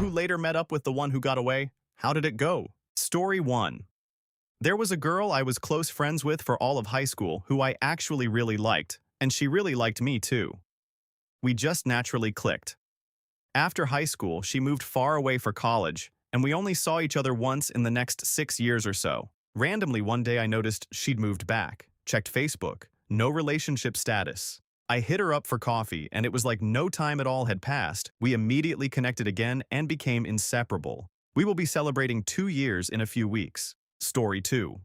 who later met up with the one who got away? How did it go? Story 1. There was a girl I was close friends with for all of high school who I actually really liked, and she really liked me too. We just naturally clicked. After high school, she moved far away for college, and we only saw each other once in the next 6 years or so. Randomly, one day I noticed she'd moved back, checked Facebook, no relationship status. I hit her up for coffee, and it was like no time at all had passed. We immediately connected again and became inseparable. We will be celebrating 2 years in a few weeks. Story 2.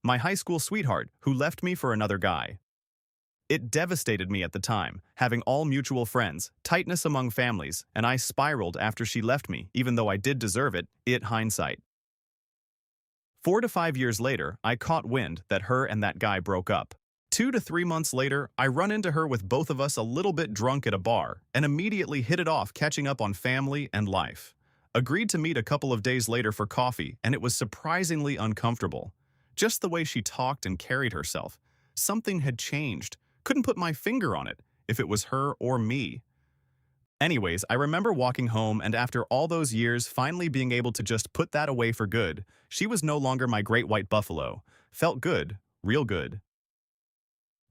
My high school sweetheart, who left me for another guy. It devastated me at the time, having all mutual friends, tightness among families, and I spiraled after she left me, even though I did deserve it, hindsight. 4 to 5 years later, I caught wind that her and that guy broke up. 2 to 3 months later, I run into her with both of us a little bit drunk at a bar, and immediately hit it off catching up on family and life. Agreed to meet a couple of days later for coffee, and it was surprisingly uncomfortable. Just the way she talked and carried herself. Something had changed. Couldn't put my finger on it, if it was her or me. Anyways, I remember walking home and after all those years finally being able to just put that away for good. She was no longer my great white buffalo. Felt good, real good.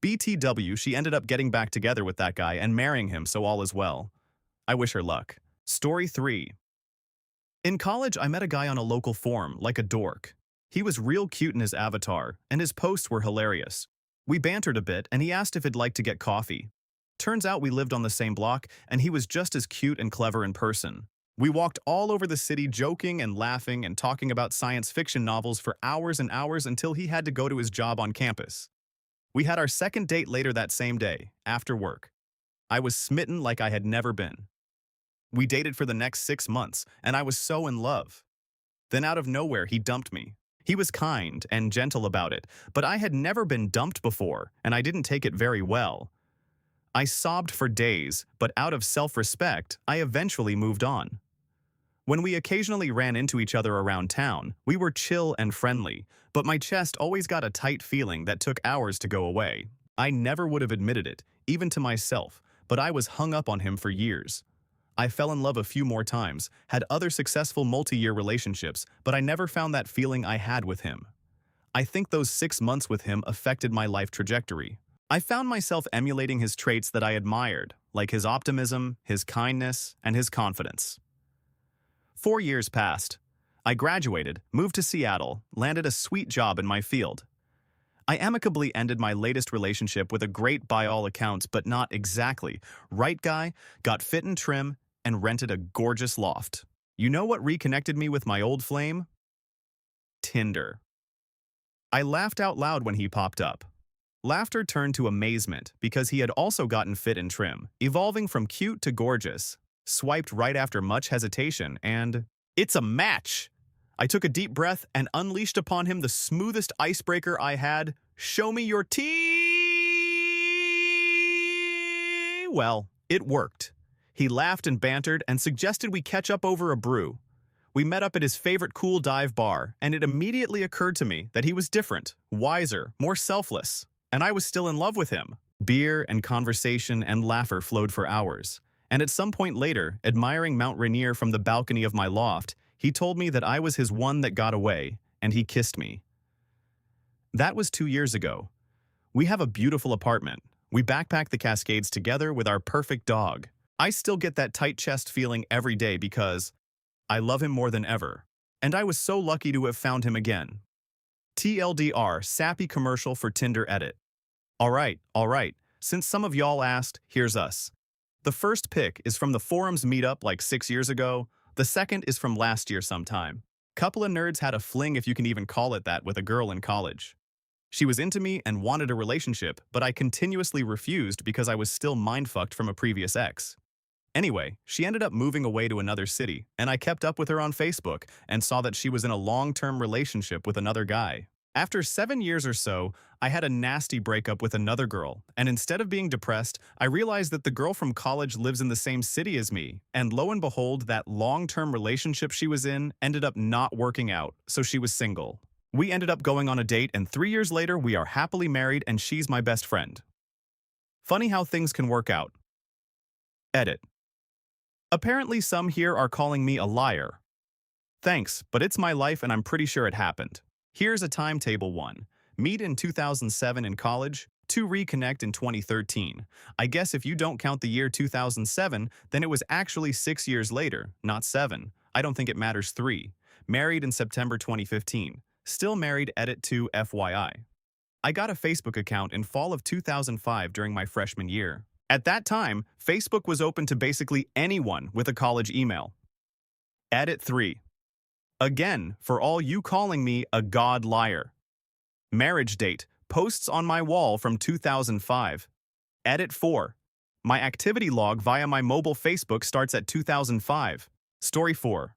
BTW, she ended up getting back together with that guy and marrying him, so all is well. I wish her luck. Story 3. In college, I met a guy on a local forum, like a dork. He was real cute in his avatar, and his posts were hilarious. We bantered a bit, and he asked if he'd like to get coffee. Turns out we lived on the same block, and he was just as cute and clever in person. We walked all over the city joking and laughing and talking about science fiction novels for hours and hours until he had to go to his job on campus. We had our second date later that same day, after work. I was smitten like I had never been. We dated for the next 6 months, and I was so in love. Then out of nowhere, he dumped me. He was kind and gentle about it, but I had never been dumped before, and I didn't take it very well. I sobbed for days, but out of self-respect, I eventually moved on. When we occasionally ran into each other around town, we were chill and friendly, but my chest always got a tight feeling that took hours to go away. I never would have admitted it, even to myself, but I was hung up on him for years. I fell in love a few more times, had other successful multi-year relationships, but I never found that feeling I had with him. I think those 6 months with him affected my life trajectory. I found myself emulating his traits that I admired, like his optimism, his kindness, and his confidence. 4 years passed. I graduated, moved to Seattle, landed a sweet job in my field. I amicably ended my latest relationship with a great by all accounts, but not exactly. Right guy, got fit and trim, and rented a gorgeous loft. You know what reconnected me with my old flame? Tinder. I laughed out loud when he popped up. Laughter turned to amazement because he had also gotten fit and trim, evolving from cute to gorgeous. Swiped right after much hesitation, and it's a match! I took a deep breath and unleashed upon him the smoothest icebreaker I had. Show me your tea! Well, it worked. He laughed and bantered and suggested we catch up over a brew. We met up at his favorite cool dive bar, and it immediately occurred to me that he was different, wiser, more selfless, and I was still in love with him. Beer and conversation and laughter flowed for hours, and at some point later, admiring Mount Rainier from the balcony of my loft, he told me that I was his one that got away, and he kissed me. That was 2 years ago. We have a beautiful apartment. We backpack the Cascades together with our perfect dog. I still get that tight chest feeling every day because I love him more than ever, and I was so lucky to have found him again. TLDR, sappy commercial for Tinder edit. All right, since some of y'all asked, here's us. The first pic is from the forums meetup like 6 years ago. The second is from last year sometime. Couple of nerds had a fling, if you can even call it that, with a girl in college. She was into me and wanted a relationship, but I continuously refused because I was still mindfucked from a previous ex. Anyway, she ended up moving away to another city, and I kept up with her on Facebook and saw that she was in a long-term relationship with another guy. After 7 years or so, I had a nasty breakup with another girl, and instead of being depressed, I realized that the girl from college lives in the same city as me, and lo and behold, that long-term relationship she was in ended up not working out, so she was single. We ended up going on a date, and 3 years later, we are happily married, and she's my best friend. Funny how things can work out. Edit. Apparently some here are calling me a liar. Thanks, but it's my life and I'm pretty sure it happened. Here's a timetable 1. Meet in 2007 in college. 2. Reconnect in 2013. I guess if you don't count the year 2007, then it was actually 6 years later, not 7. I don't think it matters. 3. Married in September 2015. Still married. Edit 2 FYI. I got a Facebook account in fall of 2005 during my freshman year. At that time, Facebook was open to basically anyone with a college email. Edit 3. Again, for all you calling me a god liar. Marriage date, posts on my wall from 2005. Edit 4. My activity log via my mobile Facebook starts at 2005. Story 4.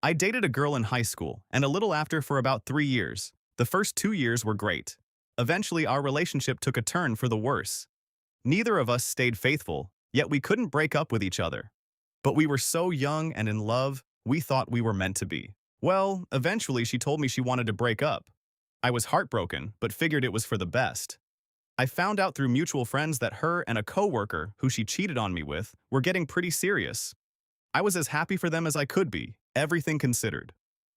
I dated a girl in high school, and a little after for about 3 years. The first 2 years were great. Eventually, our relationship took a turn for the worse. Neither of us stayed faithful, yet we couldn't break up with each other. But we were so young and in love, we thought we were meant to be. Well, eventually she told me she wanted to break up. I was heartbroken, but figured it was for the best. I found out through mutual friends that her and a coworker, who she cheated on me with, were getting pretty serious. I was as happy for them as I could be, everything considered.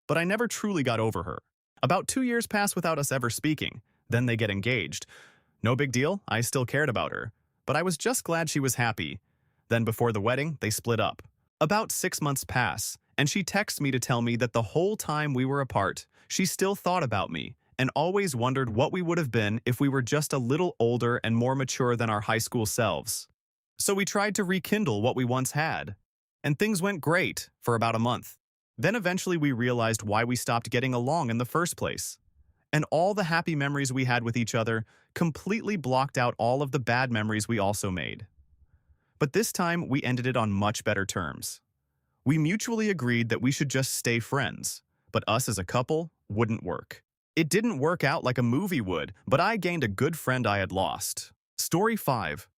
But I never truly got over her. About 2 years passed without us ever speaking. Then they get engaged. No big deal, I still cared about her. But I was just glad she was happy. Then before the wedding, they split up. About 6 months pass, and she texts me to tell me that the whole time we were apart, she still thought about me and always wondered what we would have been if we were just a little older and more mature than our high school selves. So we tried to rekindle what we once had. And things went great for about a month. Then eventually we realized why we stopped getting along in the first place. And all the happy memories we had with each other completely blocked out all of the bad memories we also made. But this time, we ended it on much better terms. We mutually agreed that we should just stay friends, but us as a couple wouldn't work. It didn't work out like a movie would, but I gained a good friend I had lost. Story 5.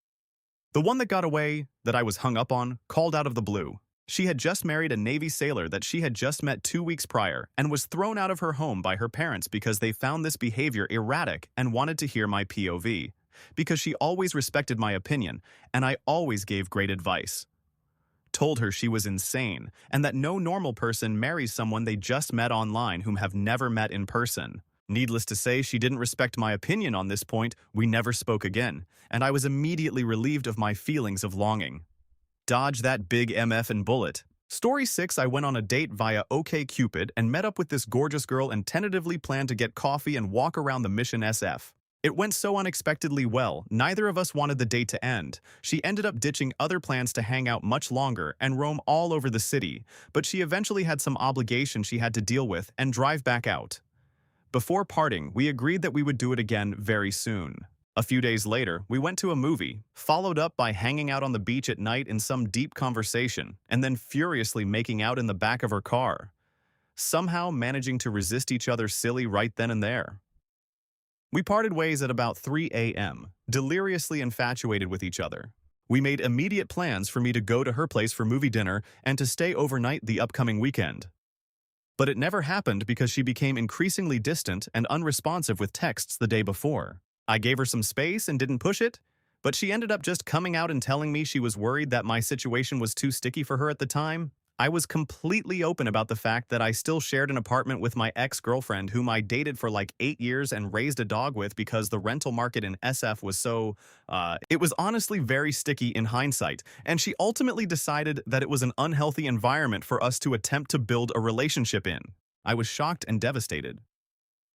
The one that got away, that I was hung up on, called out of the blue. She had just married a Navy sailor that she had just met 2 weeks prior and was thrown out of her home by her parents because they found this behavior erratic and wanted to hear my POV. Because she always respected my opinion, and I always gave great advice. Told her she was insane, and that no normal person marries someone they just met online whom have never met in person. Needless to say, she didn't respect my opinion on this point. We never spoke again, and I was immediately relieved of my feelings of longing. Dodge that big MF and bullet. Story 6. I went on a date via OkCupid and met up with this gorgeous girl and tentatively planned to get coffee and walk around the Mission SF. It went so unexpectedly well, neither of us wanted the date to end. She ended up ditching other plans to hang out much longer and roam all over the city, but she eventually had some obligation she had to deal with and drive back out. Before parting, we agreed that we would do it again very soon. A few days later, we went to a movie, followed up by hanging out on the beach at night in some deep conversation, and then furiously making out in the back of her car, somehow managing to resist each other silly right then and there. We parted ways at about 3 a.m., deliriously infatuated with each other. We made immediate plans for me to go to her place for movie dinner and to stay overnight the upcoming weekend. But it never happened because she became increasingly distant and unresponsive with texts the day before. I gave her some space and didn't push it, but she ended up just coming out and telling me she was worried that my situation was too sticky for her at the time. I was completely open about the fact that I still shared an apartment with my ex-girlfriend whom I dated for like 8 years and raised a dog with because the rental market in SF was so, it was honestly very sticky in hindsight, and she ultimately decided that it was an unhealthy environment for us to attempt to build a relationship in. I was shocked and devastated.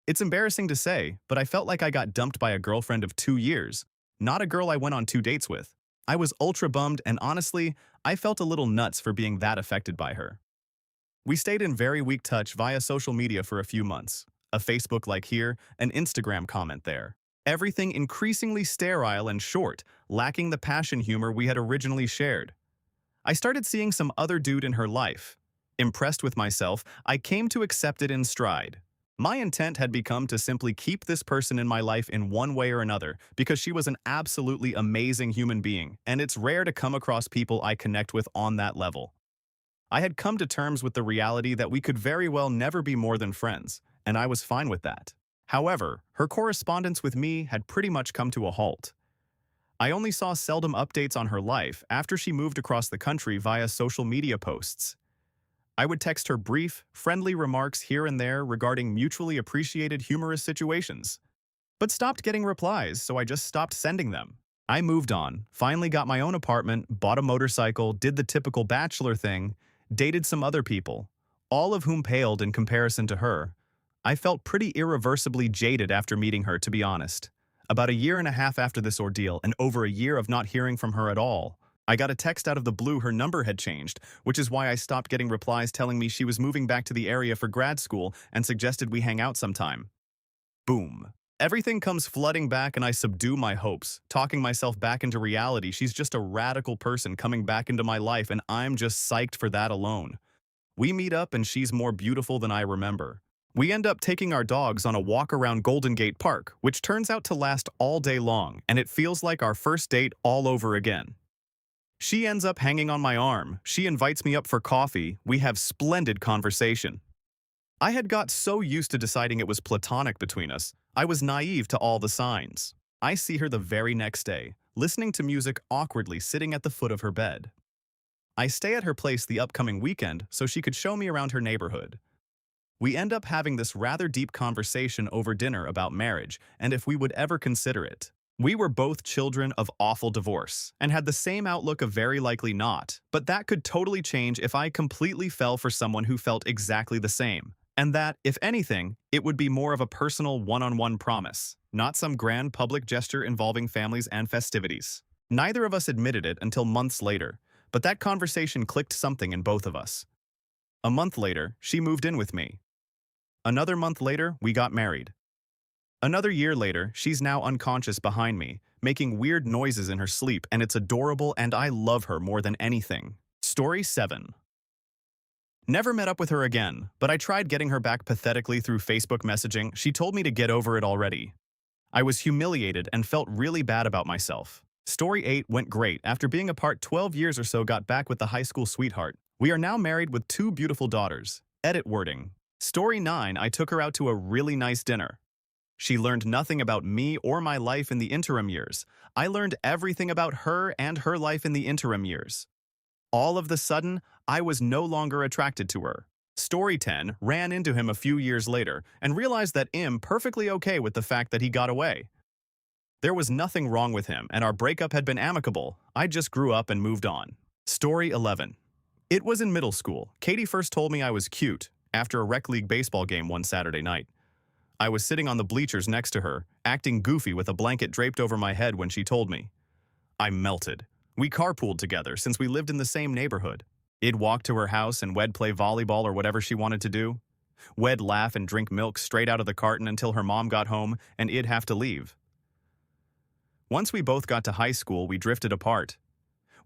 It's embarrassing to say, but I felt like I got dumped by a girlfriend of 2 years, not a girl I went on 2 dates with. I was ultra bummed, and honestly, I felt a little nuts for being that affected by her. We stayed in very weak touch via social media for a few months. A Facebook like here, an Instagram comment there. Everything increasingly sterile and short, lacking the passion humor we had originally shared. I started seeing some other dude in her life. Impressed with myself, I came to accept it in stride. My intent had become to simply keep this person in my life in one way or another because she was an absolutely amazing human being, and it's rare to come across people I connect with on that level. I had come to terms with the reality that we could very well never be more than friends, and I was fine with that. However, her correspondence with me had pretty much come to a halt. I only saw seldom updates on her life after she moved across the country via social media posts. I would text her brief, friendly remarks here and there regarding mutually appreciated humorous situations, but stopped getting replies, so I just stopped sending them. I moved on, finally got my own apartment, bought a motorcycle, did the typical bachelor thing, dated some other people, all of whom paled in comparison to her. I felt pretty irreversibly jaded after meeting her, to be honest. About a year and a half after this ordeal, and over a year of not hearing from her at all, I got a text out of the blue her number had changed, which is why I stopped getting replies telling me she was moving back to the area for grad school and suggested we hang out sometime. Boom. Everything comes flooding back and I subdue my hopes, talking myself back into reality. She's just a radical person coming back into my life and I'm just psyched for that alone. We meet up and she's more beautiful than I remember. We end up taking our dogs on a walk around Golden Gate Park, which turns out to last all day long, and it feels like our first date all over again. She ends up hanging on my arm. She invites me up for coffee. We have splendid conversation. I had got so used to deciding it was platonic between us, I was naive to all the signs. I see her the very next day, listening to music awkwardly sitting at the foot of her bed. I stay at her place the upcoming weekend so she could show me around her neighborhood. We end up having this rather deep conversation over dinner about marriage and if we would ever consider it. We were both children of awful divorce and had the same outlook of very likely not, but that could totally change if I completely fell for someone who felt exactly the same. And that, if anything, it would be more of a personal one-on-one promise, not some grand public gesture involving families and festivities. Neither of us admitted it until months later, but that conversation clicked something in both of us. A month later, she moved in with me. Another month later, we got married. Another year later, she's now unconscious behind me, making weird noises in her sleep, and it's adorable and I love her more than anything. Story 7. Never met up with her again, but I tried getting her back pathetically through Facebook messaging. She told me to get over it already. I was humiliated and felt really bad about myself. Story 8 went great. After being apart 12 years or so, got back with the high school sweetheart. We are now married with 2 beautiful daughters. Edit wording. Story 9, I took her out to a really nice dinner. She learned nothing about me or my life in the interim years. I learned everything about her and her life in the interim years. All of the sudden, I was no longer attracted to her. Story 10, ran into him a few years later and realized that I'm perfectly okay with the fact that he got away. There was nothing wrong with him and our breakup had been amicable. I just grew up and moved on. Story 11. It was in middle school. Katie first told me I was cute after a rec league baseball game one Saturday night. I was sitting on the bleachers next to her, acting goofy with a blanket draped over my head when she told me. I melted. We carpooled together since we lived in the same neighborhood. I'd walk to her house and we'd play volleyball or whatever she wanted to do. We'd laugh and drink milk straight out of the carton until her mom got home and I'd have to leave. Once we both got to high school, we drifted apart.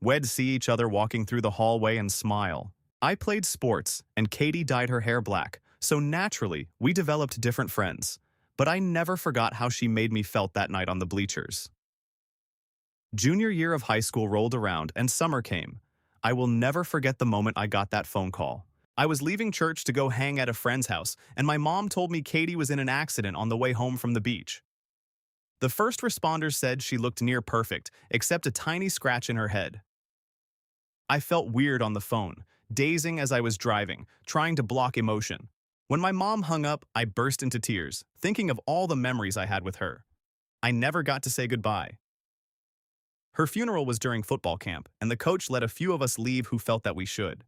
We'd see each other walking through the hallway and smile. I played sports, and Katie dyed her hair black, so naturally, we developed different friends. But I never forgot how she made me felt that night on the bleachers. Junior year of high school rolled around, and summer came. I will never forget the moment I got that phone call. I was leaving church to go hang at a friend's house, and my mom told me Katie was in an accident on the way home from the beach. The first responders said she looked near perfect, except a tiny scratch in her head. I felt weird on the phone, dazing as I was driving, trying to block emotion. When my mom hung up, I burst into tears, thinking of all the memories I had with her. I never got to say goodbye. Her funeral was during football camp, and the coach let a few of us leave who felt that we should.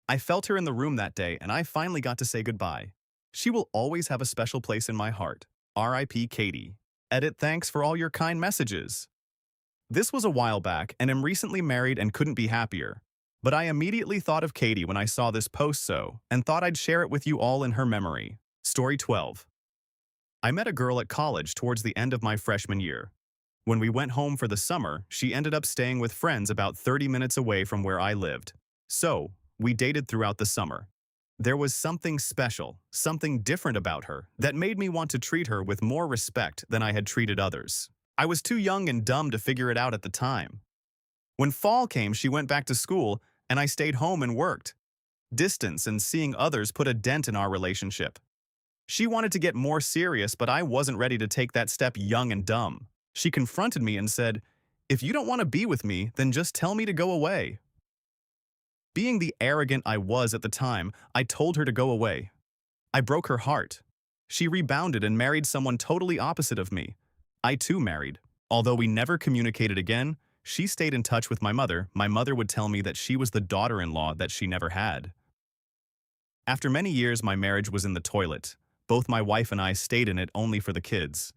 I felt her in the room that day, and I finally got to say goodbye. She will always have a special place in my heart. R.I.P. Katie. Edit, thanks for all your kind messages. This was a while back, and am recently married and couldn't be happier. But I immediately thought of Katie when I saw this post and thought I'd share it with you all in her memory. Story 12. I met a girl at college towards the end of my freshman year. When we went home for the summer, she ended up staying with friends about 30 minutes away from where I lived. So, we dated throughout the summer. There was something special, something different about her that made me want to treat her with more respect than I had treated others. I was too young and dumb to figure it out at the time. When fall came, she went back to school, and I stayed home and worked. Distance and seeing others put a dent in our relationship. She wanted to get more serious, but I wasn't ready to take that step young and dumb. She confronted me and said, If you don't want to be with me, then just tell me to go away. Being the arrogant I was at the time, I told her to go away. I broke her heart. She rebounded and married someone totally opposite of me. I too married. Although we never communicated again, she stayed in touch with my mother. My mother would tell me that she was the daughter-in-law that she never had. After many years, my marriage was in the toilet. Both my wife and I stayed in it only for the kids.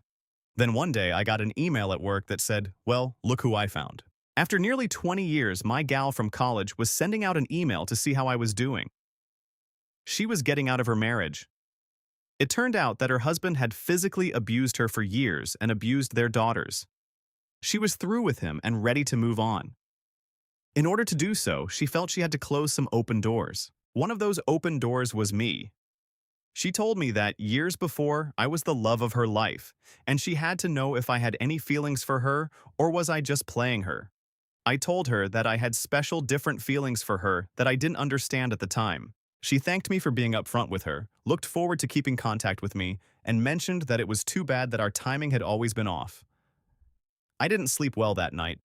Then one day, I got an email at work that said, well, look who I found. After nearly 20 years, my gal from college was sending out an email to see how I was doing. She was getting out of her marriage. It turned out that her husband had physically abused her for years and abused their daughters. She was through with him and ready to move on. In order to do so, she felt she had to close some open doors. One of those open doors was me. She told me that years before, I was the love of her life, and she had to know if I had any feelings for her or was I just playing her. I told her that I had special different feelings for her that I didn't understand at the time. She thanked me for being upfront with her, looked forward to keeping contact with me, and mentioned that it was too bad that our timing had always been off. I didn't sleep well that night.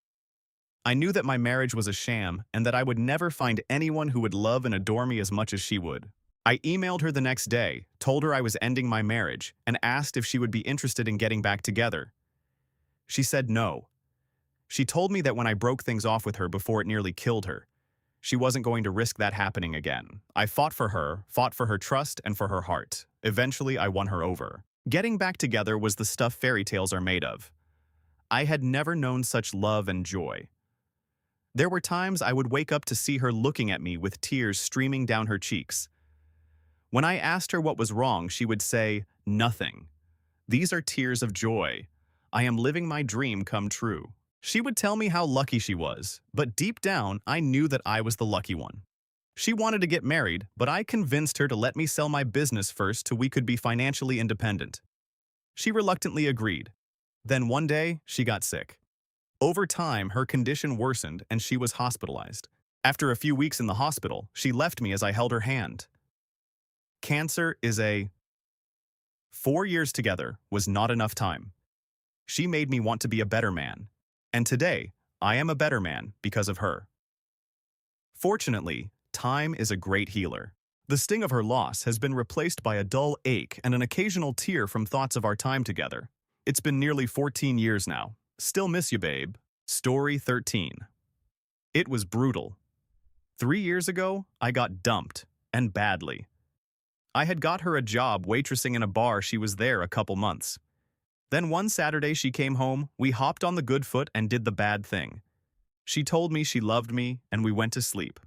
I knew that my marriage was a sham and that I would never find anyone who would love and adore me as much as she would. I emailed her the next day, told her I was ending my marriage, and asked if she would be interested in getting back together. She said no. She told me that when I broke things off with her before it nearly killed her, she wasn't going to risk that happening again. I fought for her trust, and for her heart. Eventually, I won her over. Getting back together was the stuff fairy tales are made of. I had never known such love and joy. There were times I would wake up to see her looking at me with tears streaming down her cheeks. When I asked her what was wrong, she would say, "Nothing. These are tears of joy. I am living my dream come true." She would tell me how lucky she was, but deep down, I knew that I was the lucky one. She wanted to get married, but I convinced her to let me sell my business first till we could be financially independent. She reluctantly agreed. Then one day, she got sick. Over time, her condition worsened and she was hospitalized. After a few weeks in the hospital, she left me as I held her hand. Cancer is 4 years together was not enough time. She made me want to be a better man. And today, I am a better man because of her. Fortunately, time is a great healer. The sting of her loss has been replaced by a dull ache and an occasional tear from thoughts of our time together. It's been nearly 14 years now. Still miss you, babe. Story 13. It was brutal. 3 years ago, I got dumped, and badly. I had got her a job waitressing in a bar. She was there a couple months. Then one Saturday she came home, we hopped on the good foot and did the bad thing. She told me she loved me, and we went to sleep.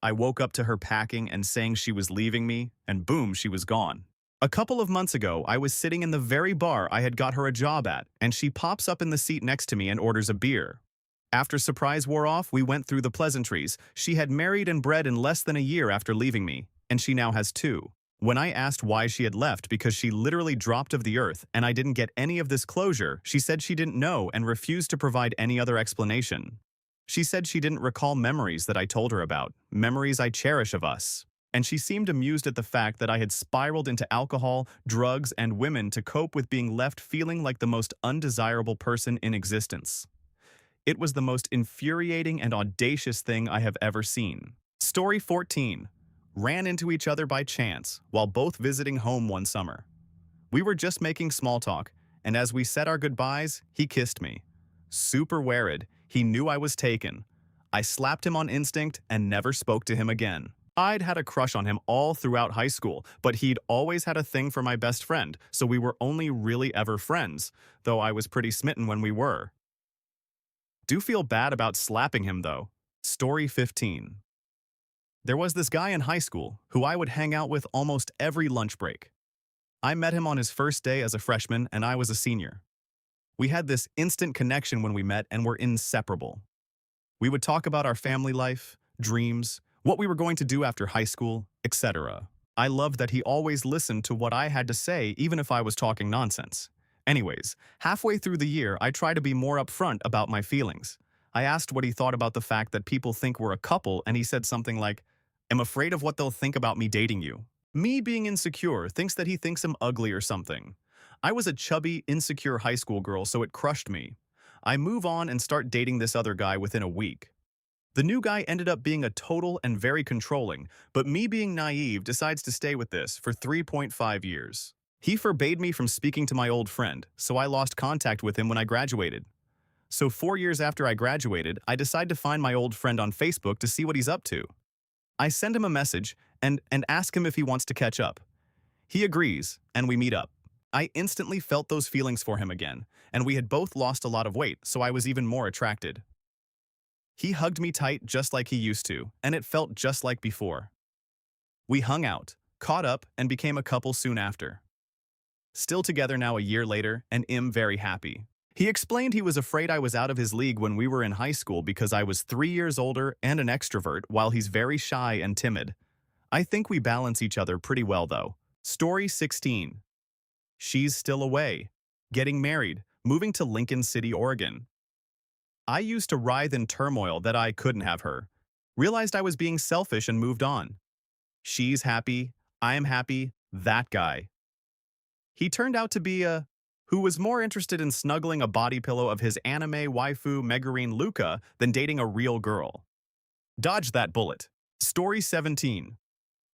I woke up to her packing and saying she was leaving me, and boom, she was gone. A couple of months ago, I was sitting in the very bar I had got her a job at, and she pops up in the seat next to me and orders a beer. After surprise wore off, we went through the pleasantries. She had married and bred in less than a year after leaving me, and she now has 2. When I asked why she had left because she literally dropped of the earth and I didn't get any of this closure, she said she didn't know and refused to provide any other explanation. She said she didn't recall memories that I told her about, memories I cherish of us. And she seemed amused at the fact that I had spiraled into alcohol, drugs, and women to cope with being left feeling like the most undesirable person in existence. It was the most infuriating and audacious thing I have ever seen. Story 14. Ran into each other by chance while both visiting home one summer. We were just making small talk, and as we said our goodbyes, he kissed me. Super worried, he knew I was taken. I slapped him on instinct and never spoke to him again. I'd had a crush on him all throughout high school, but he'd always had a thing for my best friend, so we were only really ever friends, though I was pretty smitten when we were. Do feel bad about slapping him though. Story 15. There was this guy in high school who I would hang out with almost every lunch break. I met him on his first day as a freshman and I was a senior. We had this instant connection when we met and were inseparable. We would talk about our family life, dreams, what we were going to do after high school, etc. I loved that he always listened to what I had to say even if I was talking nonsense. Anyways, halfway through the year, I tried to be more upfront about my feelings. I asked what he thought about the fact that people think we're a couple and he said something like, "I'm afraid of what they'll think about me dating you." Me being insecure thinks that he thinks I'm ugly or something. I was a chubby, insecure high school girl, so it crushed me. I move on and start dating this other guy within a week. The new guy ended up being a total and very controlling, but me being naive decides to stay with this for 3.5 years. He forbade me from speaking to my old friend, so I lost contact with him when I graduated. So 4 years after I graduated, I decide to find my old friend on Facebook to see what he's up to. I send him a message and ask him if he wants to catch up. He agrees, and we meet up. I instantly felt those feelings for him again, and we had both lost a lot of weight, so I was even more attracted. He hugged me tight just like he used to, and it felt just like before. We hung out, caught up, and became a couple soon after. Still together now a year later, and am very happy. He explained he was afraid I was out of his league when we were in high school because I was 3 years older and an extrovert while he's very shy and timid. I think we balance each other pretty well though. Story 16. She's still away. Getting married, moving to Lincoln City, Oregon. I used to writhe in turmoil that I couldn't have her. Realized I was being selfish and moved on. She's happy, I'm happy, that guy. He turned out to be who was more interested in snuggling a body pillow of his anime waifu Megarine Luca than dating a real girl. Dodge that bullet. Story 17.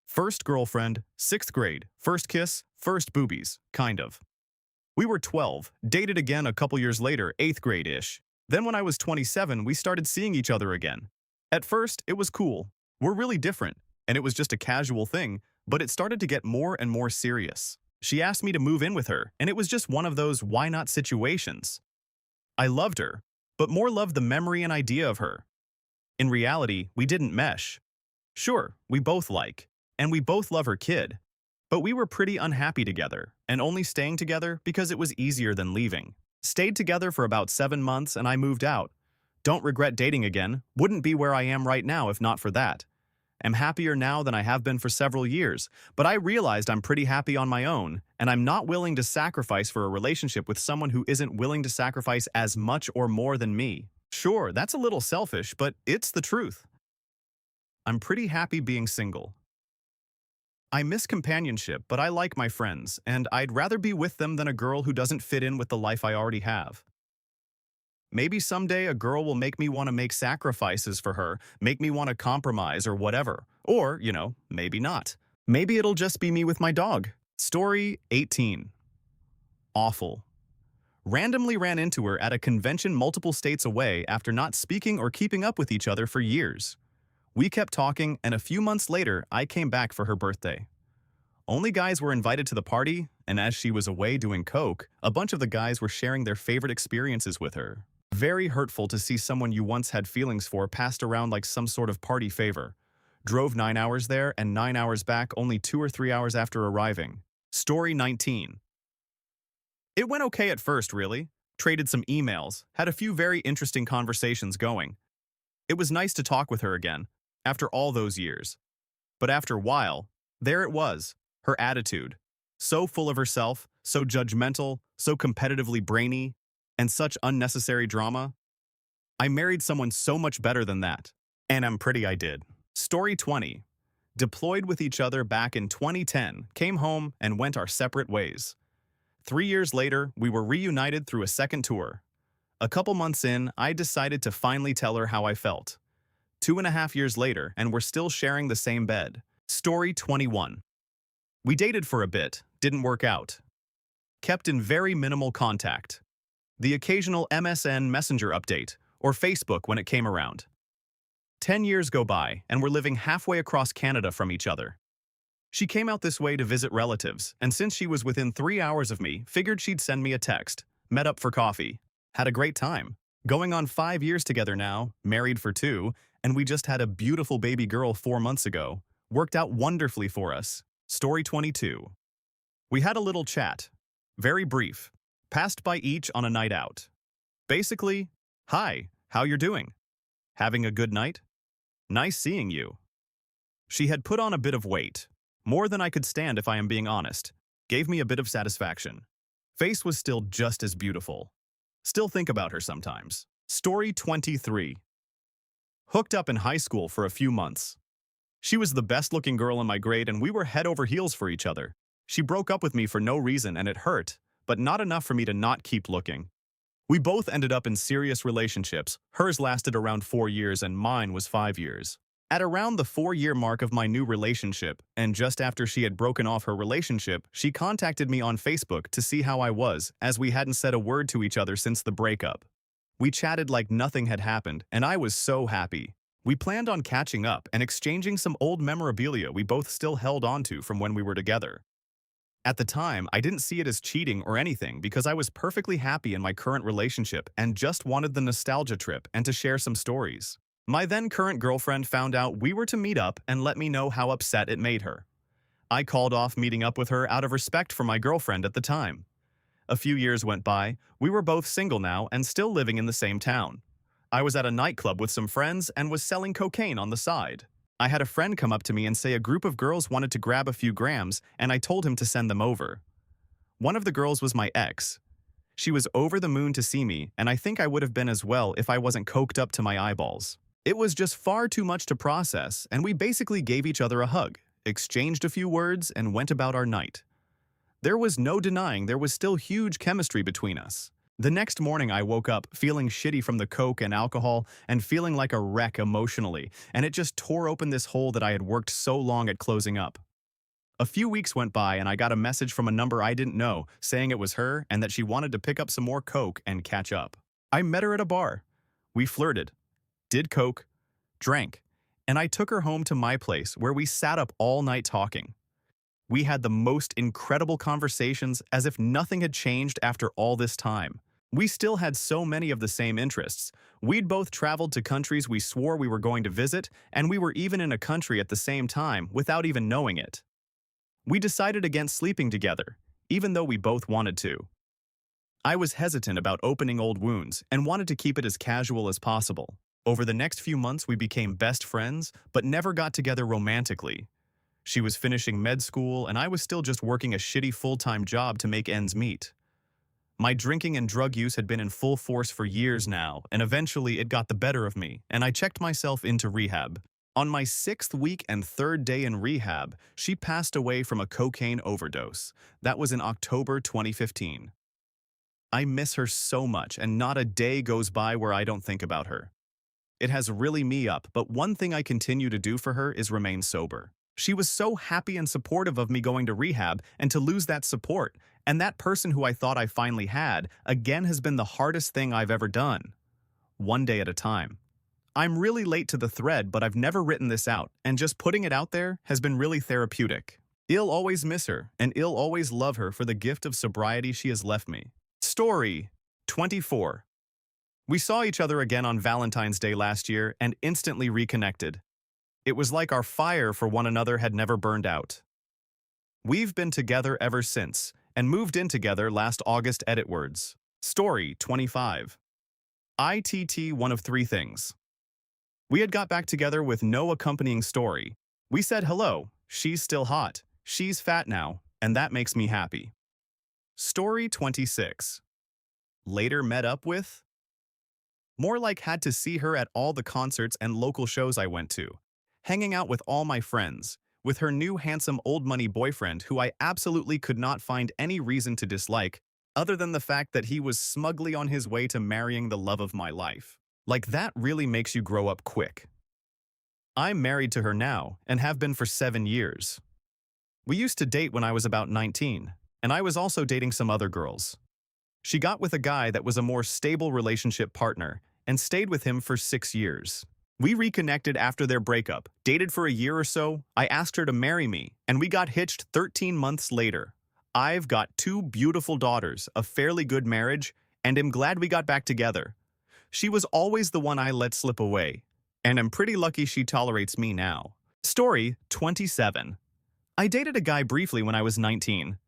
First girlfriend, 6th grade, first kiss, first boobies, kind of. We were 12, dated again a couple years later, 8th grade-ish. Then when I was 27, we started seeing each other again. At first, it was cool. We're really different, and it was just a casual thing, but it started to get more and more serious. She asked me to move in with her, and it was just one of those why not situations. I loved her, but more loved the memory and idea of her. In reality, we didn't mesh. Sure, we both like, and we both love her kid, but we were pretty unhappy together, and only staying together because it was easier than leaving. Stayed together for about 7 months and I moved out. Don't regret dating again, wouldn't be where I am right now if not for that. I'm happier now than I have been for several years, but I realized I'm pretty happy on my own, and I'm not willing to sacrifice for a relationship with someone who isn't willing to sacrifice as much or more than me. Sure, that's a little selfish, but it's the truth. I'm pretty happy being single. I miss companionship, but I like my friends, and I'd rather be with them than a girl who doesn't fit in with the life I already have. Maybe someday a girl will make me want to make sacrifices for her, make me want to compromise or whatever. Or, maybe not. Maybe it'll just be me with my dog. Story 18. Awful. Randomly ran into her at a convention multiple states away after not speaking or keeping up with each other for years. We kept talking, and a few months later, I came back for her birthday. Only guys were invited to the party, and as she was away doing coke, a bunch of the guys were sharing their favorite experiences with her. Very hurtful to see someone you once had feelings for passed around like some sort of party favor. Drove 9 hours there and 9 hours back only 2 or 3 hours after arriving. Story 19. It went okay at first, really. Traded some emails, had a few very interesting conversations going. It was nice to talk with her again, after all those years. But after a while, there it was, her attitude. So full of herself, so judgmental, so competitively brainy, and such unnecessary drama. I married someone so much better than that. And I'm pretty I did. Story 20. Deployed with each other back in 2010, came home and went our separate ways. 3 years later, we were reunited through a second tour. A couple months in, I decided to finally tell her how I felt. 2.5 years later, and we're still sharing the same bed. Story 21. We dated for a bit, didn't work out. Kept in very minimal contact. The occasional MSN Messenger update, or Facebook when it came around. 10 years go by, and we're living halfway across Canada from each other. She came out this way to visit relatives, and since she was within 3 hours of me, figured she'd send me a text. Met up for coffee. Had a great time. Going on 5 years together now, married for 2, and we just had a beautiful baby girl 4 months ago. Worked out wonderfully for us. Story 22. We had a little chat. Very brief. Passed by each on a night out. Basically, hi, how you're doing? Having a good night? Nice seeing you. She had put on a bit of weight. More than I could stand if I am being honest. Gave me a bit of satisfaction. Face was still just as beautiful. Still think about her sometimes. Story 23. Hooked up in high school for a few months. She was the best-looking girl in my grade and we were head over heels for each other. She broke up with me for no reason and it hurt, but not enough for me to not keep looking. We both ended up in serious relationships. Hers lasted around 4 years and mine was 5 years. At around the 4-year mark of my new relationship, and just after she had broken off her relationship, she contacted me on Facebook to see how I was, as we hadn't said a word to each other since the breakup. We chatted like nothing had happened, and I was so happy. We planned on catching up and exchanging some old memorabilia we both still held onto from when we were together. At the time, I didn't see it as cheating or anything because I was perfectly happy in my current relationship and just wanted the nostalgia trip and to share some stories. My then current girlfriend found out we were to meet up and let me know how upset it made her. I called off meeting up with her out of respect for my girlfriend at the time. A few years went by, we were both single now and still living in the same town. I was at a nightclub with some friends and was selling cocaine on the side. I had a friend come up to me and say a group of girls wanted to grab a few grams, and I told him to send them over. One of the girls was my ex. She was over the moon to see me, and I think I would have been as well if I wasn't coked up to my eyeballs. It was just far too much to process, and we basically gave each other a hug, exchanged a few words, and went about our night. There was no denying there was still huge chemistry between us. The next morning I woke up feeling shitty from the coke and alcohol and feeling like a wreck emotionally, and it just tore open this hole that I had worked so long at closing up. A few weeks went by and I got a message from a number I didn't know saying it was her and that she wanted to pick up some more coke and catch up. I met her at a bar. We flirted, did coke, drank, and I took her home to my place where we sat up all night talking. We had the most incredible conversations as if nothing had changed after all this time. We still had so many of the same interests. We'd both traveled to countries we swore we were going to visit, and we were even in a country at the same time without even knowing it. We decided against sleeping together, even though we both wanted to. I was hesitant about opening old wounds and wanted to keep it as casual as possible. Over the next few months, we became best friends, but never got together romantically. She was finishing med school, and I was still just working a shitty full-time job to make ends meet. My drinking and drug use had been in full force for years now, and eventually it got the better of me, and I checked myself into rehab. On my 6th week and 3rd day in rehab, she passed away from a cocaine overdose. That was in October 2015. I miss her so much, and not a day goes by where I don't think about her. It has really me up, but one thing I continue to do for her is remain sober. She was so happy and supportive of me going to rehab, and to lose that support, and that person who I thought I finally had, again has been the hardest thing I've ever done. One day at a time. I'm really late to the thread, but I've never written this out, and just putting it out there has been really therapeutic. I'll always miss her, and I'll always love her for the gift of sobriety she has left me. Story 24. We saw each other again on Valentine's Day last year and instantly reconnected. It was like our fire for one another had never burned out. We've been together ever since, and moved in together last August. Edit words. Story 25. ITT one of 3 things. We had got back together with no accompanying story. We said hello, she's still hot, she's fat now, and that makes me happy. Story 26. Later met up with? More like had to see her at all the concerts and local shows I went to. Hanging out with all my friends, with her new handsome old money boyfriend who I absolutely could not find any reason to dislike, other than the fact that he was smugly on his way to marrying the love of my life. Like that really makes you grow up quick. I'm married to her now, and have been for 7 years. We used to date when I was about 19, and I was also dating some other girls. She got with a guy that was a more stable relationship partner, and stayed with him for 6 years. We reconnected after their breakup, dated for a year or so, I asked her to marry me, and we got hitched 13 months later. I've got 2 beautiful daughters, a fairly good marriage, and am glad we got back together. She was always the one I let slip away, and I'm pretty lucky she tolerates me now. Story 27. I dated a guy briefly when I was 19.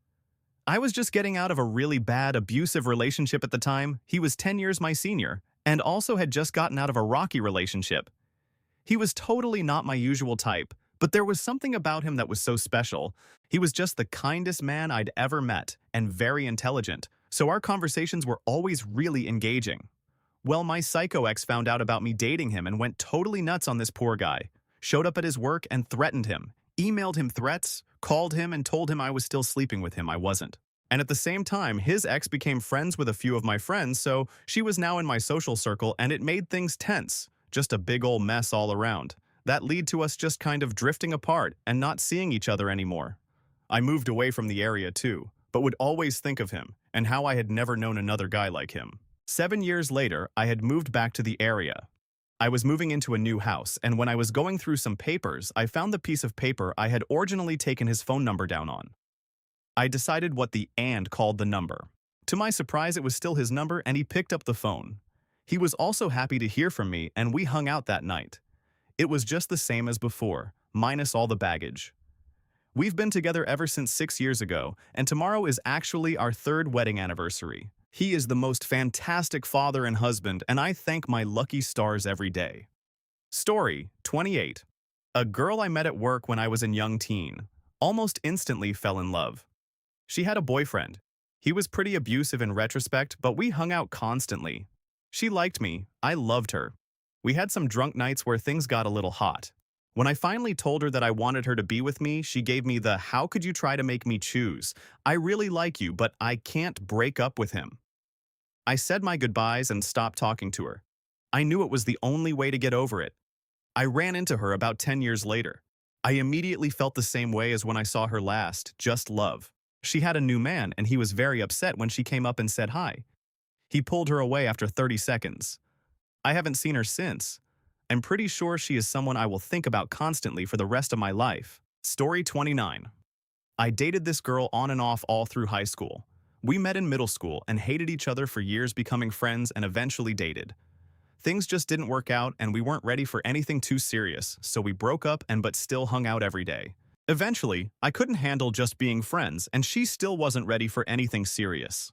I was just getting out of a really bad, abusive relationship at the time. He was 10 years my senior, and also had just gotten out of a rocky relationship. He was totally not my usual type, but there was something about him that was so special. He was just the kindest man I'd ever met, and very intelligent, so our conversations were always really engaging. Well, my psycho ex found out about me dating him and went totally nuts on this poor guy. Showed up at his work and threatened him, emailed him threats, called him and told him I was still sleeping with him. I wasn't. And at the same time, his ex became friends with a few of my friends, so she was now in my social circle and it made things tense. Just a big ol' mess all around. That led to us just kind of drifting apart and not seeing each other anymore. I moved away from the area too, but would always think of him and how I had never known another guy like him. 7 years later, I had moved back to the area. I was moving into a new house, and when I was going through some papers, I found the piece of paper I had originally taken his phone number down on. I decided what the "and" called the number. To my surprise, it was still his number, and he picked up the phone. He was also happy to hear from me, and we hung out that night. It was just the same as before, minus all the baggage. We've been together ever since 6 years ago, and tomorrow is actually our third wedding anniversary. He is the most fantastic father and husband, and I thank my lucky stars every day. Story 28. A girl I met at work when I was a young teen. Almost instantly fell in love. She had a boyfriend. He was pretty abusive in retrospect, but we hung out constantly. She liked me. I loved her. We had some drunk nights where things got a little hot. When I finally told her that I wanted her to be with me, she gave me the "how could you try to make me choose? I really like you, but I can't break up with him." I said my goodbyes and stopped talking to her. I knew it was the only way to get over it. I ran into her about 10 years later. I immediately felt the same way as when I saw her last, just love. She had a new man, and he was very upset when she came up and said hi. He pulled her away after 30 seconds. I haven't seen her since. I'm pretty sure she is someone I will think about constantly for the rest of my life. Story 29. I dated this girl on and off all through high school. We met in middle school and hated each other for years, becoming friends and eventually dated. Things just didn't work out and we weren't ready for anything too serious, so we broke up but still hung out every day. Eventually, I couldn't handle just being friends and she still wasn't ready for anything serious.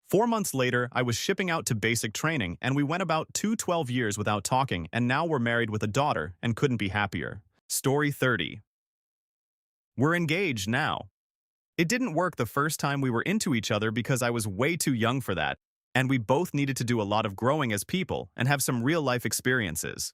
4 months later, I was shipping out to basic training and we went about 12 years without talking, and now we're married with a daughter and couldn't be happier. Story 30. We're engaged now. It didn't work the first time we were into each other because I was way too young for that, and we both needed to do a lot of growing as people and have some real-life experiences.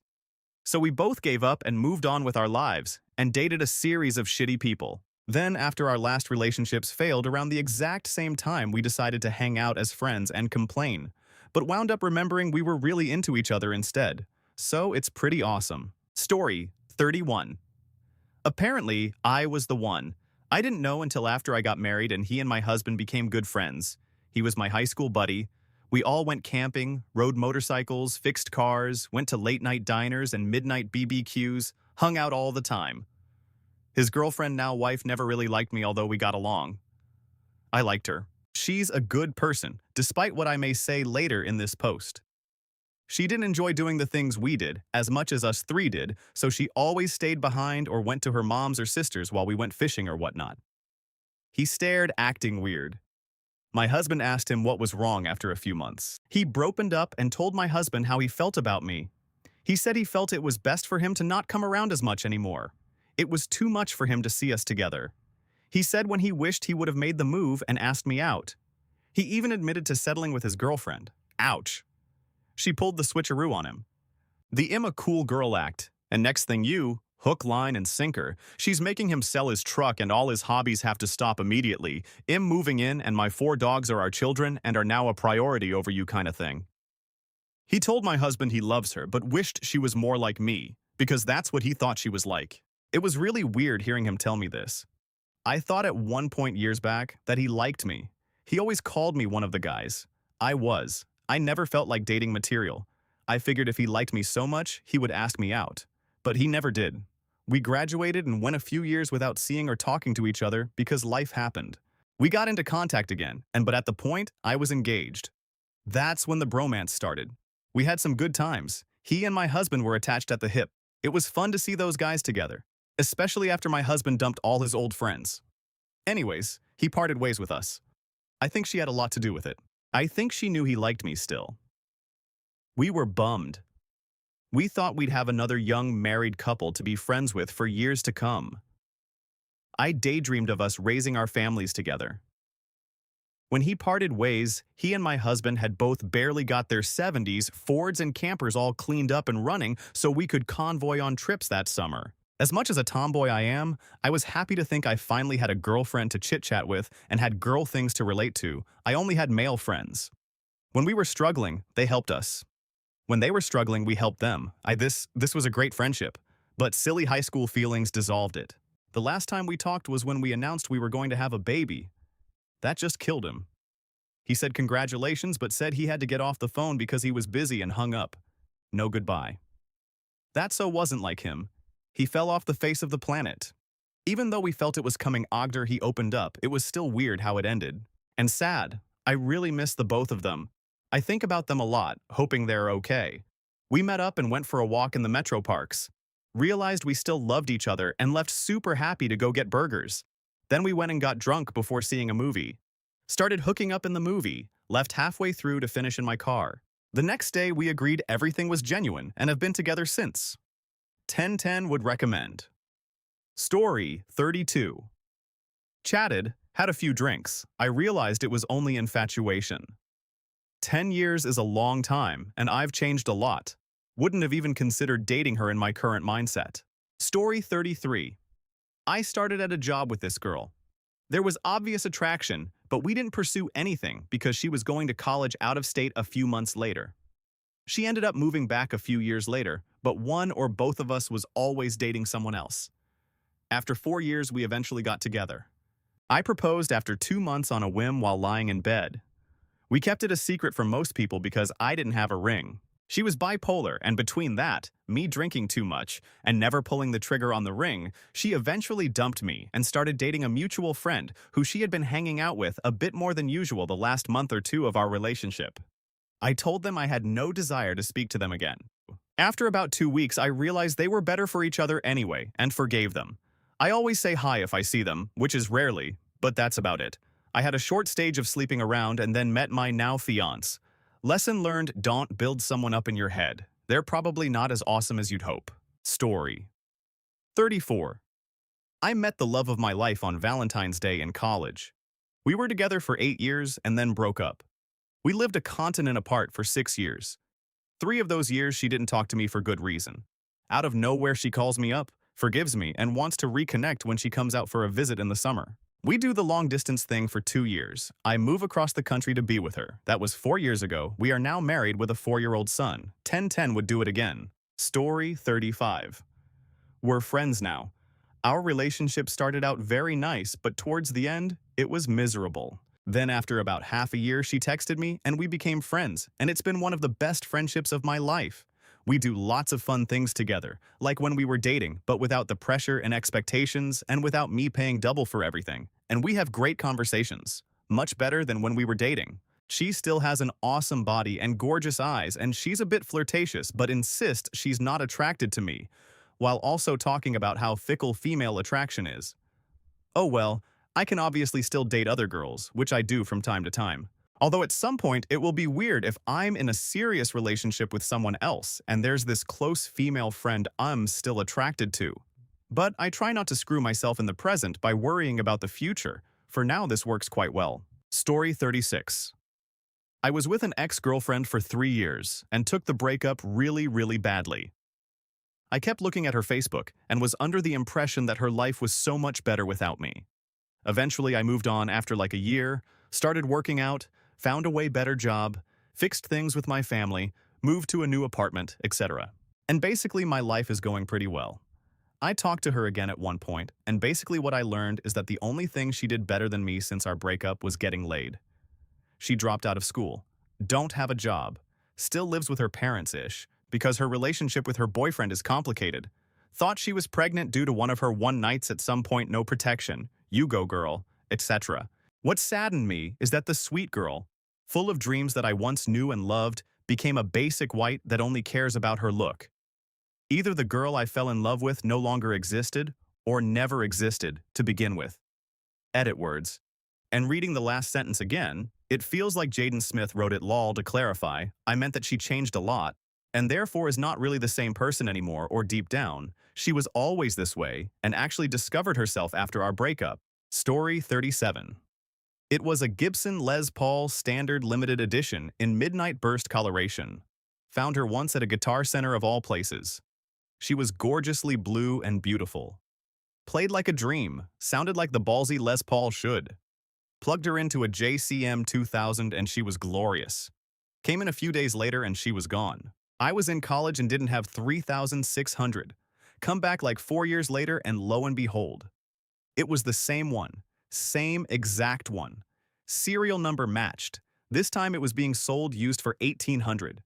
So we both gave up and moved on with our lives and dated a series of shitty people. Then, after our last relationships failed around the exact same time, we decided to hang out as friends and complain, but wound up remembering we were really into each other instead. So it's pretty awesome. Story 31. Apparently, I was the one. I didn't know until after I got married and he and my husband became good friends. He was my high school buddy. We all went camping, rode motorcycles, fixed cars, went to late-night diners and midnight BBQs, hung out all the time. His girlfriend, now wife, never really liked me, although we got along. I liked her. She's a good person, despite what I may say later in this post. She didn't enjoy doing the things we did as much as us three did, so she always stayed behind or went to her mom's or sister's while we went fishing or whatnot. He stared, acting weird. My husband asked him what was wrong after a few months. He opened up and told my husband how he felt about me. He said he felt it was best for him to not come around as much anymore. It was too much for him to see us together. He said when he wished he would have made the move and asked me out. He even admitted to settling with his girlfriend. Ouch. She pulled the switcheroo on him. The "I'm a cool girl" act, and next thing hook, line, and sinker, she's making him sell his truck and all his hobbies have to stop immediately. "I'm moving in and my 4 dogs are our children and are now a priority over you" kind of thing. He told my husband he loves her but wished she was more like me, because that's what he thought she was like. It was really weird hearing him tell me this. I thought at one point years back that he liked me. He always called me one of the guys. I never felt like dating material. I figured if he liked me so much, he would ask me out. But he never did. We graduated and went a few years without seeing or talking to each other because life happened. We got into contact again, but at the point, I was engaged. That's when the bromance started. We had some good times. He and my husband were attached at the hip. It was fun to see those guys together, especially after my husband dumped all his old friends. Anyways, he parted ways with us. I think she had a lot to do with it. I think she knew he liked me still. We were bummed. We thought we'd have another young married couple to be friends with for years to come. I daydreamed of us raising our families together. When he parted ways, he and my husband had both barely got their 70s Fords and campers all cleaned up and running so we could convoy on trips that summer. As much as a tomboy I am, I was happy to think I finally had a girlfriend to chit-chat with and had girl things to relate to. I only had male friends. When we were struggling, they helped us. When they were struggling, we helped them. This was a great friendship. But silly high school feelings dissolved it. The last time we talked was when we announced we were going to have a baby. That just killed him. He said congratulations, but said he had to get off the phone because he was busy and hung up. No goodbye. That so wasn't like him. He fell off the face of the planet. Even though we felt it was coming after he opened up, it was still weird how it ended. And sad. I really miss the both of them. I think about them a lot, hoping they're okay. We met up and went for a walk in the metro parks. Realized we still loved each other and left super happy to go get burgers. Then we went and got drunk before seeing a movie. Started hooking up in the movie, left halfway through to finish in my car. The next day we agreed everything was genuine and have been together since. 10/10 would recommend. Story 32. Chatted, had a few drinks. I realized it was only infatuation. 10 years is a long time, and I've changed a lot. Wouldn't have even considered dating her in my current mindset. Story 33. I started at a job with this girl. There was obvious attraction, but we didn't pursue anything because she was going to college out of state a few months later. She ended up moving back a few years later, but one or both of us was always dating someone else. After 4 years, we eventually got together. I proposed after 2 months on a whim while lying in bed. We kept it a secret from most people because I didn't have a ring. She was bipolar, and between that, me drinking too much, and never pulling the trigger on the ring, she eventually dumped me and started dating a mutual friend who she had been hanging out with a bit more than usual the last month or two of our relationship. I told them I had no desire to speak to them again. After about 2 weeks, I realized they were better for each other anyway, and forgave them. I always say hi if I see them, which is rarely, but that's about it. I had a short stage of sleeping around and then met my now fiancé. Lesson learned: don't build someone up in your head. They're probably not as awesome as you'd hope. Story 34. I met the love of my life on Valentine's Day in college. We were together for 8 years and then broke up. We lived a continent apart for 6 years. 3 of those years she didn't talk to me for good reason. Out of nowhere she calls me up, forgives me, and wants to reconnect when she comes out for a visit in the summer. We do the long-distance thing for 2 years. I move across the country to be with her. That was 4 years ago. We are now married with a 4-year-old son. 10/10 would do it again. Story 35. We're friends now. Our relationship started out very nice, but towards the end, it was miserable. Then after about half a year, she texted me and we became friends, and it's been one of the best friendships of my life. We do lots of fun things together, like when we were dating, but without the pressure and expectations and without me paying double for everything. And we have great conversations, much better than when we were dating. She still has an awesome body and gorgeous eyes, and she's a bit flirtatious but insists she's not attracted to me, while also talking about how fickle female attraction is. Oh well, I can obviously still date other girls, which I do from time to time. Although at some point it will be weird if I'm in a serious relationship with someone else and there's this close female friend I'm still attracted to. But I try not to screw myself in the present by worrying about the future. For now, this works quite well. Story 36. I was with an ex-girlfriend for 3 years and took the breakup really badly. I kept looking at her Facebook and was under the impression that her life was so much better without me. Eventually, I moved on after like a year, started working out, found a way better job, fixed things with my family, moved to a new apartment, etc. And basically my life is going pretty well. I talked to her again at one point, and basically what I learned is that the only thing she did better than me since our breakup was getting laid. She dropped out of school, don't have a job, still lives with her parents-ish, because her relationship with her boyfriend is complicated. Thought she was pregnant due to one of her one nights at some point, no protection, you go girl, etc. What saddened me is that the sweet girl, full of dreams that I once knew and loved, became a basic white that only cares about her look. Either the girl I fell in love with no longer existed, or never existed to begin with. Edit words. And reading the last sentence again, it feels like Jaden Smith wrote it lol to clarify. I meant that she changed a lot, and therefore is not really the same person anymore, or deep down, she was always this way and actually discovered herself after our breakup. Story 37. It was a Gibson Les Paul Standard Limited Edition in midnight burst coloration. Found her once at a Guitar Center of all places. She was gorgeously blue and beautiful. Played like a dream, sounded like the ballsy Les Paul should. Plugged her into a JCM 2000 and she was glorious. Came in a few days later and she was gone. I was in college and didn't have 3,600. Come back like 4 years later and lo and behold, it was the same one. Same exact one. Serial number matched. This time it was being sold used for 1,800.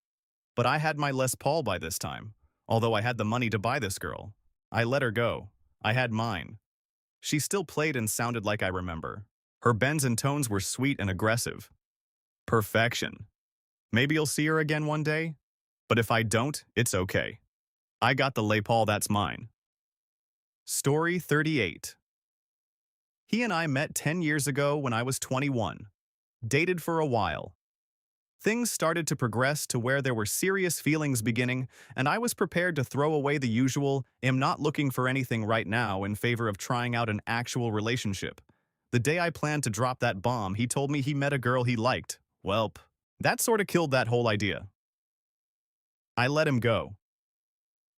But I had my Les Paul by this time. Although I had the money to buy this girl. I let her go. I had mine. She still played and sounded like I remember. Her bends and tones were sweet and aggressive. Perfection. Maybe you'll see her again one day, but if I don't, it's okay. I got the Les Paul that's mine. Story 38. He and I met 10 years ago when I was 21. Dated for a while. Things started to progress to where there were serious feelings beginning, and I was prepared to throw away the usual, am not looking for anything right now in favor of trying out an actual relationship. The day I planned to drop that bomb, he told me he met a girl he liked. Welp. That sorta killed that whole idea. I let him go.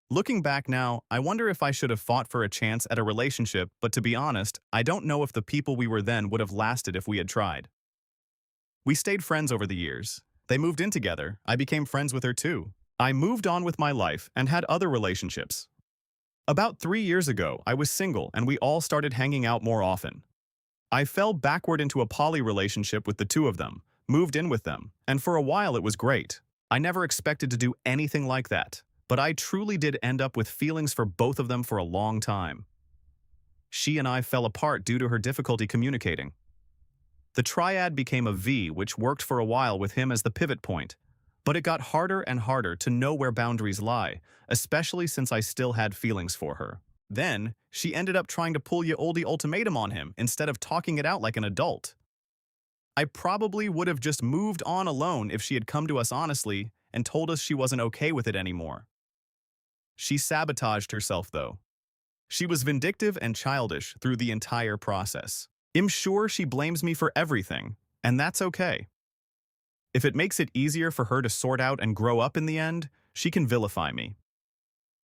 Looking back now, I wonder if I should have fought for a chance at a relationship, but to be honest, I don't know if the people we were then would have lasted if we had tried. We stayed friends over the years. They moved in together. I became friends with her too. I moved on with my life and had other relationships. About 3 years ago, I was single and we all started hanging out more often. I fell backward into a poly relationship with the two of them, moved in with them, and for a while it was great. I never expected to do anything like that, but I truly did end up with feelings for both of them for a long time. She and I fell apart due to her difficulty communicating. The triad became a V, which worked for a while with him as the pivot point, but it got harder and harder to know where boundaries lie, especially since I still had feelings for her. Then, she ended up trying to pull ye oldie ultimatum on him instead of talking it out like an adult. I probably would have just moved on alone if she had come to us honestly and told us she wasn't okay with it anymore. She sabotaged herself, though. She was vindictive and childish through the entire process. I'm sure she blames me for everything, and that's okay. If it makes it easier for her to sort out and grow up in the end, she can vilify me.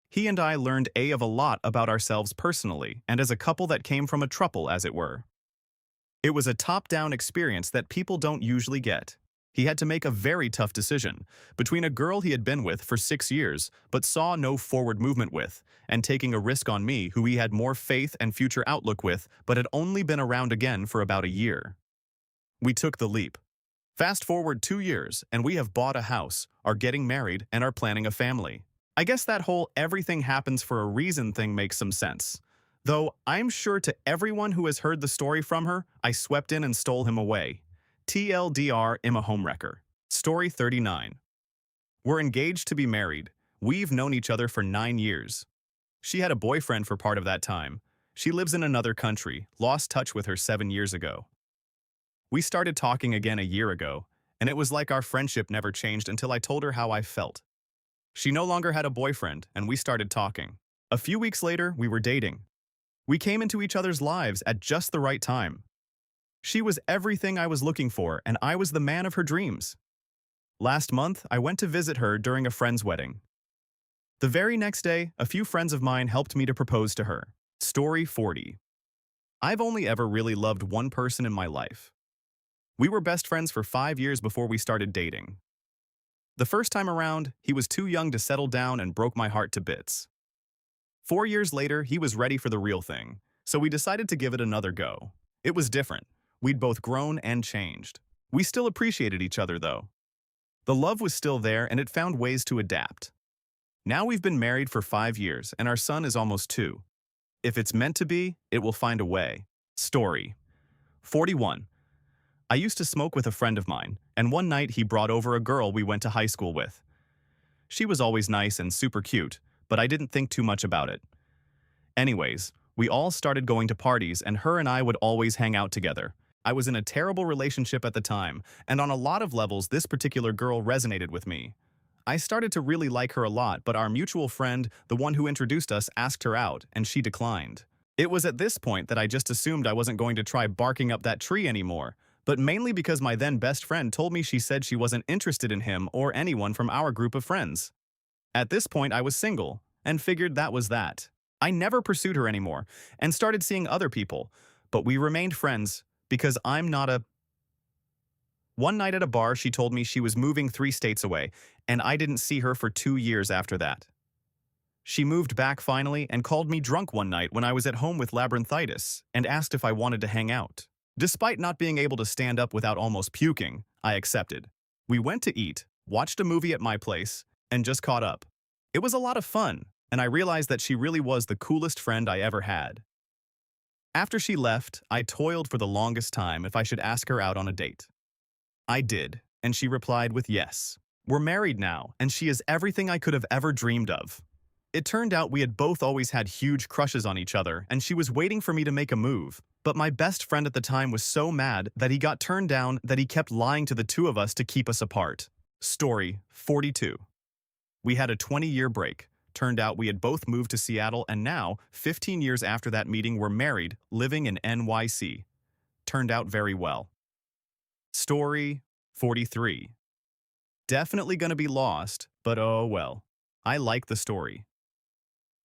He and I learned of a lot about ourselves personally and as a couple that came from a trouble, as it were. It was a top-down experience that people don't usually get. He had to make a very tough decision between a girl he had been with for 6 years but saw no forward movement with, and taking a risk on me who he had more faith and future outlook with but had only been around again for about a year. We took the leap. Fast forward 2 years and we have bought a house, are getting married, and are planning a family. I guess that whole everything happens for a reason thing makes some sense. Though I'm sure to everyone who has heard the story from her, I swept in and stole him away. TLDR, I'm a homewrecker. Story 39. We're engaged to be married. We've known each other for 9 years. She had a boyfriend for part of that time. She lives in another country, lost touch with her 7 years ago. We started talking again a year ago, and it was like our friendship never changed until I told her how I felt. She no longer had a boyfriend, and we started talking. A few weeks later, we were dating. We came into each other's lives at just the right time. She was everything I was looking for, and I was the man of her dreams. Last month, I went to visit her during a friend's wedding. The very next day, a few friends of mine helped me to propose to her. Story 40. I've only ever really loved one person in my life. We were best friends for 5 years before we started dating. The first time around, he was too young to settle down and broke my heart to bits. 4 years later, he was ready for the real thing, so we decided to give it another go. It was different. We'd both grown and changed. We still appreciated each other, though. The love was still there, and it found ways to adapt. Now we've been married for 5 years, and our son is almost 2. If it's meant to be, it will find a way. Story 41. I used to smoke with a friend of mine, and one night he brought over a girl we went to high school with. She was always nice and super cute, but I didn't think too much about it. Anyways, we all started going to parties, and her and I would always hang out together. I was in a terrible relationship at the time, and on a lot of levels this particular girl resonated with me. I started to really like her a lot, but our mutual friend, the one who introduced us, asked her out, and she declined. It was at this point that I just assumed I wasn't going to try barking up that tree anymore, but mainly because my then best friend told me she said she wasn't interested in him or anyone from our group of friends. At this point I was single, and figured that was that. I never pursued her anymore and started seeing other people, but we remained friends because I'm not a... One night at a bar, she told me she was moving 3 states away, and I didn't see her for 2 years after that. She moved back finally and called me drunk one night when I was at home with labyrinthitis and asked if I wanted to hang out. Despite not being able to stand up without almost puking, I accepted. We went to eat, watched a movie at my place, and just caught up. It was a lot of fun, and I realized that she really was the coolest friend I ever had. After she left, I toiled for the longest time if I should ask her out on a date. I did, and she replied with yes. We're married now, and she is everything I could have ever dreamed of. It turned out we had both always had huge crushes on each other, and she was waiting for me to make a move. But my best friend at the time was so mad that he got turned down that he kept lying to the two of us to keep us apart. Story 42. We had a 20-year break. Turned out we had both moved to Seattle, and now, 15 years after that meeting, we're married, living in NYC. Turned out very well. Story 43. Definitely gonna be lost, but oh well. I like the story.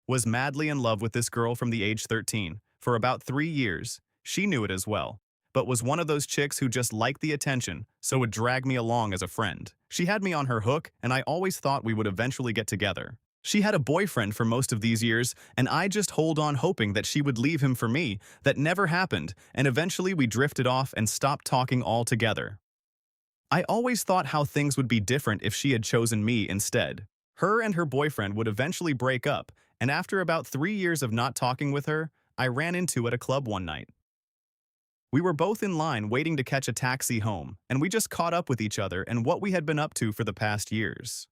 Was madly in love with this girl from the age 13. For about 3 years, she knew it as well, but was one of those chicks who just liked the attention, so would drag me along as a friend. She had me on her hook, and I always thought we would eventually get together. She had a boyfriend for most of these years, and I just hold on hoping that she would leave him for me. That never happened, and eventually we drifted off and stopped talking altogether. I always thought how things would be different if she had chosen me instead. Her and her boyfriend would eventually break up, and after about 3 years of not talking with her, I ran into at a club one night. We were both in line waiting to catch a taxi home, and we just caught up with each other and what we had been up to for the past years.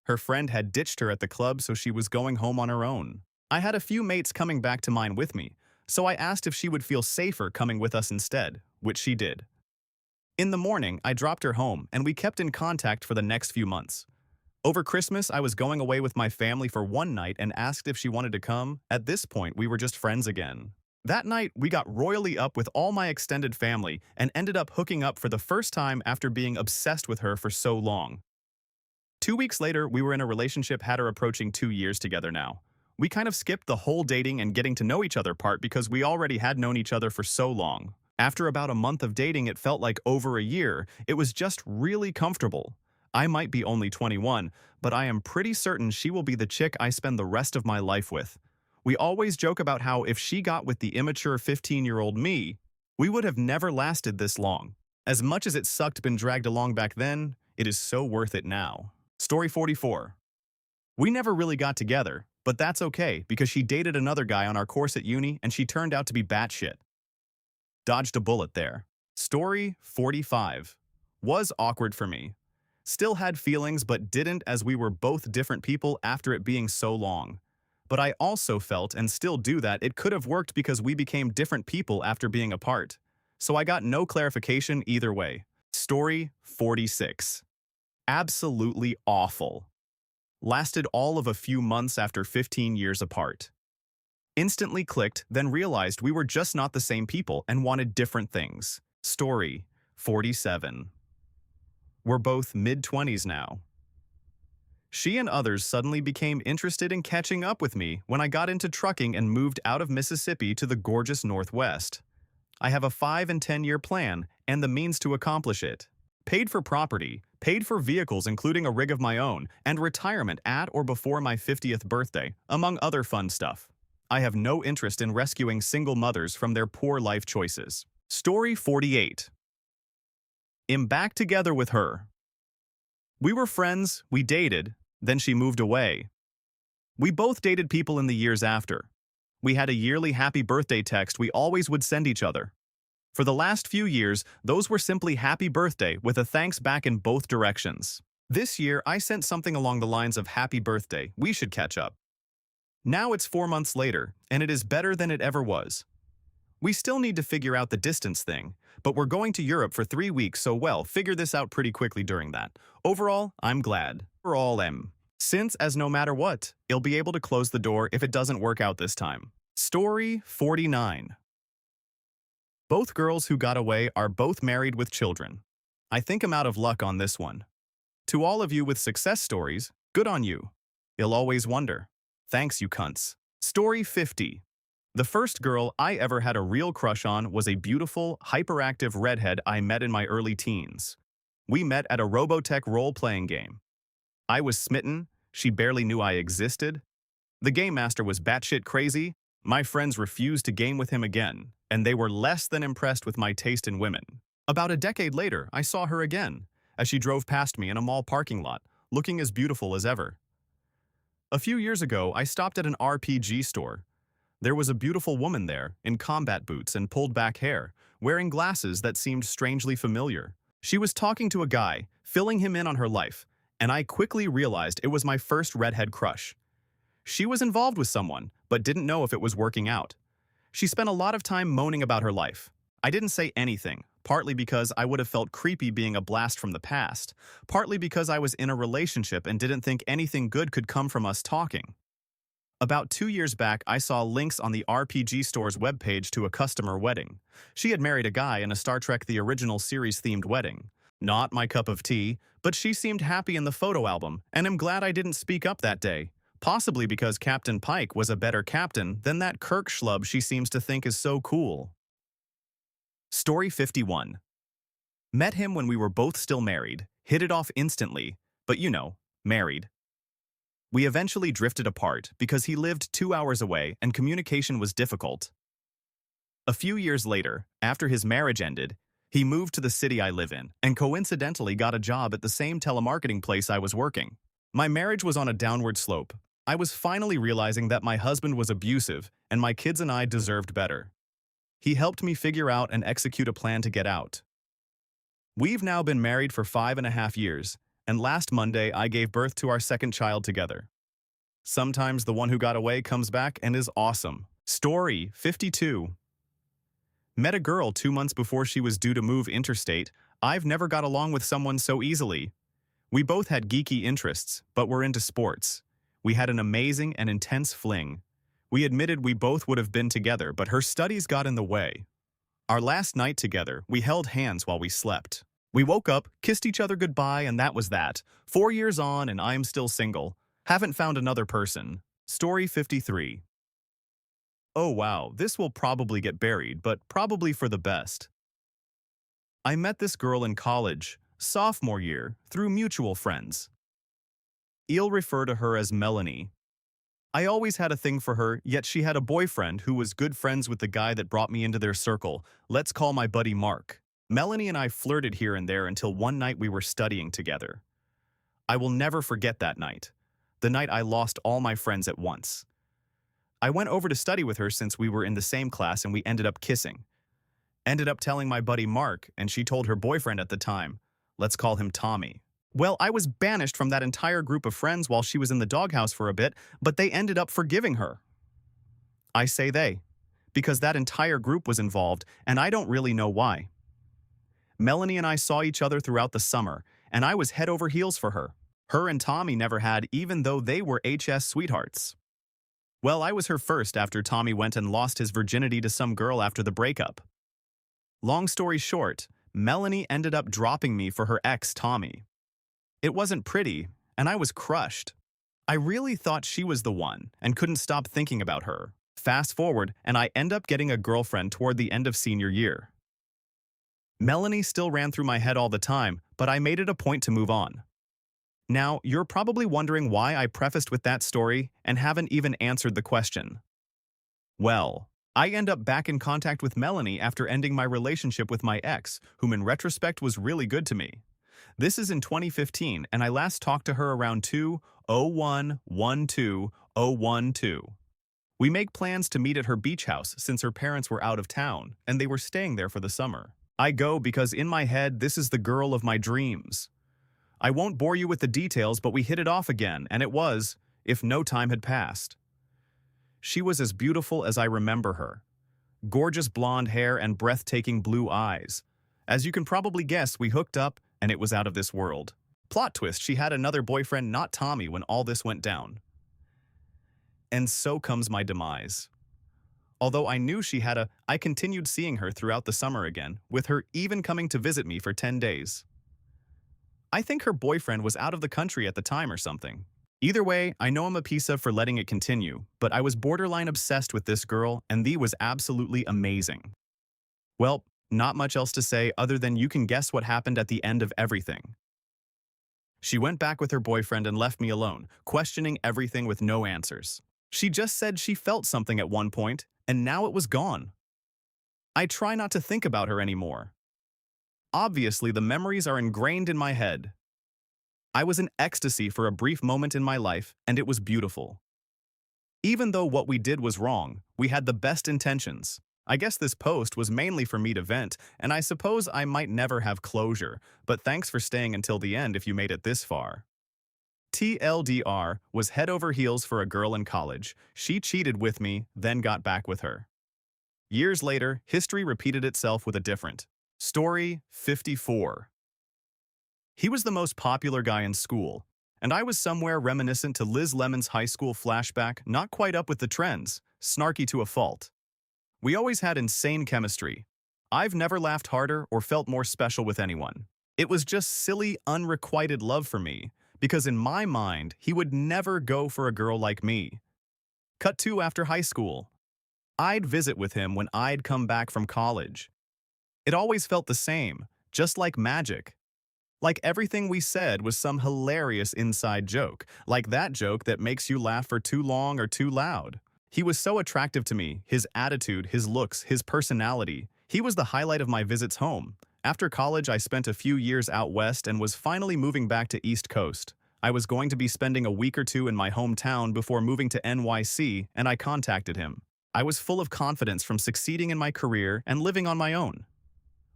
Her friend had ditched her at the club, so she was going home on her own. I had a few mates coming back to mine with me, so I asked if she would feel safer coming with us instead, which she did. In the morning, I dropped her home, and we kept in contact for the next few months. Over Christmas, I was going away with my family for one night and asked if she wanted to come. At this point, we were just friends again. That night, we got royally up with all my extended family and ended up hooking up for the first time after being obsessed with her for so long. 2 weeks later, we were in a relationship, had her approaching 2 years together now. We kind of skipped the whole dating and getting to know each other part because we already had known each other for so long. After about a month of dating, it felt like over a year. It was just really comfortable. I might be only 21, but I am pretty certain she will be the chick I spend the rest of my life with. We always joke about how if she got with the immature 15-year-old me, we would have never lasted this long. As much as it sucked being dragged along back then, it is so worth it now. Story 44. We never really got together, but that's okay because she dated another guy on our course at uni and she turned out to be batshit. Dodged a bullet there. Story 45. Was awkward for me. Still had feelings but didn't, as we were both different people after it being so long. But I also felt, and still do, that it could have worked because we became different people after being apart. So I got no clarification either way. Story 46. Absolutely awful. Lasted all of a few months after 15 years apart. Instantly clicked, then realized we were just not the same people and wanted different things. Story 47. We're both mid-20s now. She and others suddenly became interested in catching up with me when I got into trucking and moved out of Mississippi to the gorgeous Northwest. I have a 5- and 10-year plan and the means to accomplish it. Paid for property, paid for vehicles including a rig of my own, and retirement at or before my 50th birthday, among other fun stuff. I have no interest in rescuing single mothers from their poor life choices. Story 48. Am back together with her. We were friends, we dated, then she moved away. We both dated people in the years after. We had a yearly happy birthday text we always would send each other. For the last few years, those were simply happy birthday with a thanks back in both directions. This year, I sent something along the lines of happy birthday, we should catch up. Now it's 4 months later, and it is better than it ever was. We still need to figure out the distance thing, but we're going to Europe for 3 weeks, so well, figure this out pretty quickly during that. Overall, I'm glad. Overall, since, as no matter what, he'll be able to close the door if it doesn't work out this time. Story 49. Both girls who got away are both married with children. I think I'm out of luck on this one. To all of you with success stories, good on you. You'll always wonder, Thanks, you cunts. Story 50. The first girl I ever had a real crush on was a beautiful, hyperactive redhead I met in my early teens. We met at a Robotech role-playing game. I was smitten, she barely knew I existed. The game master was batshit crazy, my friends refused to game with him again, and they were less than impressed with my taste in women. About a decade later, I saw her again, as she drove past me in a mall parking lot, looking as beautiful as ever. A few years ago, I stopped at an RPG store. There was a beautiful woman there, in combat boots and pulled-back hair, wearing glasses that seemed strangely familiar. She was talking to a guy, filling him in on her life, and I quickly realized it was my first redhead crush. She was involved with someone, but didn't know if it was working out. She spent a lot of time moaning about her life. I didn't say anything, partly because I would have felt creepy being a blast from the past, partly because I was in a relationship and didn't think anything good could come from us talking. About 2 years back, I saw links on the RPG store's webpage to a customer wedding. She had married a guy in a Star Trek The Original Series-themed wedding. Not my cup of tea, but she seemed happy in the photo album, and I'm glad I didn't speak up that day. Possibly because Captain Pike was a better captain than that Kirk schlub she seems to think is so cool. Story 51. Met him when we were both still married, hit it off instantly, but you know, married. We eventually drifted apart because he lived 2 hours away and communication was difficult. A few years later, after his marriage ended, he moved to the city I live in and coincidentally got a job at the same telemarketing place I was working. My marriage was on a downward slope. I was finally realizing that my husband was abusive and my kids and I deserved better. He helped me figure out and execute a plan to get out. We've now been married for 5.5 years, and last Monday I gave birth to our second child together. Sometimes the one who got away comes back and is awesome. Story 52. Met a girl 2 months before she was due to move interstate. I've never got along with someone so easily. We both had geeky interests, but were into sports. We had an amazing and intense fling. We admitted we both would have been together, but her studies got in the way. Our last night together, we held hands while we slept. We woke up, kissed each other goodbye, and that was that. 4 years on, and I'm still single. Haven't found another person. Story 53. Oh wow, this will probably get buried, but probably for the best. I met this girl in college, sophomore year, through mutual friends. I'll refer to her as Melanie. I always had a thing for her, yet she had a boyfriend who was good friends with the guy that brought me into their circle. Let's call my buddy Mark. Melanie and I flirted here and there until one night we were studying together. I will never forget that night. The night I lost all my friends at once. I went over to study with her since we were in the same class and we ended up kissing. Ended up telling my buddy Mark, and she told her boyfriend at the time. Let's call him Tommy. Well, I was banished from that entire group of friends while she was in the doghouse for a bit, but they ended up forgiving her. I say they, because that entire group was involved, and I don't really know why. Melanie and I saw each other throughout the summer, and I was head over heels for her. Her and Tommy never had, even though they were HS sweethearts. Well, I was her first after Tommy went and lost his virginity to some girl after the breakup. Long story short, Melanie ended up dropping me for her ex, Tommy. It wasn't pretty, and I was crushed. I really thought she was the one, and couldn't stop thinking about her. Fast forward, and I end up getting a girlfriend toward the end of senior year. Melanie still ran through my head all the time, but I made it a point to move on. Now, you're probably wondering why I prefaced with that story and haven't even answered the question. Well, I end up back in contact with Melanie after ending my relationship with my ex, whom in retrospect was really good to me. This is in 2015, and I last talked to her around 2/01/12/012. We make plans to meet at her beach house since her parents were out of town, and they were staying there for the summer. I go because in my head, this is the girl of my dreams. I won't bore you with the details, but we hit it off again, and it was, if no time had passed. She was as beautiful as I remember her. Gorgeous blonde hair and breathtaking blue eyes. As you can probably guess, we hooked up, and it was out of this world. Plot twist, she had another boyfriend, not Tommy, when all this went down. And so comes my demise. Although I knew she had I continued seeing her throughout the summer again, with her even coming to visit me for 10 days. I think her boyfriend was out of the country at the time or something. Either way, I know I'm a piece of for letting it continue, but I was borderline obsessed with this girl, and thee was absolutely amazing. Well, not much else to say other than you can guess what happened at the end of everything. She went back with her boyfriend and left me alone, questioning everything with no answers. She just said she felt something at one point, and now it was gone. I try not to think about her anymore. Obviously, the memories are ingrained in my head. I was in ecstasy for a brief moment in my life, and it was beautiful. Even though what we did was wrong, we had the best intentions. I guess this post was mainly for me to vent, and I suppose I might never have closure, but thanks for staying until the end if you made it this far. TLDR was head over heels for a girl in college. She cheated with me, then got back with her. Years later, history repeated itself with a different. Story 54. He was the most popular guy in school, and I was somewhere reminiscent to Liz Lemon's high school flashback, not quite up with the trends, snarky to a fault. We always had insane chemistry. I've never laughed harder or felt more special with anyone. It was just silly, unrequited love for me, because in my mind, he would never go for a girl like me. Cut to after high school. I'd visit with him when I'd come back from college. It always felt the same, just like magic. Like everything we said was some hilarious inside joke, like that joke that makes you laugh for too long or too loud. He was so attractive to me, his attitude, his looks, his personality. He was the highlight of my visits home. After college, I spent a few years out west and was finally moving back to East Coast. I was going to be spending a week or two in my hometown before moving to NYC, and I contacted him. I was full of confidence from succeeding in my career and living on my own.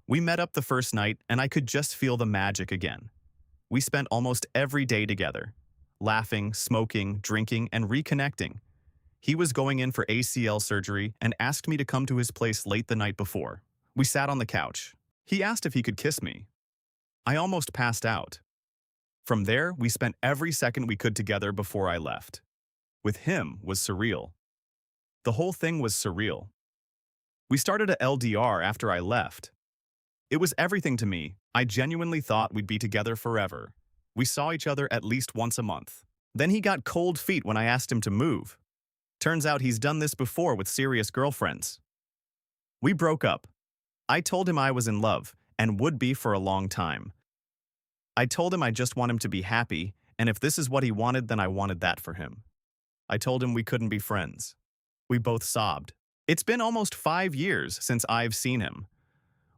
We met up the first night, and I could just feel the magic again. We spent almost every day together, laughing, smoking, drinking, and reconnecting. He was going in for ACL surgery and asked me to come to his place late the night before. We sat on the couch. He asked if he could kiss me. I almost passed out. From there, we spent every second we could together before I left. With him was surreal. The whole thing was surreal. We started a LDR after I left. It was everything to me. I genuinely thought we'd be together forever. We saw each other at least once a month. Then he got cold feet when I asked him to move. Turns out he's done this before with serious girlfriends. We broke up. I told him I was in love and would be for a long time. I told him I just want him to be happy, and if this is what he wanted, then I wanted that for him. I told him we couldn't be friends. We both sobbed. It's been almost 5 years since I've seen him.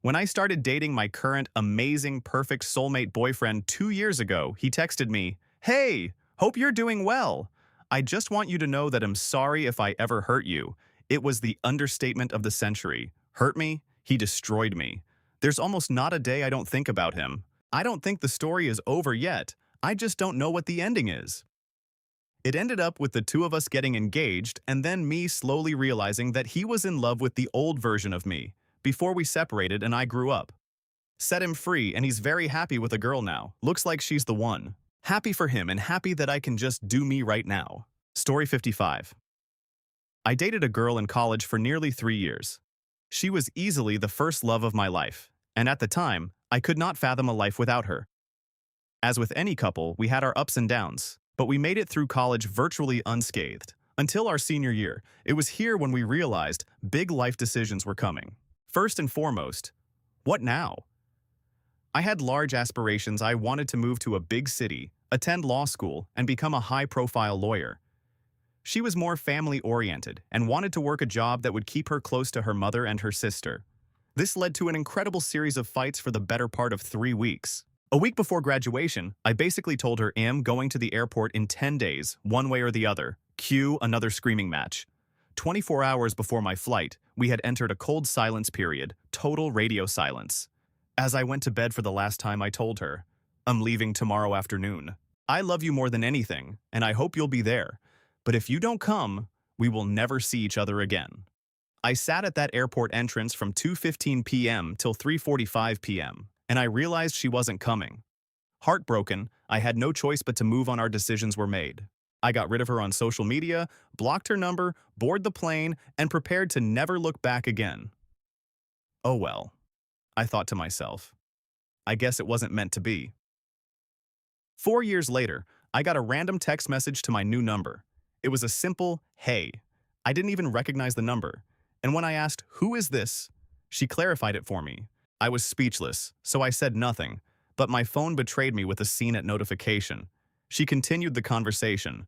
When I started dating my current amazing, perfect soulmate boyfriend 2 years ago, he texted me, "Hey, hope you're doing well. I just want you to know that I'm sorry if I ever hurt you." It was the understatement of the century. Hurt me? He destroyed me. There's almost not a day I don't think about him. I don't think the story is over yet. I just don't know what the ending is. It ended up with the two of us getting engaged and then me slowly realizing that he was in love with the old version of me before we separated and I grew up. Set him free and he's very happy with a girl now. Looks like she's the one. Happy for him and happy that I can just do me right now. Story 55. I dated a girl in college for nearly 3 years. She was easily the first love of my life, and at the time, I could not fathom a life without her. As with any couple, we had our ups and downs, but we made it through college virtually unscathed. Until our senior year, it was here when we realized big life decisions were coming. First and foremost, what now? I had large aspirations. I wanted to move to a big city, attend law school, and become a high-profile lawyer. She was more family-oriented and wanted to work a job that would keep her close to her mother and her sister. This led to an incredible series of fights for the better part of 3 weeks. A week before graduation, I basically told her I'm going to the airport in 10 days, one way or the other. Cue another screaming match. 24 hours before my flight, we had entered a cold silence period, total radio silence. As I went to bed for the last time, I told her, "I'm leaving tomorrow afternoon. I love you more than anything, and I hope you'll be there. But if you don't come, we will never see each other again." I sat at that airport entrance from 2:15 p.m. till 3:45 p.m., and I realized she wasn't coming. Heartbroken, I had no choice but to move on. Our decisions were made. I got rid of her on social media, blocked her number, boarded the plane, and prepared to never look back again. Oh well, I thought to myself. I guess it wasn't meant to be. 4 years later, I got a random text message to my new number. It was a simple, "Hey." I didn't even recognize the number. And when I asked, "Who is this?" she clarified it for me. I was speechless, so I said nothing, but my phone betrayed me with a "seen it" notification. She continued the conversation.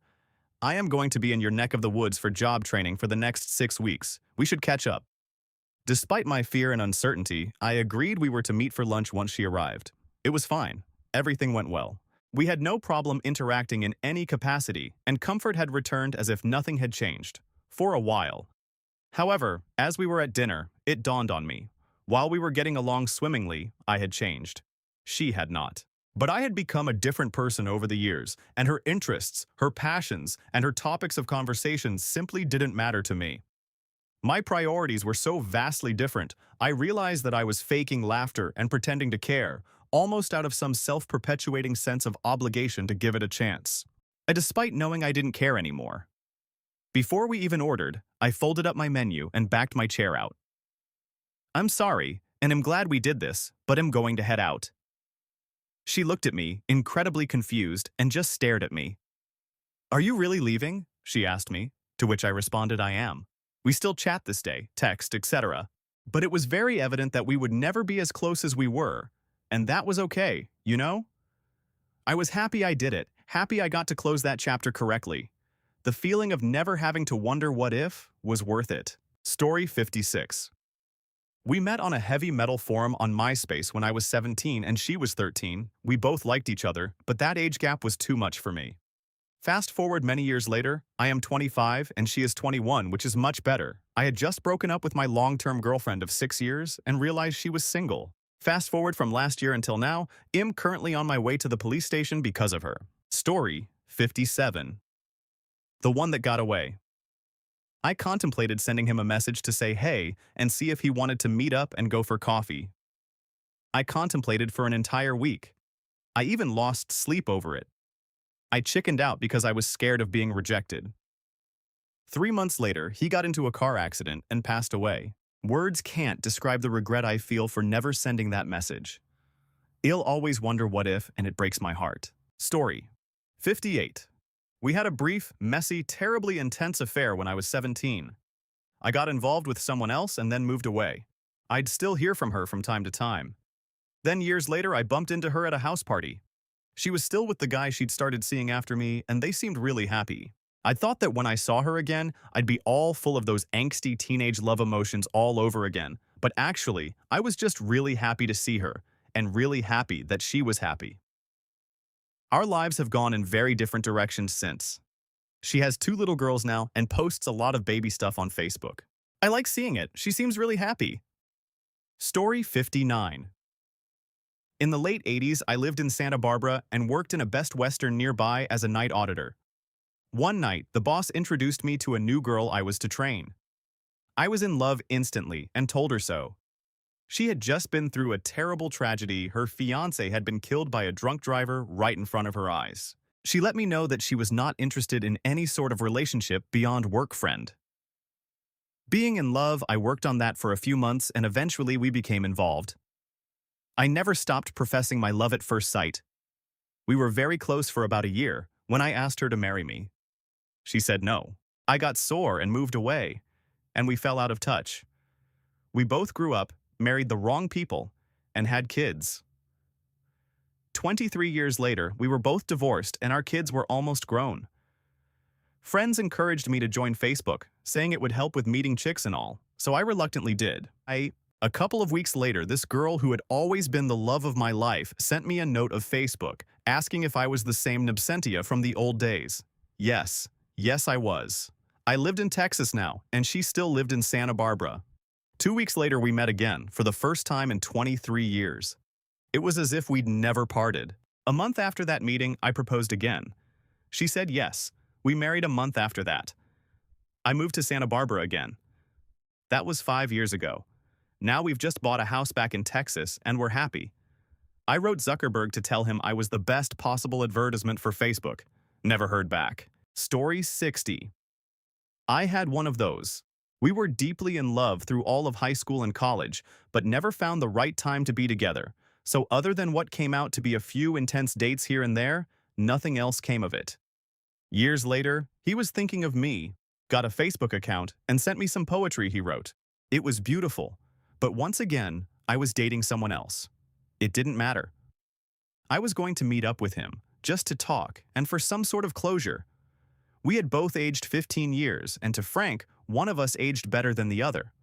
"I am going to be in your neck of the woods for job training for the next 6 weeks. We should catch up." Despite my fear and uncertainty, I agreed we were to meet for lunch once she arrived. It was fine. Everything went well. We had no problem interacting in any capacity, and comfort had returned as if nothing had changed. For a while. However, as we were at dinner, it dawned on me. While we were getting along swimmingly, I had changed. She had not. But I had become a different person over the years, and her interests, her passions, and her topics of conversation simply didn't matter to me. My priorities were so vastly different, I realized that I was faking laughter and pretending to care, almost out of some self-perpetuating sense of obligation to give it a chance. Despite knowing I didn't care anymore. Before we even ordered, I folded up my menu and backed my chair out. "I'm sorry, and I'm glad we did this, but I'm going to head out." She looked at me, incredibly confused, and just stared at me. "Are you really leaving?" she asked me, to which I responded, "I am. We still chat this day, text, etc. But it was very evident that we would never be as close as we were, and that was okay, you know? I was happy I did it, happy I got to close that chapter correctly. The feeling of never having to wonder what if was worth it. Story 56. We met on a heavy metal forum on MySpace when I was 17 and she was 13. We both liked each other, but that age gap was too much for me. Fast forward many years later, I am 25 and she is 21, which is much better. I had just broken up with my long-term girlfriend of 6 years and realized she was single. Fast forward from last year until now, I'm currently on my way to the police station because of her. Story 57. The one that got away. I contemplated sending him a message to say hey and see if he wanted to meet up and go for coffee. I contemplated for an entire week. I even lost sleep over it. I chickened out because I was scared of being rejected. 3 months later, he got into a car accident and passed away. Words can't describe the regret I feel for never sending that message. I'll always wonder what if, and it breaks my heart. Story 58. We had a brief, messy, terribly intense affair when I was 17. I got involved with someone else and then moved away. I'd still hear from her from time to time. Then years later, I bumped into her at a house party. She was still with the guy she'd started seeing after me, and they seemed really happy. I thought that when I saw her again, I'd be all full of those angsty teenage love emotions all over again. But actually, I was just really happy to see her, and really happy that she was happy. Our lives have gone in very different directions since. She has 2 little girls now and posts a lot of baby stuff on Facebook. I like seeing it. She seems really happy. Story 59. In the late 80s, I lived in Santa Barbara and worked in a Best Western nearby as a night auditor. One night, the boss introduced me to a new girl I was to train. I was in love instantly and told her so. She had just been through a terrible tragedy. Her fiancé had been killed by a drunk driver right in front of her eyes. She let me know that she was not interested in any sort of relationship beyond work friend. Being in love, I worked on that for a few months and eventually we became involved. I never stopped professing my love at first sight. We were very close for about a year when I asked her to marry me. She said no. I got sore and moved away, and we fell out of touch. We both grew up, married the wrong people, and had kids. 23 years later, we were both divorced and our kids were almost grown. Friends encouraged me to join Facebook, saying it would help with meeting chicks and all, so I reluctantly did. A couple of weeks later, this girl who had always been the love of my life sent me a note of Facebook, asking if I was the same Nabsentia from the old days. Yes, I was. I lived in Texas now, and she still lived in Santa Barbara. 2 weeks later, we met again, for the first time in 23 years. It was as if we'd never parted. A month after that meeting, I proposed again. She said yes. We married a month after that. I moved to Santa Barbara again. That was 5 years ago. Now we've just bought a house back in Texas, and we're happy. I wrote Zuckerberg to tell him I was the best possible advertisement for Facebook. Never heard back. Story 60. I had one of those. We were deeply in love through all of high school and college, but never found the right time to be together. So other than what came out to be a few intense dates here and there, Nothing else came of it. Years later, he was thinking of me, got a Facebook account, and sent me some poetry he wrote. It was beautiful, but once again, I was dating someone else. It didn't matter. I was going to meet up with him, just to talk, and for some sort of closure. We had both aged 15 years, and to Frank, one of us aged better than the other.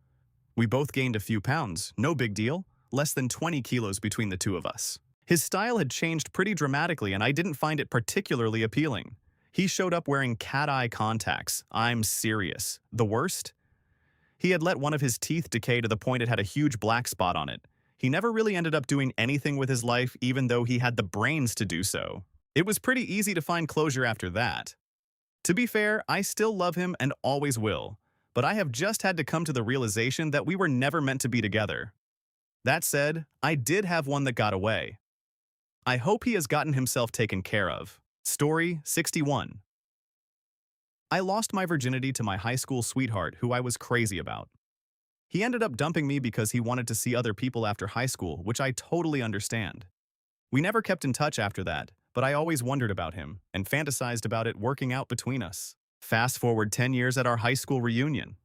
We both gained a few pounds, no big deal, less than 20 kilos between the two of us. His style had changed pretty dramatically, and I didn't find it particularly appealing. He showed up wearing cat-eye contacts. I'm serious. The worst? He had let one of his teeth decay to the point it had a huge black spot on it. He never really ended up doing anything with his life, even though he had the brains to do so. It was pretty easy to find closure after that. To be fair, I still love him and always will, but I have just had to come to the realization that we were never meant to be together. That said, I did have one that got away. I hope he has gotten himself taken care of. Story 61. I lost my virginity to my high school sweetheart who I was crazy about. He ended up dumping me because he wanted to see other people after high school, which I totally understand. We never kept in touch after that, but I always wondered about him and fantasized about it working out between us. Fast forward 10 years at our high school reunion.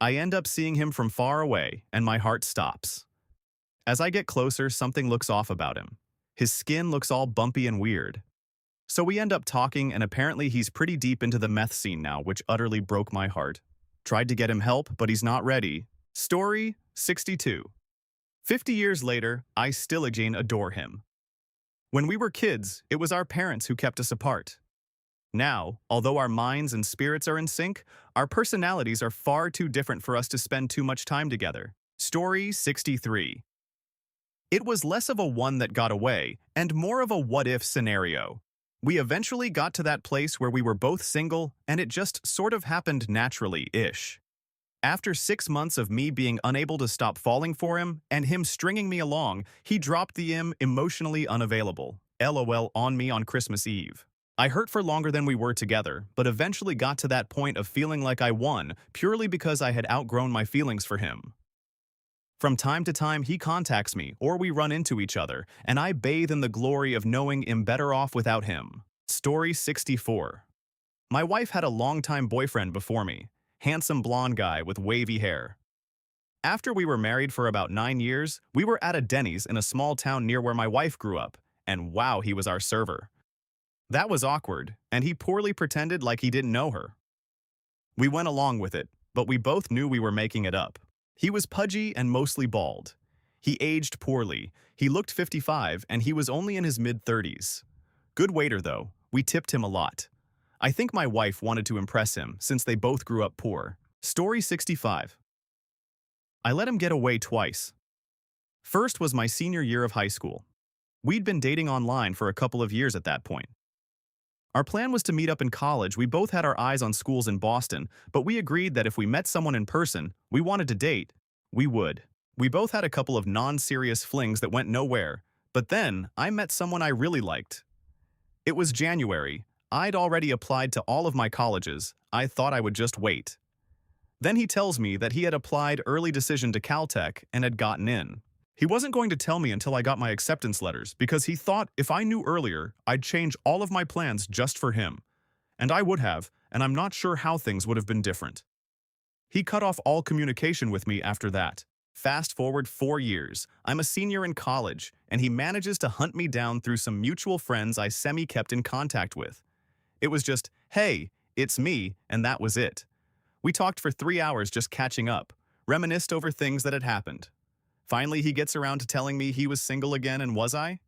I end up seeing him from far away, and my heart stops. As I get closer, something looks off about him. His skin looks all bumpy and weird. So we end up talking, and apparently he's pretty deep into the meth scene now, which utterly broke my heart. Tried to get him help, but he's not ready. Story 62. 50 years later, I still again adore him. When we were kids, it was our parents who kept us apart. Now, although our minds and spirits are in sync, our personalities are far too different for us to spend too much time together. Story 63. It was less of a one that got away and more of a what-if scenario. We eventually got to that place where we were both single, and it just sort of happened naturally-ish. After 6 months of me being unable to stop falling for him and him stringing me along, he dropped the emotionally unavailable, LOL, on me on Christmas Eve. I hurt for longer than we were together, but eventually got to that point of feeling like I won purely because I had outgrown my feelings for him. From time to time, he contacts me or we run into each other, and I bathe in the glory of knowing I'm better off without him. Story 64. My wife had a longtime boyfriend before me. Handsome blonde guy with wavy hair. After we were married for about 9 years, we were at a Denny's in a small town near where my wife grew up, and wow, he was our server. That was awkward, and he poorly pretended like he didn't know her. We went along with it, but we both knew we were making it up. He was pudgy and mostly bald. He aged poorly. He looked 55, and he was only in his mid-30s. Good waiter, though. We tipped him a lot. I think my wife wanted to impress him since they both grew up poor. Story 65. I let him get away twice. First was my senior year of high school. We'd been dating online for a couple of years at that point. Our plan was to meet up in college. We both had our eyes on schools in Boston, but we agreed that if we met someone in person we wanted to date, we would. We both had a couple of non-serious flings that went nowhere, but then I met someone I really liked. It was January. I'd already applied to all of my colleges. I thought I would just wait. Then he tells me that he had applied early decision to Caltech and had gotten in. He wasn't going to tell me until I got my acceptance letters because he thought if I knew earlier, I'd change all of my plans just for him. And I would have, and I'm not sure how things would have been different. He cut off all communication with me after that. Fast forward 4 years, I'm a senior in college, and he manages to hunt me down through some mutual friends I semi-kept in contact with. It was just, hey, it's me, and that was it. We talked for 3 hours just catching up, reminisced over things that had happened. Finally, he gets around to telling me he was single again, and was I?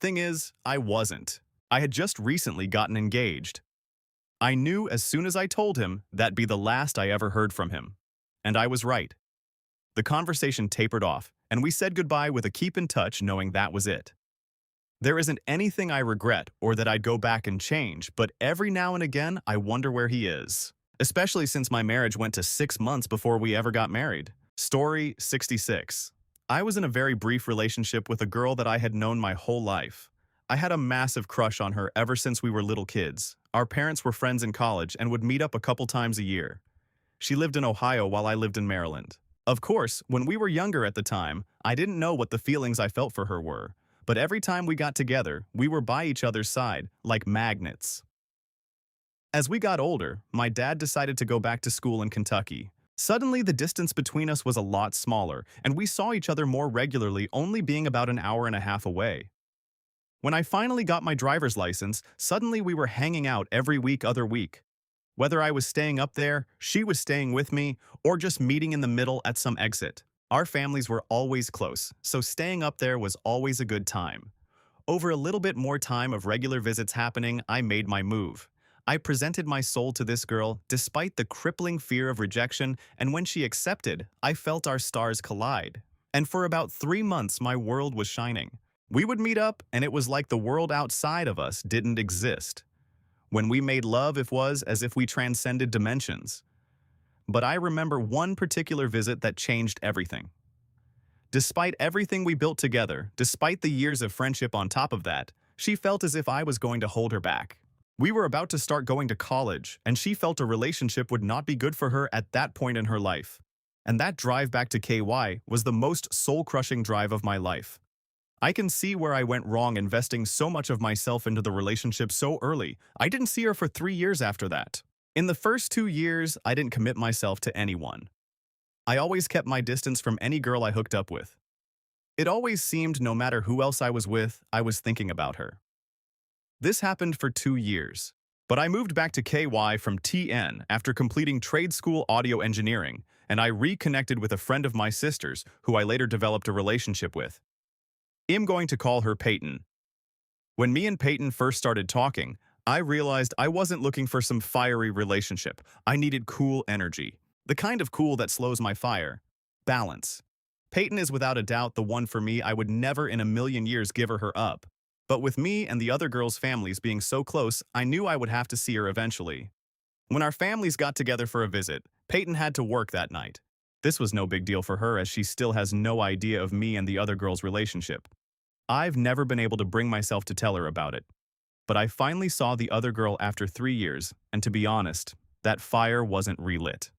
Thing is, I wasn't. I had just recently gotten engaged. I knew as soon as I told him that'd be the last I ever heard from him. And I was right. The conversation tapered off, and we said goodbye with a keep in touch knowing that was it. There isn't anything I regret or that I'd go back and change, but every now and again I wonder where he is. Especially since my marriage went to 6 months before we ever got married. Story 66. I was in a very brief relationship with a girl that I had known my whole life. I had a massive crush on her ever since we were little kids. Our parents were friends in college and would meet up a couple times a year. She lived in Ohio while I lived in Maryland. Of course, when we were younger at the time, I didn't know what the feelings I felt for her were, But every time we got together, we were by each other's side, like magnets. As we got older, my dad decided to go back to school in Kentucky. Suddenly, the distance between us was a lot smaller, and we saw each other more regularly, only being about an hour and a half away. When I finally got my driver's license, suddenly we were hanging out every other week. Whether I was staying up there, she was staying with me, or just meeting in the middle at some exit. Our families were always close, so staying up there was always a good time. Over a little bit more time of regular visits happening, I made my move. I presented my soul to this girl despite the crippling fear of rejection, and when she accepted, I felt our stars collide. And for about 3 months, my world was shining. We would meet up, and it was like the world outside of us didn't exist. When we made love, it was as if we transcended dimensions. But I remember one particular visit that changed everything. Despite everything we built together, despite the years of friendship on top of that, she felt as if I was going to hold her back. We were about to start going to college, and she felt a relationship would not be good for her at that point in her life. And that drive back to KY was the most soul-crushing drive of my life. I can see where I went wrong investing so much of myself into the relationship so early. I didn't see her for 3 years after that. In the first 2 years, I didn't commit myself to anyone. I always kept my distance from any girl I hooked up with. It always seemed no matter who else I was with, I was thinking about her. This happened for 2 years, but I moved back to KY from TN after completing trade school audio engineering, and I reconnected with a friend of my sister's who I later developed a relationship with. I'm going to call her Peyton. When me and Peyton first started talking, I realized I wasn't looking for some fiery relationship. I needed cool energy. The kind of cool that slows my fire. Balance. Peyton is without a doubt the one for me. I would never in a million years give her up. But with me and the other girls' families being so close, I knew I would have to see her eventually. When our families got together for a visit, Peyton had to work that night. This was no big deal for her as she still has no idea of me and the other girls' relationship. I've never been able to bring myself to tell her about it. But I finally saw the other girl after 3 years, and to be honest, that fire wasn't relit.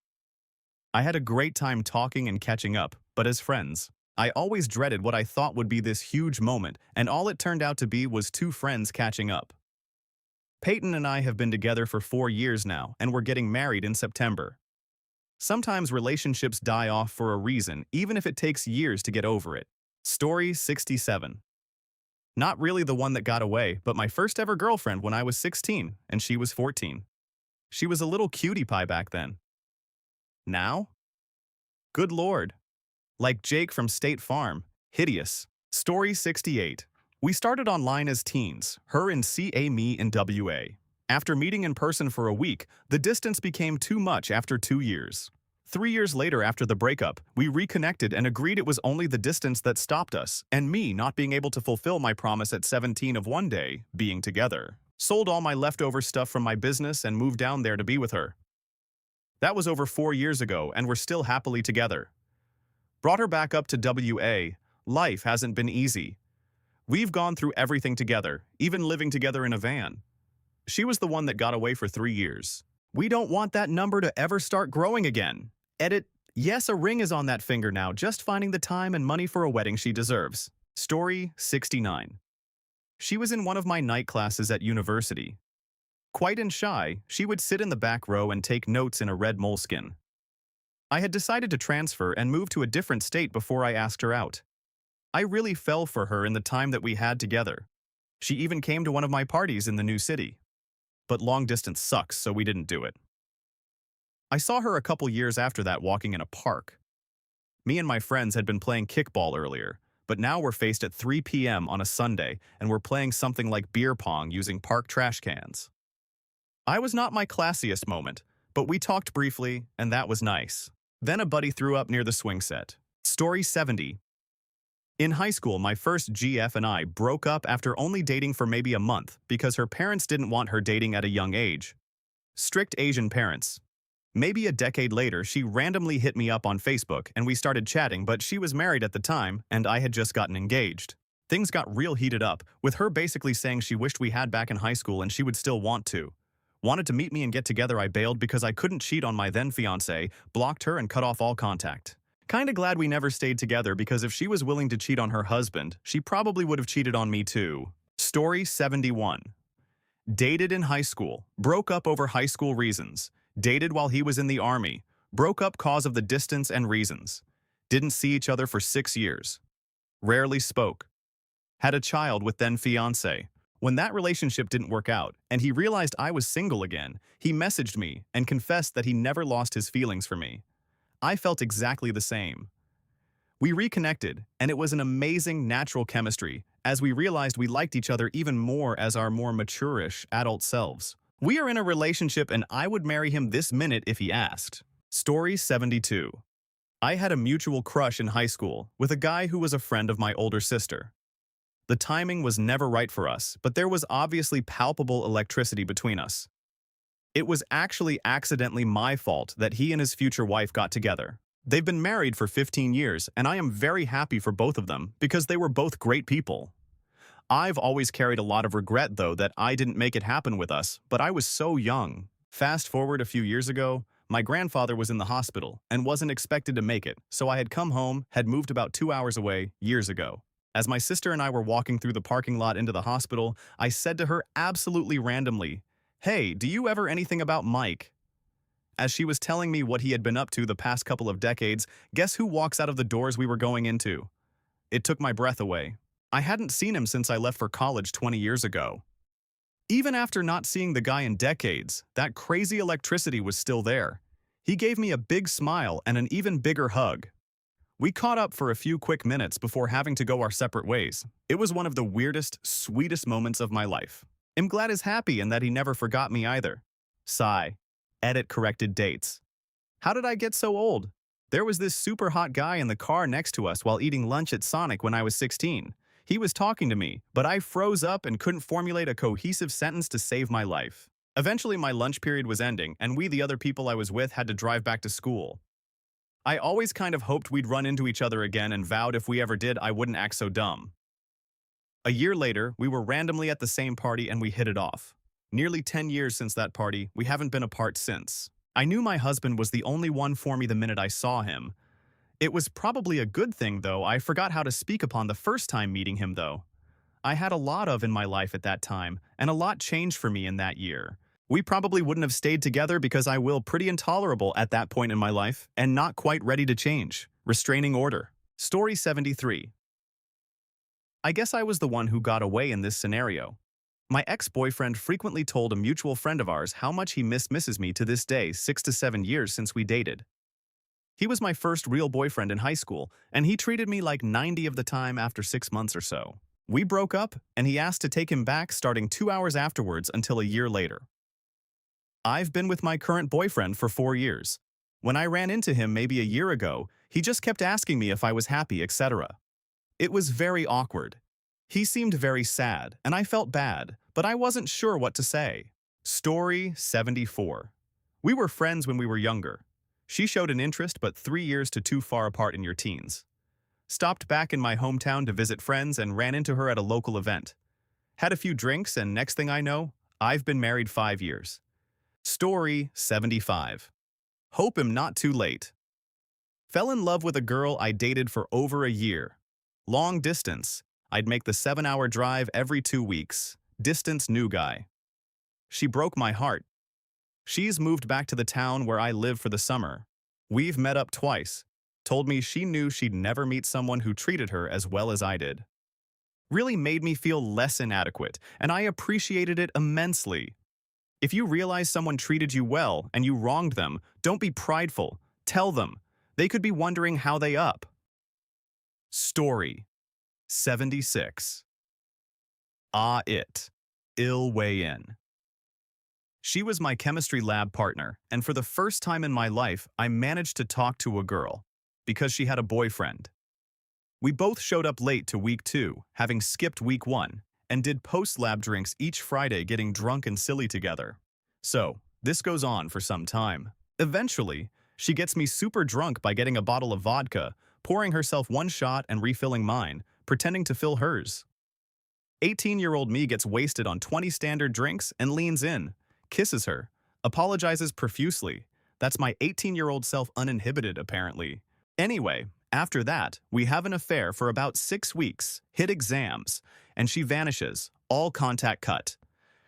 I had a great time talking and catching up, but as friends, I always dreaded what I thought would be this huge moment, and all it turned out to be was 2 friends catching up. Peyton and I have been together for 4 years now, and we're getting married in September. Sometimes relationships die off for a reason, even if it takes years to get over it. Story 67. Not really the one that got away, but my first ever girlfriend when I was 16, and she was 14. She was a little cutie pie back then. Now? Good Lord. Like Jake from State Farm, hideous. Story 68. We started online as teens, her in CA, me in WA. After meeting in person for a week, the distance became too much after 2 years. 3 years later after the breakup, we reconnected and agreed it was only the distance that stopped us, and me not being able to fulfill my promise at 17 of one day, being together. Sold all my leftover stuff from my business and moved down there to be with her. That was over 4 years ago, and we're still happily together. Brought her back up to WA. Life hasn't been easy. We've gone through everything together, even living together in a van. She was the one that got away for 3 years. We don't want that number to ever start growing again. Edit, yes, a ring is on that finger now, just finding the time and money for a wedding she deserves. Story 69. She was in one of my night classes at university. Quiet and shy, she would sit in the back row and take notes in a red moleskin. I had decided to transfer and move to a different state before I asked her out. I really fell for her in the time that we had together. She even came to one of my parties in the new city. But long distance sucks, so we didn't do it. I saw her a couple years after that walking in a park. Me and my friends had been playing kickball earlier, but now we're faced at 3 p.m. on a Sunday and we're playing something like beer pong using park trash cans. I was not my classiest moment, but we talked briefly and that was nice. Then a buddy threw up near the swing set. Story 70. In high school, my first GF and I broke up after only dating for maybe a month because her parents didn't want her dating at a young age. Strict Asian parents. Maybe a decade later, she randomly hit me up on Facebook and we started chatting, but she was married at the time and I had just gotten engaged. Things got real heated up, with her basically saying she wished we had back in high school and she would still want to. Wanted to meet me and get together. I bailed because I couldn't cheat on my then fiancé, blocked her and cut off all contact. Kinda glad we never stayed together because if she was willing to cheat on her husband, she probably would have cheated on me too. Story 71. Dated in high school, broke up over high school reasons. Dated while he was in the army, broke up cause of the distance and reasons. Didn't see each other for 6 years. Rarely spoke. Had a child with then fiancé. When that relationship didn't work out, and he realized I was single again, he messaged me and confessed that he never lost his feelings for me. I felt exactly the same. We reconnected, and it was an amazing natural chemistry, as we realized we liked each other even more as our more mature-ish adult selves. We are in a relationship and I would marry him this minute if he asked. Story 72. I had a mutual crush in high school with a guy who was a friend of my older sister. The timing was never right for us, but there was obviously palpable electricity between us. It was actually accidentally my fault that he and his future wife got together. They've been married for 15 years, and I am very happy for both of them because they were both great people. I've always carried a lot of regret, though, that I didn't make it happen with us, but I was so young. Fast forward a few years ago, my grandfather was in the hospital and wasn't expected to make it, so I had come home, had moved about 2 hours away, years ago. As my sister and I were walking through the parking lot into the hospital, I said to her absolutely randomly, "Hey, do you ever anything about Mike?" As she was telling me what he had been up to the past couple of decades, guess who walks out of the doors we were going into? It took my breath away. I hadn't seen him since I left for college 20 years ago. Even after not seeing the guy in decades, that crazy electricity was still there. He gave me a big smile and an even bigger hug. We caught up for a few quick minutes before having to go our separate ways. It was one of the weirdest, sweetest moments of my life. I'm glad he's happy and that he never forgot me either. Sigh. Edit corrected dates. How did I get so old? There was this super hot guy in the car next to us while eating lunch at Sonic when I was 16. He was talking to me, but I froze up and couldn't formulate a cohesive sentence to save my life. Eventually, my lunch period was ending, and we, the other people I was with, had to drive back to school. I always kind of hoped we'd run into each other again and vowed if we ever did, I wouldn't act so dumb. A year later, we were randomly at the same party and we hit it off. Nearly 10 years since that party, we haven't been apart since. I knew my husband was the only one for me the minute I saw him. It was probably a good thing, though. I forgot how to speak upon the first time meeting him, though. I had a lot of in my life at that time, and a lot changed for me in that year. We probably wouldn't have stayed together because I will pretty intolerable at that point in my life and not quite ready to change. Restraining order. Story 73. I guess I was the one who got away in this scenario. My ex-boyfriend frequently told a mutual friend of ours how much he misses me to this day, 6 to 7 years since we dated. He was my first real boyfriend in high school, and he treated me like 90 of the time after 6 months or so. We broke up, and he asked to take him back starting 2 hours afterwards until a year later. I've been with my current boyfriend for 4 years. When I ran into him maybe a year ago, he just kept asking me if I was happy, etc. It was very awkward. He seemed very sad, and I felt bad, but I wasn't sure what to say. Story 74. We were friends when we were younger. She showed an interest, but 3 years too far apart in your teens. Stopped back in my hometown to visit friends and ran into her at a local event. Had a few drinks, and next thing I know, I've been married 5 years. Story 75. Hope I'm not too late. Fell in love with a girl I dated for over a year. Long distance. I'd make the 7-hour drive every 2 weeks. Distance new guy. She broke my heart. She's moved back to the town where I live for the summer. We've met up twice. Told me she knew she'd never meet someone who treated her as well as I did. Really made me feel less inadequate, and I appreciated it immensely. If you realize someone treated you well and you wronged them, don't be prideful. Tell them. They could be wondering how they up. Story 76. Ill way in. She was my chemistry lab partner, and for the first time in my life, I managed to talk to a girl, because she had a boyfriend. We both showed up late to week 2, having skipped week 1, and did post-lab drinks each Friday getting drunk and silly together. So, this goes on for some time. Eventually, she gets me super drunk by getting a bottle of vodka, pouring herself one shot and refilling mine, pretending to fill hers. 18-year-old me gets wasted on 20 standard drinks and leans in, kisses her, apologizes profusely. That's my 18-year-old self uninhibited, apparently. Anyway, after that, we have an affair for about 6 weeks, hit exams, and she vanishes, all contact cut.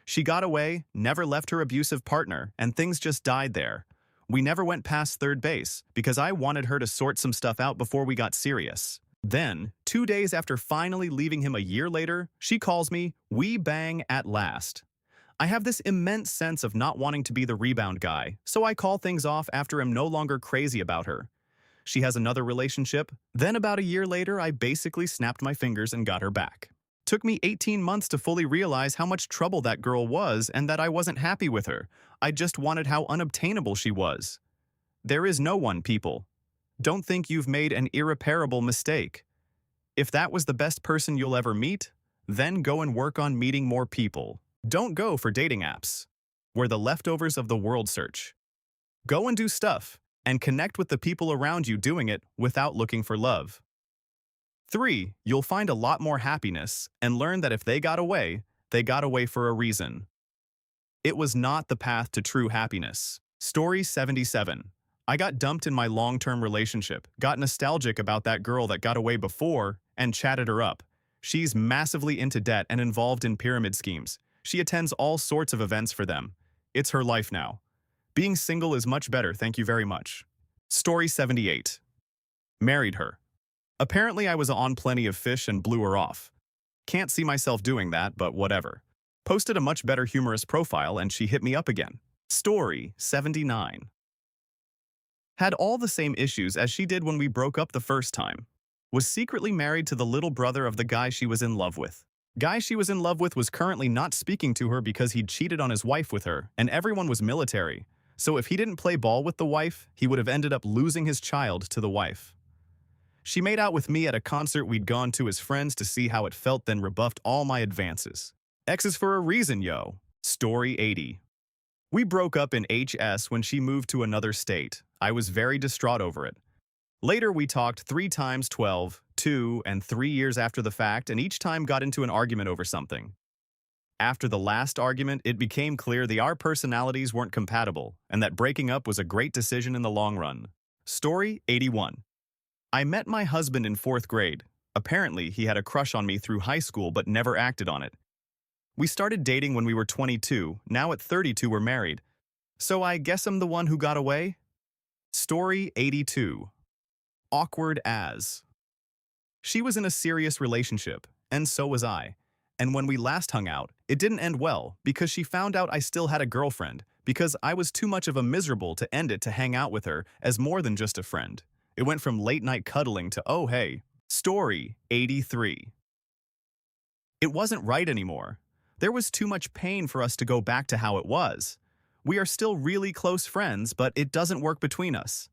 She got away, never left her abusive partner, and things just died there. We never went past third base because I wanted her to sort some stuff out before we got serious. Then, 2 days after finally leaving him a year later, she calls me, we bang at last. I have this immense sense of not wanting to be the rebound guy, so I call things off after I'm no longer crazy about her. She has another relationship, then about a year later I basically snapped my fingers and got her back. Took me 18 months to fully realize how much trouble that girl was and that I wasn't happy with her. I just wanted how unobtainable she was. There is no one, people. Don't think you've made an irreparable mistake. If that was the best person you'll ever meet, then go and work on meeting more people. Don't go for dating apps, where the leftovers of the world search. Go and do stuff, and connect with the people around you doing it without looking for love. 3. You'll find a lot more happiness and learn that if they got away for a reason. It was not the path to true happiness. Story 77. I got dumped in my long-term relationship, got nostalgic about that girl that got away before, and chatted her up. She's massively into debt and involved in pyramid schemes. She attends all sorts of events for them. It's her life now. Being single is much better, thank you very much. Story 78. Married her. Apparently I was on plenty of fish and blew her off. Can't see myself doing that, but whatever. Posted a much better humorous profile and she hit me up again. Story 79. Had all the same issues as she did when we broke up the first time. Was secretly married to the little brother of the guy she was in love with. Guy she was in love with was currently not speaking to her because he'd cheated on his wife with her, and everyone was military. So if he didn't play ball with the wife, he would have ended up losing his child to the wife. She made out with me at a concert we'd gone to as friends to see how it felt, then rebuffed all my advances. X is for a reason, yo. Story 80. We broke up in HS when she moved to another state. I was very distraught over it. Later we talked 3 times 12, 2, and 3 years after the fact, and each time got into an argument over something. After the last argument, it became clear that our personalities weren't compatible, and that breaking up was a great decision in the long run. Story 81. I met my husband in 4th grade. Apparently, he had a crush on me through high school but never acted on it. We started dating when we were 22, now at 32 we're married. So I guess I'm the one who got away? Story 82. Awkward as. She was in a serious relationship, and so was I. And when we last hung out, it didn't end well because she found out I still had a girlfriend because I was too much of a miserable to end it to hang out with her as more than just a friend. It went from late-night cuddling to oh hey. Story 83. It wasn't right anymore. There was too much pain for us to go back to how it was. We are still really close friends, but it doesn't work between us.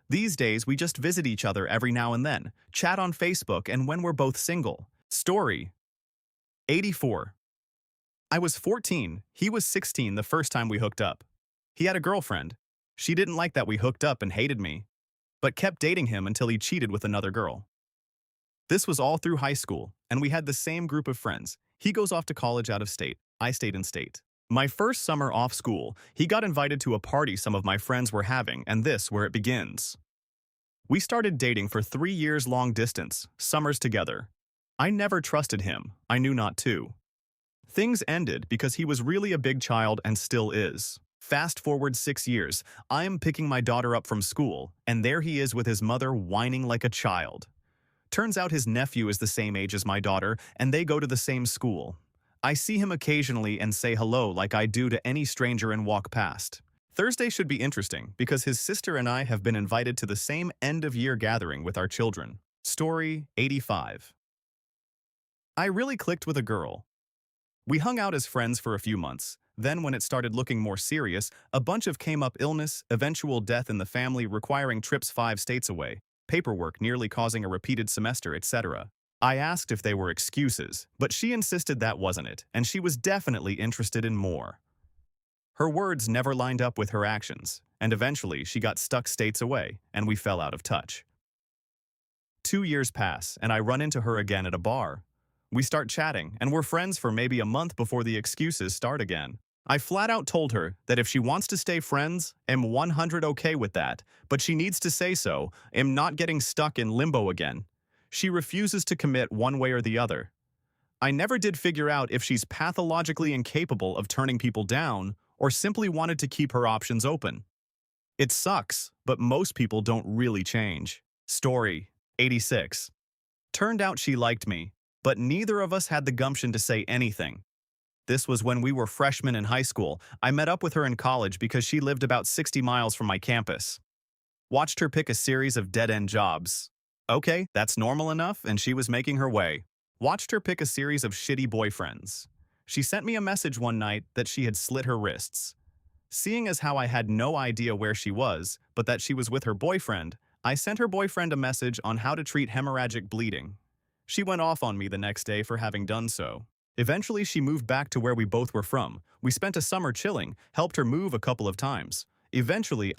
These days, we just visit each other every now and then, chat on Facebook, and when we're both single. Story 84. I was 14, he was 16 the first time we hooked up. He had a girlfriend. She didn't like that we hooked up and hated me, but kept dating him until he cheated with another girl. This was all through high school, and we had the same group of friends. He goes off to college out of state. I stayed in state. My first summer off school, he got invited to a party some of my friends were having, and this where it begins. We started dating for 3 years long distance, summers together. I never trusted him. I knew not to. Things ended because he was really a big child and still is. Fast forward 6 years, I am picking my daughter up from school, and there he is with his mother whining like a child. Turns out his nephew is the same age as my daughter, and they go to the same school. I see him occasionally and say hello like I do to any stranger and walk past. Thursday should be interesting because his sister and I have been invited to the same end-of-year gathering with our children. Story 85. I really clicked with a girl. We hung out as friends for a few months. Then when it started looking more serious, a bunch of came up illness, eventual death in the family requiring trips 5 states away, paperwork nearly causing a repeated semester, etc. I asked if they were excuses, but she insisted that wasn't it, and she was definitely interested in more. Her words never lined up with her actions, and eventually she got stuck states away, and we fell out of touch. 2 years pass, and I run into her again at a bar. We start chatting, and we're friends for maybe a month before the excuses start again. I flat out told her that if she wants to stay friends, I'm 100 okay with that, but she needs to say so, am not getting stuck in limbo again. She refuses to commit one way or the other. I never did figure out if she's pathologically incapable of turning people down or simply wanted to keep her options open. It sucks, but most people don't really change. Story 86. Turned out she liked me, but neither of us had the gumption to say anything. This was when we were freshmen in high school. I met up with her in college because she lived about 60 miles from my campus. Watched her pick a series of dead-end jobs. Okay, that's normal enough, and she was making her way. Watched her pick a series of shitty boyfriends. She sent me a message one night that she had slit her wrists. Seeing as how I had no idea where she was, but that she was with her boyfriend, I sent her boyfriend a message on how to treat hemorrhagic bleeding. She went off on me the next day for having done so. Eventually, she moved back to where we both were from. We spent a summer chilling, helped her move a couple of times. Eventually,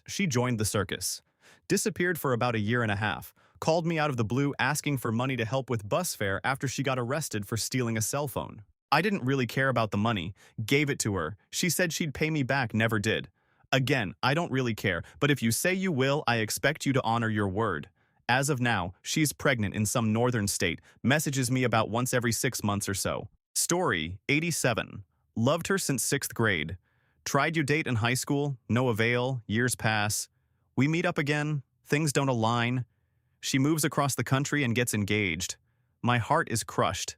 she joined the circus. Disappeared for about a year and a half. Called me out of the blue asking for money to help with bus fare after she got arrested for stealing a cell phone. I didn't really care about the money, gave it to her. She said she'd pay me back, never did. Again, I don't really care, but if you say you will, I expect you to honor your word. As of now, she's pregnant in some northern state, messages me about once every 6 months or so. Story 87. Loved her since 6th grade. Tried you date in high school, no avail, years pass. We meet up again, things don't align. She moves across the country and gets engaged. My heart is crushed.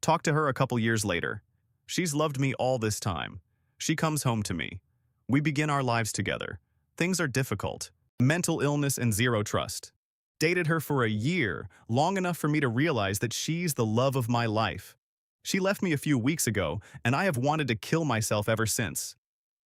Talked to her a couple years later. She's loved me all this time. She comes home to me. We begin our lives together. Things are difficult. Mental illness and zero trust. Dated her for a year, long enough for me to realize that she's the love of my life. She left me a few weeks ago, and I have wanted to kill myself ever since.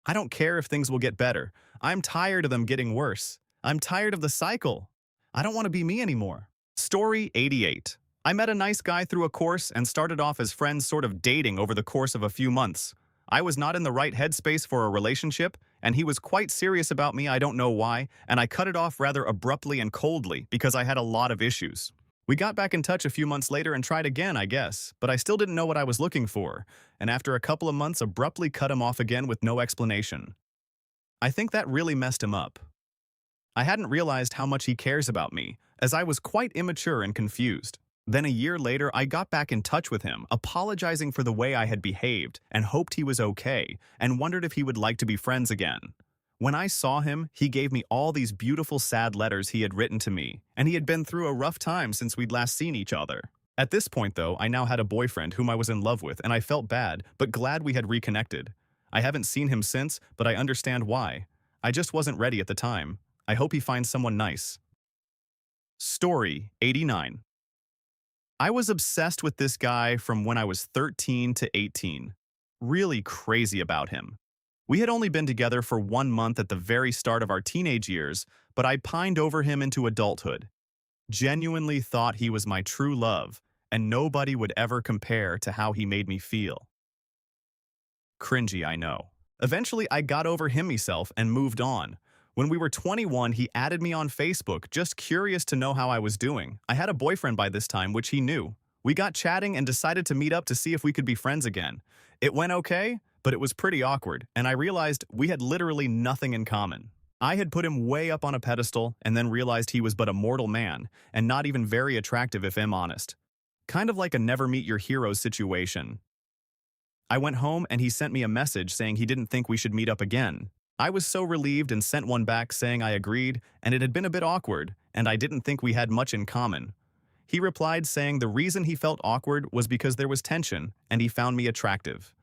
I don't care if things will get better. I'm tired of them getting worse. I'm tired of the cycle. I don't want to be me anymore. Story 88. I met a nice guy through a course and started off as friends, sort of dating over the course of a few months. I was not in the right headspace for a relationship, and he was quite serious about me, I don't know why, and I cut it off rather abruptly and coldly because I had a lot of issues. We got back in touch a few months later and tried again, I guess, but I still didn't know what I was looking for, and after a couple of months abruptly cut him off again with no explanation. I think that really messed him up. I hadn't realized how much he cares about me, as I was quite immature and confused. Then a year later, I got back in touch with him, apologizing for the way I had behaved, and hoped he was okay, and wondered if he would like to be friends again. When I saw him, he gave me all these beautiful sad letters he had written to me, and he had been through a rough time since we'd last seen each other. At this point, though, I now had a boyfriend whom I was in love with, and I felt bad, but glad we had reconnected. I haven't seen him since, but I understand why. I just wasn't ready at the time. I hope he finds someone nice. Story 89. I was obsessed with this guy from when I was 13 to 18. Really crazy about him. We had only been together for 1 month at the very start of our teenage years, but I pined over him into adulthood. Genuinely thought he was my true love, and nobody would ever compare to how he made me feel. Cringy, I know. Eventually, I got over him myself and moved on. When we were 21, he added me on Facebook, just curious to know how I was doing. I had a boyfriend by this time, which he knew. We got chatting and decided to meet up to see if we could be friends again. It went okay, but it was pretty awkward, and I realized we had literally nothing in common. I had put him way up on a pedestal and then realized he was but a mortal man, and not even very attractive if I'm honest. Kind of like a never meet your heroes situation. I went home and he sent me a message saying he didn't think we should meet up again. I was so relieved and sent one back saying I agreed, and it had been a bit awkward, and I didn't think we had much in common. He replied saying the reason he felt awkward was because there was tension, and he found me attractive.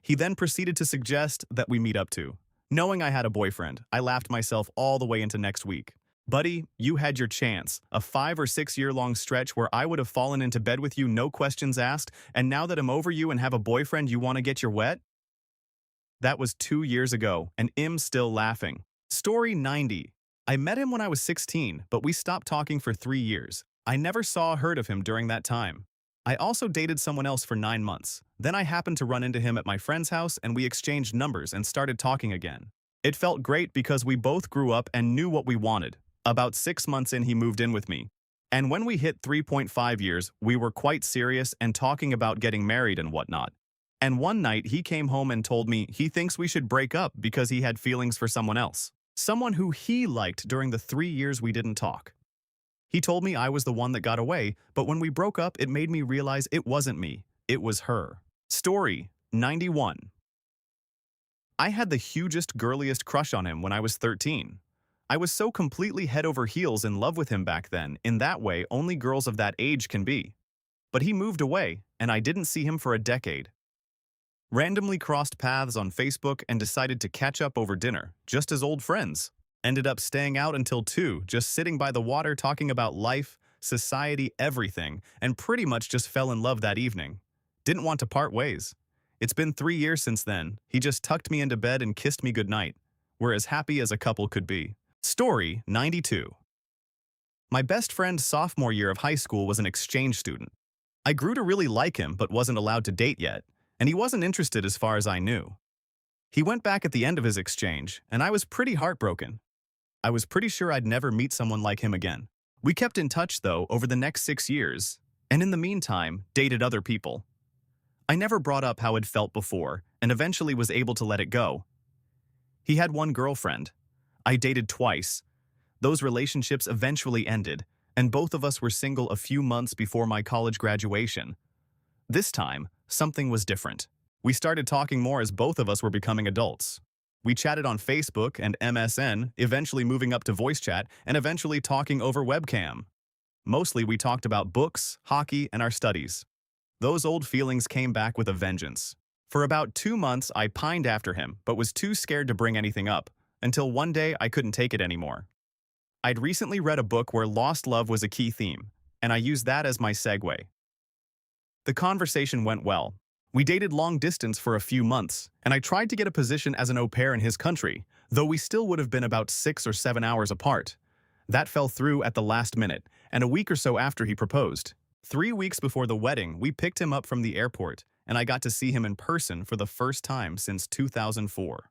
He then proceeded to suggest that we meet up too. Knowing I had a boyfriend, I laughed myself all the way into next week. Buddy, you had your chance, a 5 or 6 year long stretch where I would have fallen into bed with you no questions asked, and now that I'm over you and have a boyfriend you want to get your wet? That was 2 years ago, and I'm still laughing. Story 90. I met him when I was 16, but we stopped talking for 3 years. I never saw or heard of him during that time. I also dated someone else for 9 months. Then I happened to run into him at my friend's house and we exchanged numbers and started talking again. It felt great because we both grew up and knew what we wanted. About 6 months in, he moved in with me. And when we hit 3.5 years, we were quite serious and talking about getting married and whatnot. And one night he came home and told me he thinks we should break up because he had feelings for someone else. Someone who he liked during the 3 years we didn't talk. He told me I was the one that got away, but when we broke up, it made me realize it wasn't me. It was her. Story 91. I had the hugest, girliest crush on him when I was 13. I was so completely head over heels in love with him back then, in that way only girls of that age can be. But he moved away, and I didn't see him for a decade. Randomly crossed paths on Facebook and decided to catch up over dinner, just as old friends. Ended up staying out until 2, just sitting by the water talking about life, society, everything, and pretty much just fell in love that evening. Didn't want to part ways. It's been 3 years since then. He just tucked me into bed and kissed me goodnight. We're as happy as a couple could be. Story 92. My best friend sophomore year of high school was an exchange student. I grew to really like him but wasn't allowed to date yet, and he wasn't interested as far as I knew. He went back at the end of his exchange, and I was pretty heartbroken. I was pretty sure I'd never meet someone like him again. We kept in touch, though, over the next 6 years, and in the meantime, dated other people. I never brought up how it felt before, and eventually was able to let it go. He had one girlfriend. I dated twice. Those relationships eventually ended, and both of us were single a few months before my college graduation. This time, something was different. We started talking more as both of us were becoming adults. We chatted on Facebook and MSN, eventually moving up to voice chat, and eventually talking over webcam. Mostly we talked about books, hockey, and our studies. Those old feelings came back with a vengeance. For about 2 months, I pined after him, but was too scared to bring anything up, until one day I couldn't take it anymore. I'd recently read a book where lost love was a key theme, and I used that as my segue. The conversation went well. We dated long distance for a few months, and I tried to get a position as an au pair in his country, though we still would have been about 6 or 7 hours apart. That fell through at the last minute, and a week or so after he proposed. 3 weeks before the wedding, we picked him up from the airport, and I got to see him in person for the first time since 2004.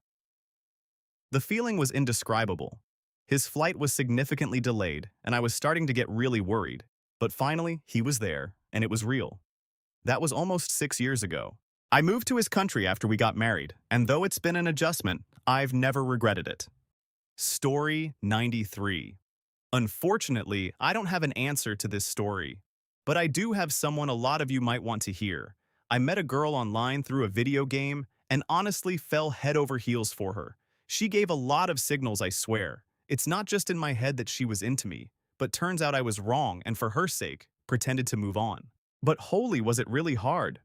The feeling was indescribable. His flight was significantly delayed, and I was starting to get really worried. But finally, he was there, and it was real. That was almost 6 years ago. I moved to his country after we got married, and though it's been an adjustment, I've never regretted it. Story 93. Unfortunately, I don't have an answer to this story, but I do have someone a lot of you might want to hear. I met a girl online through a video game and honestly fell head over heels for her. She gave a lot of signals, I swear. It's not just in my head that she was into me, but turns out I was wrong and for her sake, pretended to move on. But holy, was it really hard.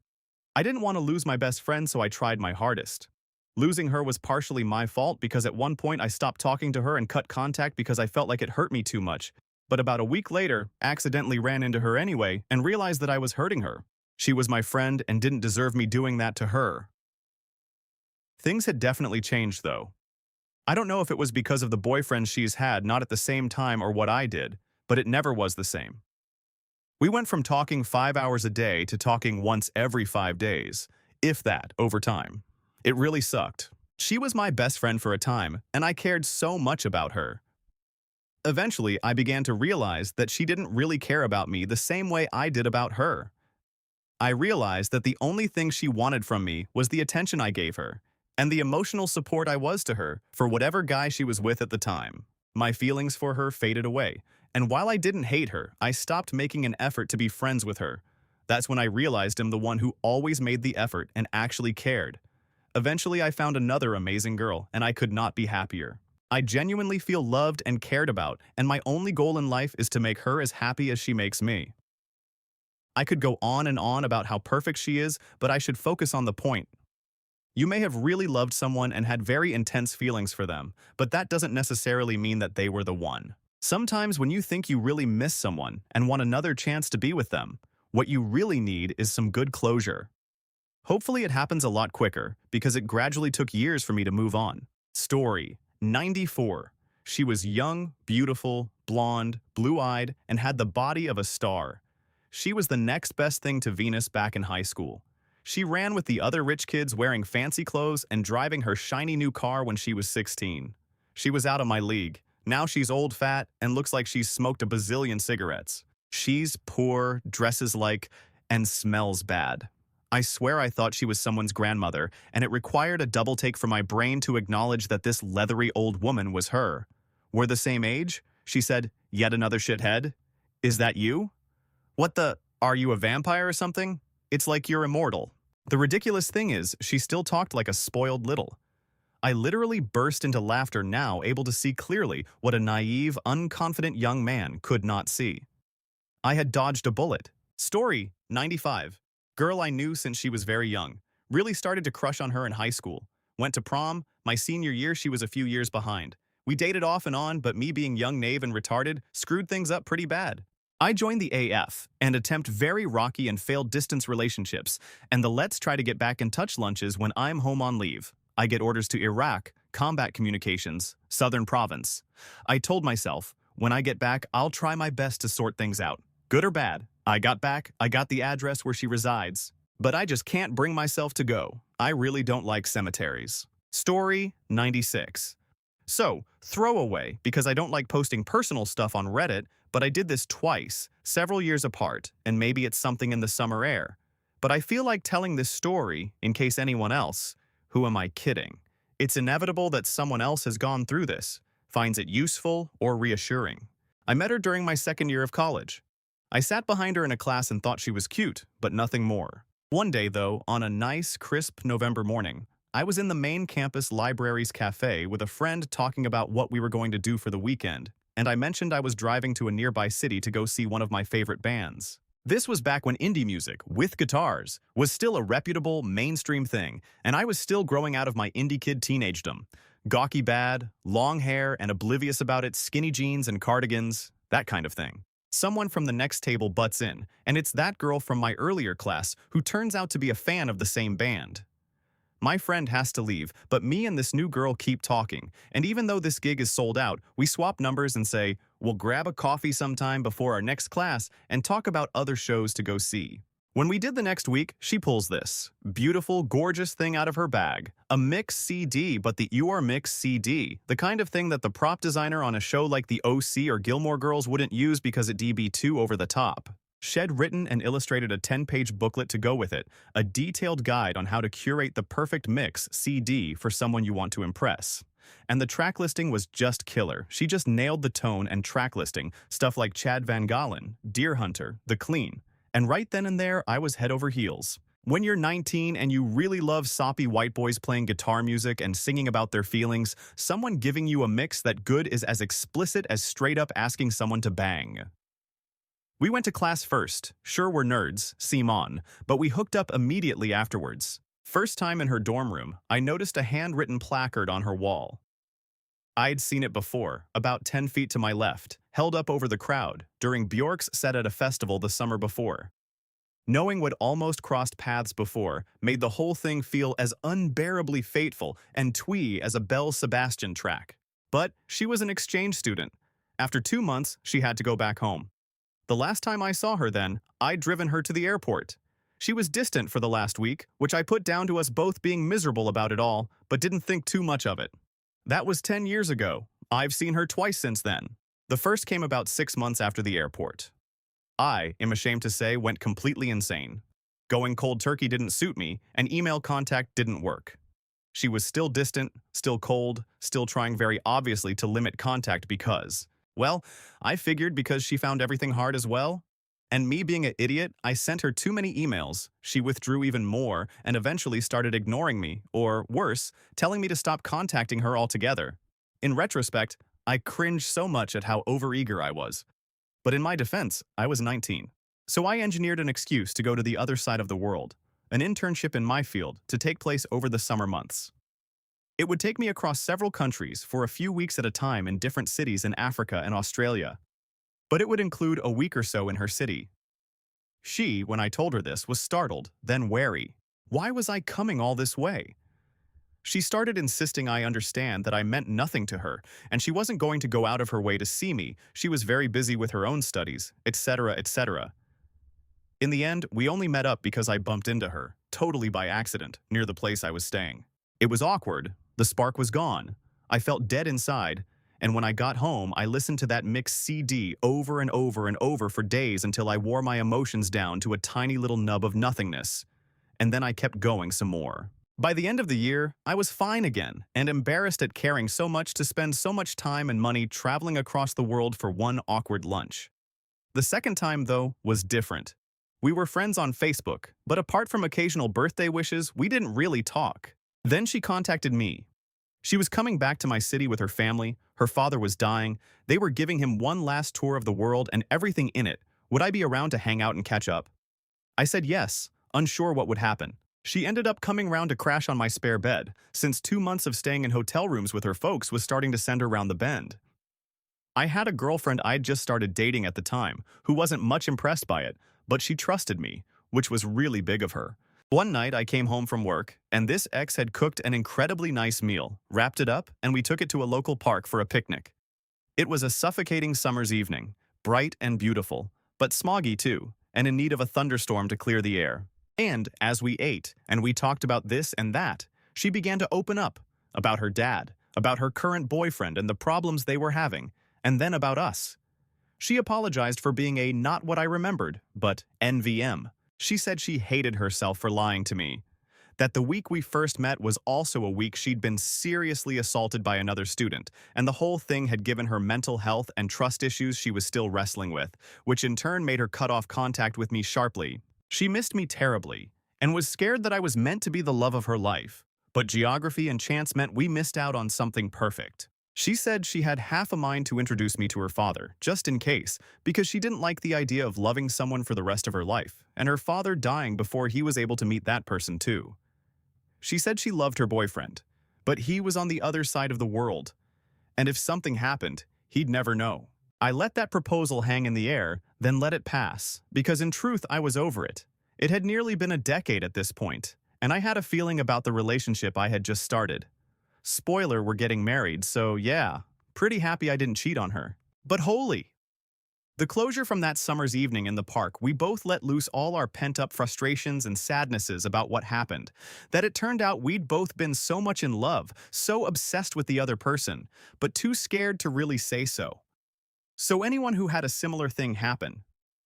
I didn't want to lose my best friend, so I tried my hardest. Losing her was partially my fault because at one point I stopped talking to her and cut contact because I felt like it hurt me too much. But about a week later, accidentally ran into her anyway and realized that I was hurting her. She was my friend and didn't deserve me doing that to her. Things had definitely changed, though. I don't know if it was because of the boyfriend she's had not at the same time or what I did, but it never was the same. We went from talking 5 hours a day to talking once every 5 days, if that, over time. It really sucked. She was my best friend for a time, and I cared so much about her. Eventually, I began to realize that she didn't really care about me the same way I did about her. I realized that the only thing she wanted from me was the attention I gave her, and the emotional support I was to her for whatever guy she was with at the time. My feelings for her faded away, and while I didn't hate her, I stopped making an effort to be friends with her. That's when I realized I'm the one who always made the effort and actually cared. Eventually, I found another amazing girl, and I could not be happier. I genuinely feel loved and cared about, and my only goal in life is to make her as happy as she makes me. I could go on and on about how perfect she is, but I should focus on the point. You may have really loved someone and had very intense feelings for them, but that doesn't necessarily mean that they were the one. Sometimes when you think you really miss someone and want another chance to be with them, what you really need is some good closure. Hopefully it happens a lot quicker, because it gradually took years for me to move on. Story 94. She was young, beautiful, blonde, blue-eyed, and had the body of a star. She was the next best thing to Venus back in high school. She ran with the other rich kids wearing fancy clothes and driving her shiny new car when she was 16. She was out of my league. Now she's old, fat, and looks like she's smoked a bazillion cigarettes. She's poor, dresses like, and smells bad. I swear I thought she was someone's grandmother, and it required a double take for my brain to acknowledge that this leathery old woman was her. We're the same age? She said, yet another shithead? Is that you? What the? Are you a vampire or something? It's like you're immortal. The ridiculous thing is, she still talked like a spoiled little. I literally burst into laughter now, able to see clearly what a naive, unconfident young man could not see. I had dodged a bullet. Story 95. Girl I knew since she was very young. Really started to crush on her in high school. Went to prom. My senior year, she was a few years behind. We dated off and on, but me being young, naive, and retarded screwed things up pretty bad. I joined the AF and attempt very rocky and failed distance relationships, and the let's try to get back in touch lunches when I'm home on leave. I get orders to Iraq, combat communications, Southern Province. I told myself, when I get back, I'll try my best to sort things out. Good or bad. I got back, I got the address where she resides. But I just can't bring myself to go. I really don't like cemeteries. Story 96. So, throwaway, because I don't like posting personal stuff on Reddit, but I did this twice, several years apart, and maybe it's something in the summer air. But I feel like telling this story, in case anyone else, who am I kidding? It's inevitable that someone else has gone through this, finds it useful or reassuring. I met her during my second year of college. I sat behind her in a class and thought she was cute, but nothing more. One day, though, on a nice, crisp November morning, I was in the main campus library's cafe with a friend talking about what we were going to do for the weekend, and I mentioned I was driving to a nearby city to go see one of my favorite bands. This was back when indie music, with guitars, was still a reputable, mainstream thing, and I was still growing out of my indie kid teenagedom. Gawky bad, long hair, and oblivious about it, skinny jeans and cardigans, that kind of thing. Someone from the next table butts in, and it's that girl from my earlier class who turns out to be a fan of the same band. My friend has to leave, but me and this new girl keep talking, and even though this gig is sold out, we swap numbers and say, we'll grab a coffee sometime before our next class and talk about other shows to go see. When we did the next week, she pulls this beautiful, gorgeous thing out of her bag. A mix CD, but the You Are Mix CD. The kind of thing that the prop designer on a show like the OC or Gilmore Girls wouldn't use because it'd be too over the top. Shed written and illustrated a 10-page booklet to go with it, a detailed guide on how to curate the perfect mix CD for someone you want to impress. And the track listing was just killer. She just nailed the tone and track listing, stuff like Chad Van Galen, Deer Hunter, The Clean. And right then and there, I was head over heels. When you're 19 and you really love soppy white boys playing guitar music and singing about their feelings, someone giving you a mix that good is as explicit as straight up asking someone to bang. We went to class first. Sure, we're nerds, seem on, but we hooked up immediately afterwards. First time in her dorm room, I noticed a handwritten placard on her wall. I'd seen it before, about 10 feet to my left, held up over the crowd, during Bjork's set at a festival the summer before. Knowing what almost crossed paths before made the whole thing feel as unbearably fateful and twee as a Belle Sebastian track. But she was an exchange student. After 2 months, she had to go back home. The last time I saw her then, I'd driven her to the airport. She was distant for the last week, which I put down to us both being miserable about it all, but didn't think too much of it. That was 10 years ago. I've seen her twice since then. The first came about 6 months after the airport. I am ashamed to say went completely insane. Going cold turkey didn't suit me, and email contact didn't work. She was still distant, still cold, still trying very obviously to limit contact because, well, I figured because she found everything hard as well. And me being an idiot, I sent her too many emails. She withdrew even more and eventually started ignoring me, or worse, telling me to stop contacting her altogether. In retrospect, I cringed so much at how overeager I was. But in my defense, I was 19. So I engineered an excuse to go to the other side of the world, an internship in my field to take place over the summer months. It would take me across several countries for a few weeks at a time in different cities in Africa and Australia. But it would include a week or so in her city. She, when I told her this, was startled, then wary. Why was I coming all this way? She started insisting I understand that I meant nothing to her, and she wasn't going to go out of her way to see me. She was very busy with her own studies, etc., etc. In the end, we only met up because I bumped into her, totally by accident, near the place I was staying. It was awkward. The spark was gone. I felt dead inside. And when I got home, I listened to that mix CD over and over and over for days until I wore my emotions down to a tiny little nub of nothingness. and then I kept going some more. By the end of the year, I was fine again and embarrassed at caring so much to spend so much time and money traveling across the world for one awkward lunch. The second time, though, was different. We were friends on Facebook, but apart from occasional birthday wishes, we didn't really talk. Then she contacted me. She was coming back to my city with her family, her father was dying, they were giving him one last tour of the world and everything in it. Would I be around to hang out and catch up? I said yes, unsure what would happen. She ended up coming round to crash on my spare bed, since 2 months of staying in hotel rooms with her folks was starting to send her round the bend. I had a girlfriend I'd just started dating at the time, who wasn't much impressed by it, but she trusted me, which was really big of her. One night I came home from work, and this ex had cooked an incredibly nice meal, wrapped it up, and we took it to a local park for a picnic. It was a suffocating summer's evening, bright and beautiful, but smoggy too, and in need of a thunderstorm to clear the air. And as we ate, and we talked about this and that, she began to open up, about her dad, about her current boyfriend and the problems they were having, and then about us. She apologized for being a not what I remembered, but NVM. She said she hated herself for lying to me, that the week we first met was also a week she'd been seriously assaulted by another student, and the whole thing had given her mental health and trust issues she was still wrestling with, which in turn made her cut off contact with me sharply. She missed me terribly, and was scared that I was meant to be the love of her life, but geography and chance meant we missed out on something perfect. She said she had half a mind to introduce me to her father, just in case, because she didn't like the idea of loving someone for the rest of her life, and her father dying before he was able to meet that person too. She said she loved her boyfriend, but he was on the other side of the world, and if something happened, he'd never know. I let that proposal hang in the air, then let it pass, because in truth I was over it. It had nearly been a decade at this point, and I had a feeling about the relationship I had just started. Spoiler, we're getting married, so yeah, pretty happy I didn't cheat on her. But holy! The closure from that summer's evening in the park, we both let loose all our pent-up frustrations and sadnesses about what happened, that it turned out we'd both been so much in love, so obsessed with the other person, but too scared to really say so. So anyone who had a similar thing happen,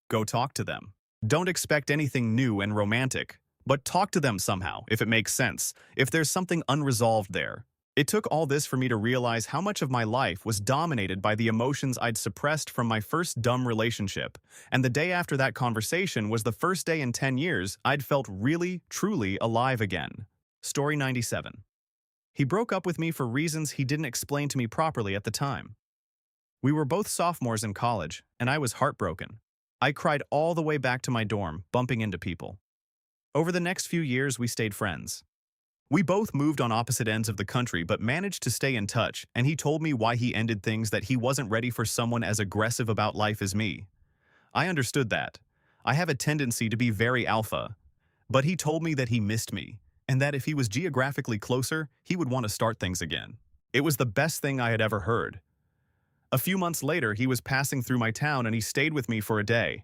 go talk to them. Don't expect anything new and romantic, but talk to them somehow, if it makes sense, if there's something unresolved there. It took all this for me to realize how much of my life was dominated by the emotions I'd suppressed from my first dumb relationship, and the day after that conversation was the first day in 10 years I'd felt really, truly alive again. Story 97. He broke up with me for reasons he didn't explain to me properly at the time. We were both sophomores in college, and I was heartbroken. I cried all the way back to my dorm, bumping into people. Over the next few years, we stayed friends. We both moved on opposite ends of the country but managed to stay in touch, and he told me why he ended things, that he wasn't ready for someone as aggressive about life as me. I understood that. I have a tendency to be very alpha. But he told me that he missed me, and that if he was geographically closer, he would want to start things again. It was the best thing I had ever heard. A few months later, he was passing through my town and he stayed with me for a day.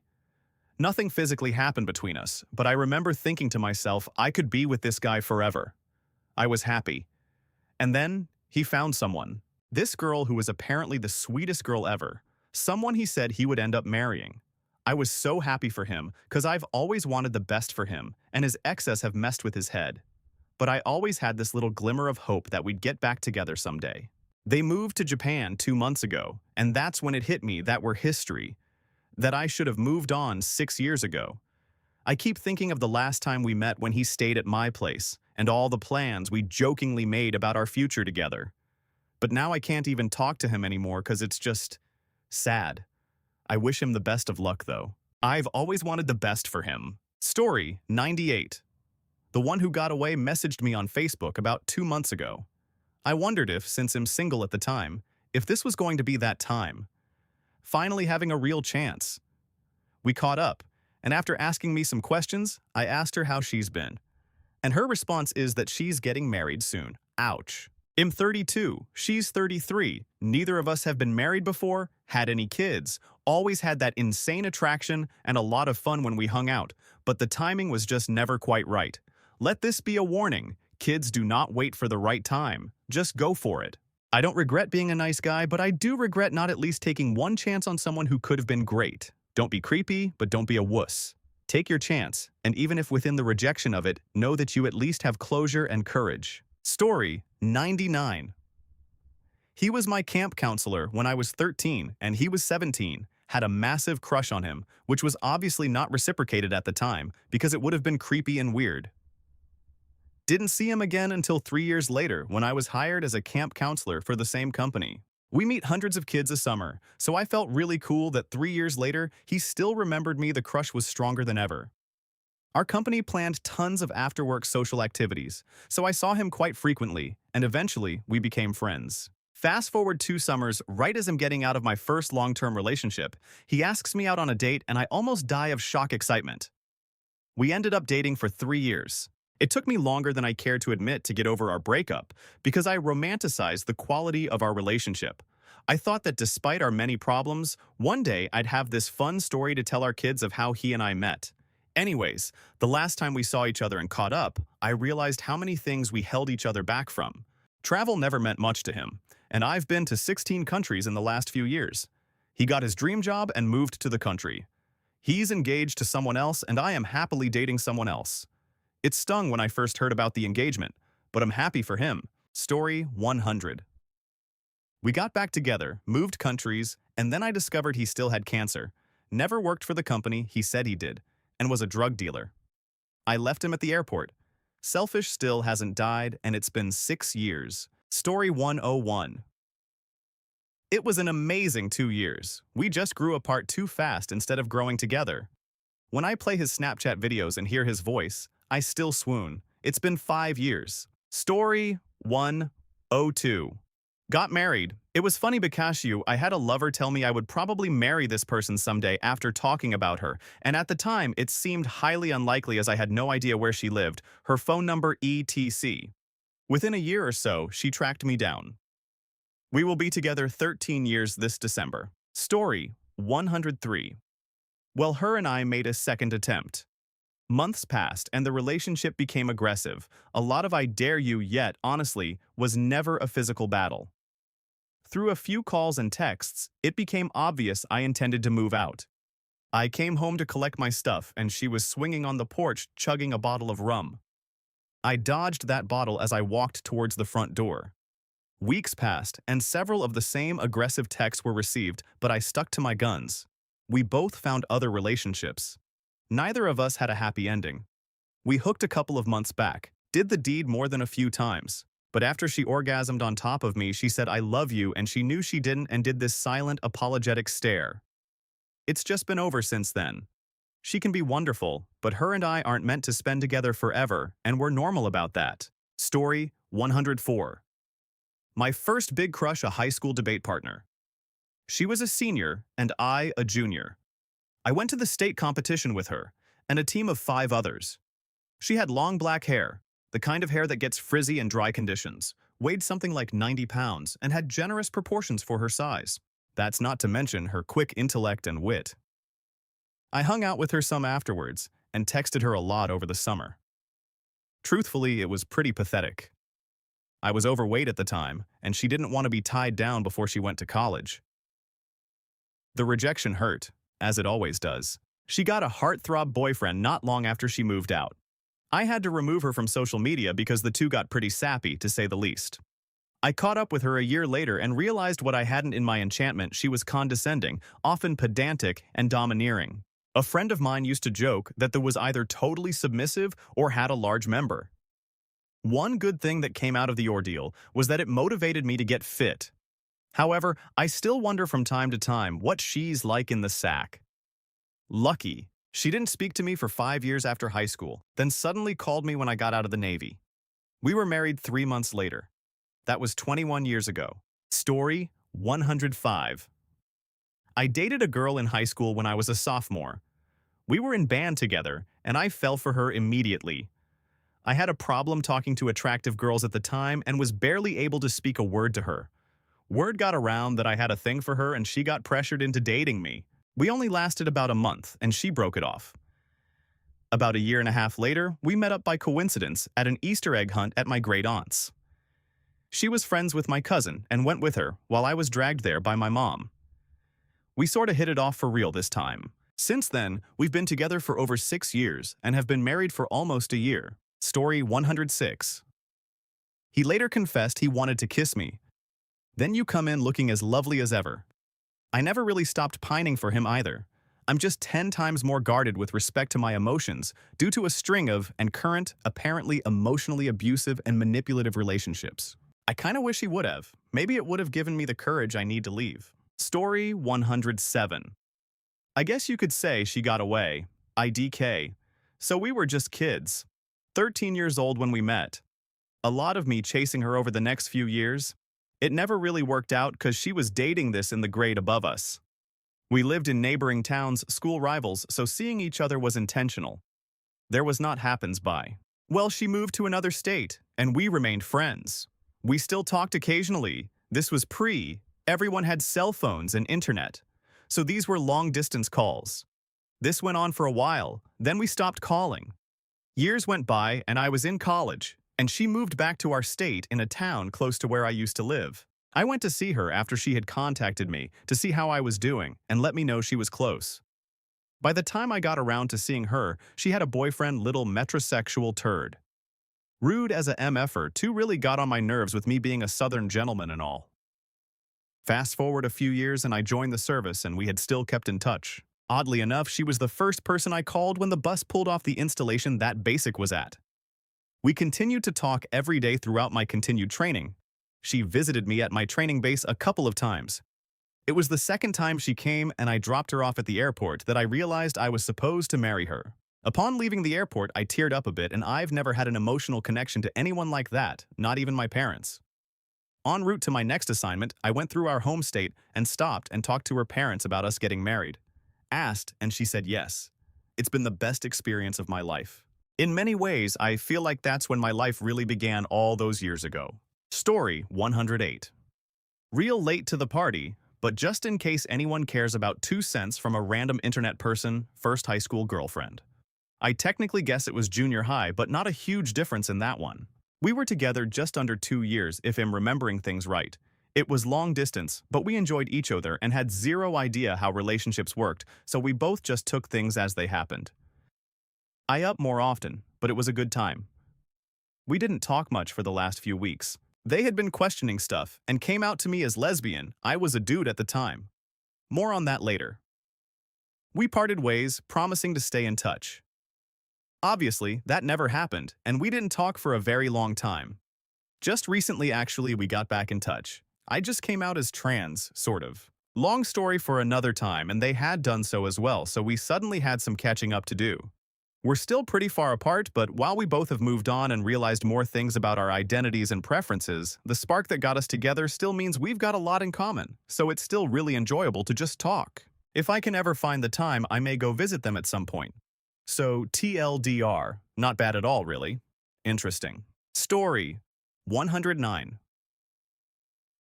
Nothing physically happened between us, but I remember thinking to myself, I could be with this guy forever. I was happy. And then, he found someone. This girl who was apparently the sweetest girl ever. Someone he said he would end up marrying. I was so happy for him, because I've always wanted the best for him, and his exes have messed with his head. But I always had this little glimmer of hope that we'd get back together someday. They moved to Japan 2 months ago, and that's when it hit me that we're history, that I should have moved on 6 years ago. I keep thinking of the last time we met when he stayed at my place, and all the plans we jokingly made about our future together. But now I can't even talk to him anymore because it's just sad. I wish him the best of luck, though. I've always wanted the best for him. Story 98. The one who got away messaged me on Facebook about 2 months ago. I wondered if, since I'm single at the time, if this was going to be that time. Finally having a real chance. We caught up, and after asking me some questions, I asked her how she's been. And her response is that she's getting married soon. Ouch. I'm 32, she's 33. Neither of us have been married before, had any kids, always had that insane attraction and a lot of fun when we hung out, but the timing was just never quite right. Let this be a warning. Kids do not wait for the right time. Just go for it. I don't regret being a nice guy, but I do regret not at least taking one chance on someone who could have been great. Don't be creepy, but don't be a wuss. Take your chance, and even if within the rejection of it, know that you at least have closure and courage. Story 99. He was my camp counselor when I was 13 and he was 17, had a massive crush on him, which was obviously not reciprocated at the time because it would have been creepy and weird. Didn't see him again until 3 years later when I was hired as a camp counselor for the same company. We meet hundreds of kids a summer, so I felt really cool that 3 years later, he still remembered me. The crush was stronger than ever. Our company planned tons of after-work social activities, so I saw him quite frequently, and eventually we became friends. Fast forward 2 summers, right as I'm getting out of my first long-term relationship, he asks me out on a date and I almost die of shock excitement. We ended up dating for 3 years. It took me longer than I cared to admit to get over our breakup because I romanticized the quality of our relationship. I thought that despite our many problems, one day I'd have this fun story to tell our kids of how he and I met. Anyways, the last time we saw each other and caught up, I realized how many things we held each other back from. Travel never meant much to him, and I've been to 16 countries in the last few years. He got his dream job and moved to the country. He's engaged to someone else, and I am happily dating someone else. It stung when I first heard about the engagement, but I'm happy for him. Story 100. We got back together, moved countries, and then I discovered he still had cancer. Never worked for the company he said he did, and was a drug dealer. I left him at the airport. Selfish still hasn't died, and it's been 6 years. Story 101. It was an amazing 2 years. We just grew apart too fast instead of growing together. When I play his Snapchat videos and hear his voice, I still swoon. It's been 5 years. Story 102. Got married. It was funny because I had a lover tell me I would probably marry this person someday after talking about her, and at the time it seemed highly unlikely as I had no idea where she lived, her phone number etc. Within a year or so, she tracked me down. We will be together 13 years this December. Story 103. Well, her and I made a second attempt. Months passed and the relationship became aggressive. A lot of I dare you, yet, honestly, was never a physical battle. Through a few calls and texts, it became obvious I intended to move out. I came home to collect my stuff and she was swinging on the porch chugging a bottle of rum. I dodged that bottle as I walked towards the front door. Weeks passed and several of the same aggressive texts were received, but I stuck to my guns. We both found other relationships. Neither of us had a happy ending. We hooked a couple of months back, did the deed more than a few times. But after she orgasmed on top of me, she said, "I love you," and she knew she didn't and did this silent, apologetic stare. It's just been over since then. She can be wonderful, but her and I aren't meant to spend together forever, and we're normal about that. Story 104. My first big crush, a high school debate partner. She was a senior, and I a junior. I went to the state competition with her, and a team of 5 others. She had long black hair, the kind of hair that gets frizzy in dry conditions, weighed something like 90 pounds, and had generous proportions for her size. That's not to mention her quick intellect and wit. I hung out with her some afterwards, and texted her a lot over the summer. Truthfully, it was pretty pathetic. I was overweight at the time, and she didn't want to be tied down before she went to college. The rejection hurt, as it always does. She got a heartthrob boyfriend not long after she moved out. I had to remove her from social media because the two got pretty sappy, to say the least. I caught up with her a year later and realized what I hadn't in my enchantment. She was condescending, often pedantic and domineering. A friend of mine used to joke that there was either totally submissive or had a large member. One good thing that came out of the ordeal was that it motivated me to get fit. However, I still wonder from time to time what she's like in the sack. Lucky, she didn't speak to me for 5 years after high school, then suddenly called me when I got out of the Navy. We were married 3 months later. That was 21 years ago. Story 105. I dated a girl in high school when I was a sophomore. We were in band together, and I fell for her immediately. I had a problem talking to attractive girls at the time and was barely able to speak a word to her. Word got around that I had a thing for her and she got pressured into dating me. We only lasted about a month and she broke it off. About a year and a half later, we met up by coincidence at an Easter egg hunt at my great aunt's. She was friends with my cousin and went with her while I was dragged there by my mom. We sorta hit it off for real this time. Since then, we've been together for over 6 years and have been married for almost a year. Story 106. He later confessed he wanted to kiss me. Then you come in looking as lovely as ever. I never really stopped pining for him either. I'm just 10 times more guarded with respect to my emotions due to a string of and current, apparently emotionally abusive and manipulative relationships. I kinda wish he would have. Maybe it would have given me the courage I need to leave. Story 107. I guess you could say she got away. IDK. So we were just kids. 13 years old when we met. A lot of me chasing her over the next few years. It never really worked out because she was dating this in the grade above us. We lived in neighboring towns, school rivals, so seeing each other was intentional. There was not happens by. Well, she moved to another state, and we remained friends. We still talked occasionally. This was everyone had cell phones and internet. So these were long-distance calls. This went on for a while, then we stopped calling. Years went by, and I was in college, and she moved back to our state in a town close to where I used to live. I went to see her after she had contacted me to see how I was doing and let me know she was close. By the time I got around to seeing her, she had a boyfriend, little metrosexual turd. Rude as a MFer, too, really got on my nerves with me being a southern gentleman and all. Fast forward a few years and I joined the service and we had still kept in touch. Oddly enough, she was the first person I called when the bus pulled off the installation that basic was at. We continued to talk every day throughout my continued training. She visited me at my training base a couple of times. It was the second time she came and I dropped her off at the airport that I realized I was supposed to marry her. Upon leaving the airport, I teared up a bit, and I've never had an emotional connection to anyone like that, not even my parents. En route to my next assignment, I went through our home state and stopped and talked to her parents about us getting married. Asked, and she said yes. It's been the best experience of my life. In many ways, I feel like that's when my life really began all those years ago. Story 108. Real late to the party, but just in case anyone cares about 2 cents from a random internet person, first high school girlfriend. I technically guess it was junior high, but not a huge difference in that one. We were together just under 2 years, if I'm remembering things right. It was long distance, but we enjoyed each other and had zero idea how relationships worked, so we both just took things as they happened. I up more often, but it was a good time. We didn't talk much for the last few weeks. They had been questioning stuff and came out to me as lesbian. I was a dude at the time. More on that later. We parted ways, promising to stay in touch. Obviously, that never happened, and we didn't talk for a very long time. Just recently, actually, we got back in touch. I just came out as trans, sort of. Long story for another time, and they had done so as well, so we suddenly had some catching up to do. We're still pretty far apart, but while we both have moved on and realized more things about our identities and preferences, the spark that got us together still means we've got a lot in common, so it's still really enjoyable to just talk. If I can ever find the time, I may go visit them at some point. So TLDR, not bad at all, really. Interesting. Story 109.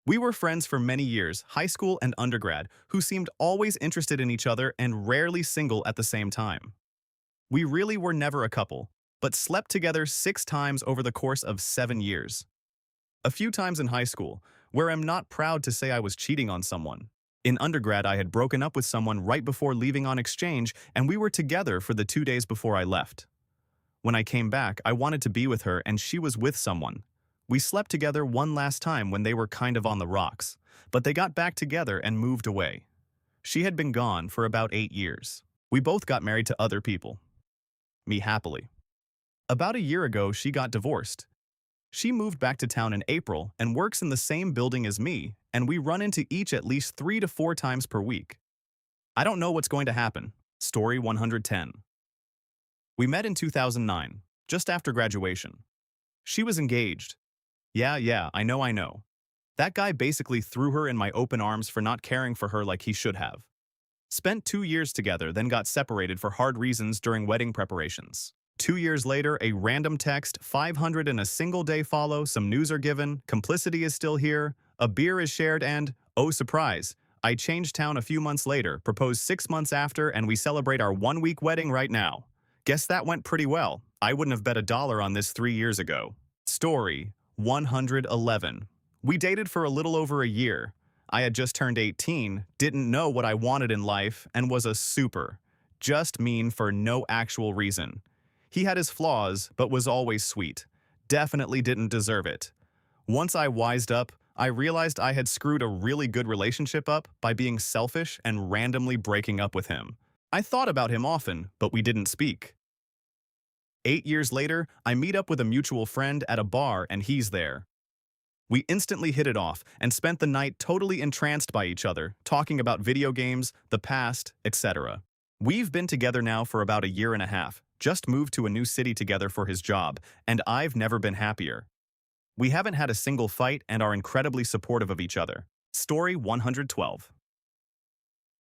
We were friends for many years, high school and undergrad, who seemed always interested in each other and rarely single at the same time. We really were never a couple, but slept together 6 times over the course of 7 years. A few times in high school, where I'm not proud to say I was cheating on someone. In undergrad, I had broken up with someone right before leaving on exchange, and we were together for the 2 days before I left. When I came back, I wanted to be with her, and she was with someone. We slept together one last time when they were kind of on the rocks, but they got back together and moved away. She had been gone for about 8 years. We both got married to other people. Me happily. About a year ago, she got divorced. She moved back to town in April and works in the same building as me, and we run into each at least 3 to 4 times per week. I don't know what's going to happen. Story 110. We met in 2009, just after graduation. She was engaged. Yeah, I know. That guy basically threw her in my open arms for not caring for her like he should have. Spent 2 years together, then got separated for hard reasons during wedding preparations. 2 years later, a random text, 500 in a single day follow, some news are given, complicity is still here, a beer is shared, and, oh surprise, I changed town a few months later, proposed 6 months after, and we celebrate our 1-week wedding right now. Guess that went pretty well. I wouldn't have bet $1 on this 3 years ago. Story 111. We dated for a little over a year. I had just turned 18, didn't know what I wanted in life, and was a super Just mean for no actual reason. He had his flaws, but was always sweet. Definitely didn't deserve it. Once I wised up, I realized I had screwed a really good relationship up by being selfish and randomly breaking up with him. I thought about him often, but we didn't speak. 8 years later, I meet up with a mutual friend at a bar and he's there. We instantly hit it off and spent the night totally entranced by each other, talking about video games, the past, etc. We've been together now for about a year and a half, just moved to a new city together for his job, and I've never been happier. We haven't had a single fight and are incredibly supportive of each other. Story 112.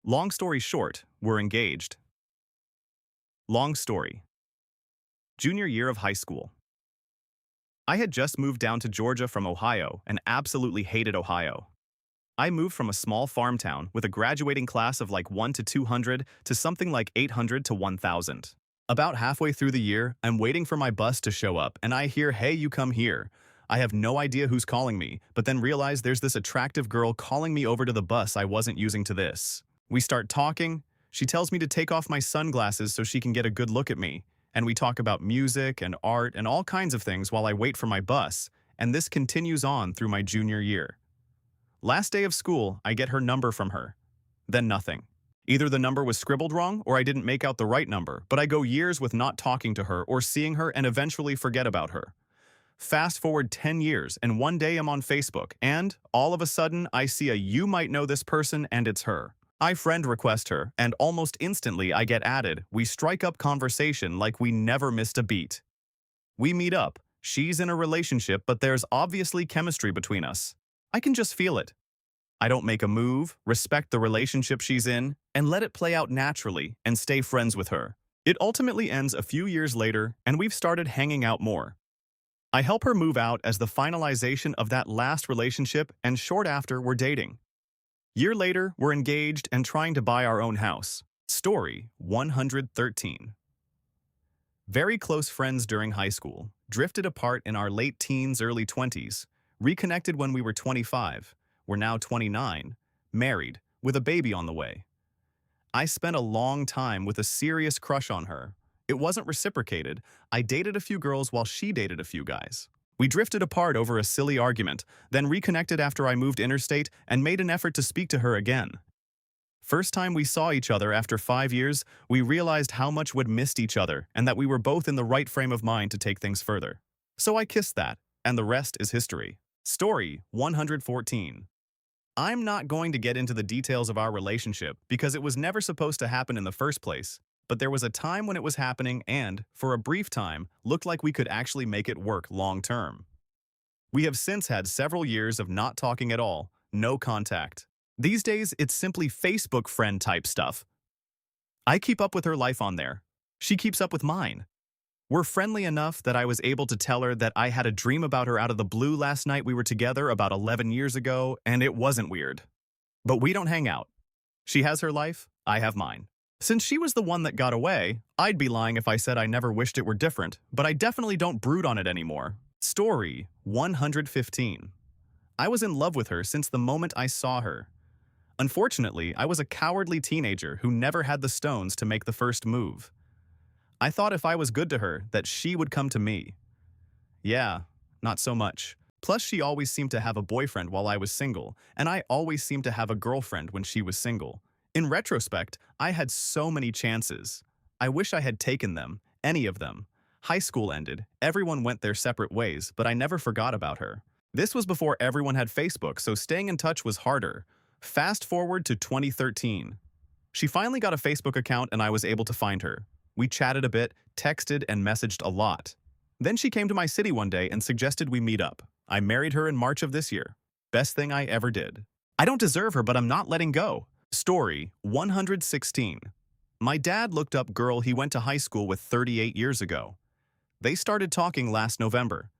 Long story short, we're engaged. Long story. Junior year of high school. I had just moved down to Georgia from Ohio and absolutely hated Ohio. I moved from a small farm town with a graduating class of like 1 to 200 to something like 800 to 1,000. About halfway through the year, I'm waiting for my bus to show up and I hear, "Hey, you come here." I have no idea who's calling me, but then realize there's this attractive girl calling me over to the bus I wasn't using to this. We start talking. She tells me to take off my sunglasses so she can get a good look at me. And we talk about music and art and all kinds of things while I wait for my bus, and this continues on through my junior year. Last day of school, I get her number from her. Then nothing. Either the number was scribbled wrong or I didn't make out the right number, but I go years with not talking to her or seeing her and eventually forget about her. Fast forward 10 years and one day I'm on Facebook and, all of a sudden, I see a "you might know this person" and it's her. I friend request her, and almost instantly I get added. We strike up conversation like we never missed a beat. We meet up. She's in a relationship, but there's obviously chemistry between us. I can just feel it. I don't make a move, respect the relationship she's in, and let it play out naturally and stay friends with her. It ultimately ends a few years later, and we've started hanging out more. I help her move out as the finalization of that last relationship, and short after, we're dating. Year later, we're engaged and trying to buy our own house. Story 113. Very close friends during high school, drifted apart in our late teens, early 20s, reconnected when we were 25, we're now 29, married, with a baby on the way. I spent a long time with a serious crush on her. It wasn't reciprocated. I dated a few girls while she dated a few guys. We drifted apart over a silly argument, then reconnected after I moved interstate and made an effort to speak to her again. First time we saw each other after 5 years, we realized how much we'd missed each other and that we were both in the right frame of mind to take things further. So I kissed that, and the rest is history. Story 114. I'm not going to get into the details of our relationship because it was never supposed to happen in the first place, but there was a time when it was happening and, for a brief time, looked like we could actually make it work long term. We have since had several years of not talking at all, no contact. These days, it's simply Facebook friend type stuff. I keep up with her life on there. She keeps up with mine. We're friendly enough that I was able to tell her that I had a dream about her out of the blue last night we were together about 11 years ago, and it wasn't weird. But we don't hang out. She has her life, I have mine. Since she was the one that got away, I'd be lying if I said I never wished it were different, but I definitely don't brood on it anymore. Story 115. I was in love with her since the moment I saw her. Unfortunately, I was a cowardly teenager who never had the stones to make the first move. I thought if I was good to her, that she would come to me. Yeah, not so much. Plus, she always seemed to have a boyfriend while I was single, and I always seemed to have a girlfriend when she was single. In retrospect, I had so many chances. I wish I had taken them, any of them. High school ended, everyone went their separate ways, but I never forgot about her. This was before everyone had Facebook, so staying in touch was harder. Fast forward to 2013. She finally got a Facebook account and I was able to find her. We chatted a bit, texted, and messaged a lot. Then she came to my city one day and suggested we meet up. I married her in March of this year. Best thing I ever did. I don't deserve her, but I'm not letting go. Story 116. My dad looked up girl he went to high school with 38 years ago. They started talking last November.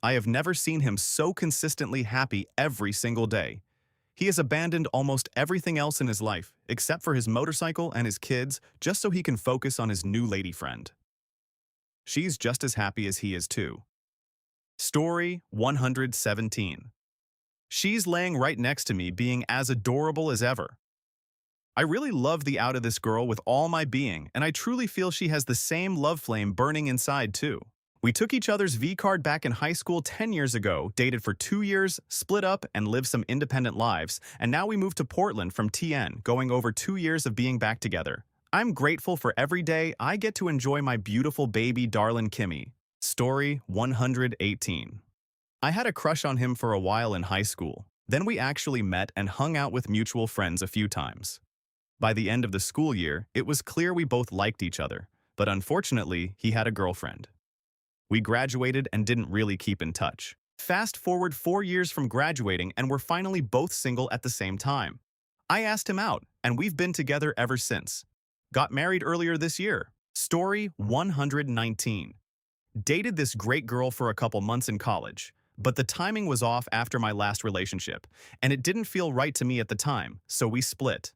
I have never seen him so consistently happy every single day. He has abandoned almost everything else in his life, except for his motorcycle and his kids, just so he can focus on his new lady friend. She's just as happy as he is too. Story 117. She's laying right next to me being as adorable as ever. I really love the out of this girl with all my being, and I truly feel she has the same love flame burning inside too. We took each other's V card back in high school 10 years ago, dated for 2 years, split up, and lived some independent lives, and now we moved to Portland from TN, going over 2 years of being back together. I'm grateful for every day I get to enjoy my beautiful baby darling Kimmy. Story 118. I had a crush on him for a while in high school. Then we actually met and hung out with mutual friends a few times. By the end of the school year, it was clear we both liked each other, but unfortunately, he had a girlfriend. We graduated and didn't really keep in touch. Fast forward 4 years from graduating and we're finally both single at the same time. I asked him out, and we've been together ever since. Got married earlier this year. Story 119. Dated this great girl for a couple months in college, but the timing was off after my last relationship, and it didn't feel right to me at the time, so we split.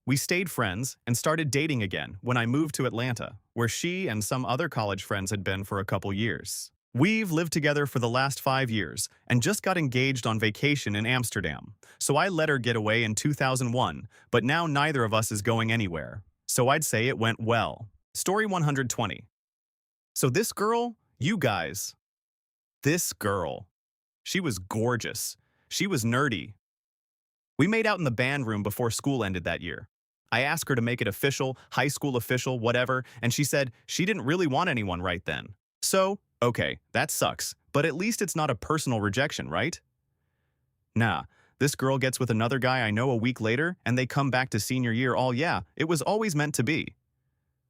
We stayed friends and started dating again when I moved to Atlanta, where she and some other college friends had been for a couple years. We've lived together for the last 5 years and just got engaged on vacation in Amsterdam, so I let her get away in 2001, but now neither of us is going anywhere. So I'd say it went well. Story 120. So this girl, you guys, this girl, she was gorgeous. She was nerdy. We made out in the band room before school ended that year. I asked her to make it official, high school official, whatever, and she said she didn't really want anyone right then. So, okay, that sucks, but at least it's not a personal rejection, right? Nah, this girl gets with another guy I know a week later, and they come back to senior year all yeah, it was always meant to be.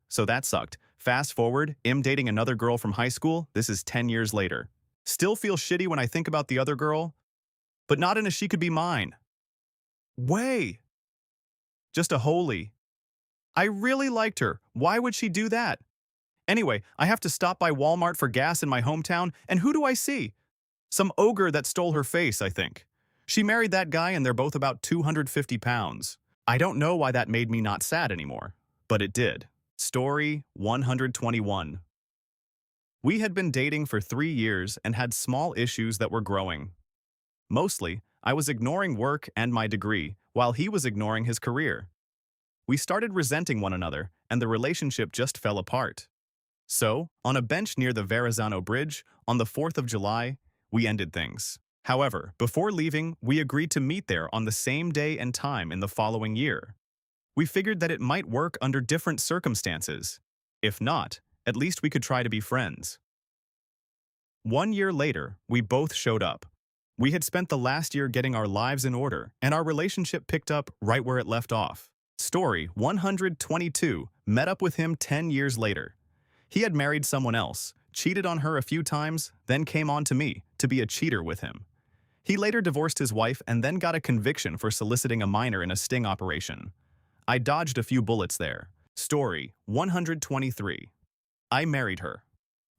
So that sucked. Fast forward, I'm dating another girl from high school, this is 10 years later. Still feel shitty when I think about the other girl, but not in a she could be mine. Way. Just a holy. I really liked her. Why would she do that? Anyway, I have to stop by Walmart for gas in my hometown, and who do I see? Some ogre that stole her face, I think. She married that guy and they're both about 250 pounds. I don't know why that made me not sad anymore, but it did. Story 121. We had been dating for 3 years and had small issues that were growing. Mostly, I was ignoring work and my degree, while he was ignoring his career. We started resenting one another, and the relationship just fell apart. So, on a bench near the Verrazano Bridge, on the 4th of July, we ended things. However, before leaving, we agreed to meet there on the same day and time in the following year. We figured that it might work under different circumstances. If not, at least we could try to be friends. 1 year later, we both showed up. We had spent the last year getting our lives in order, and our relationship picked up right where it left off. Story 122. Met up with him 10 years later. He had married someone else, cheated on her a few times, then came on to me to be a cheater with him. He later divorced his wife and then got a conviction for soliciting a minor in a sting operation. I dodged a few bullets there. Story 123. I married her.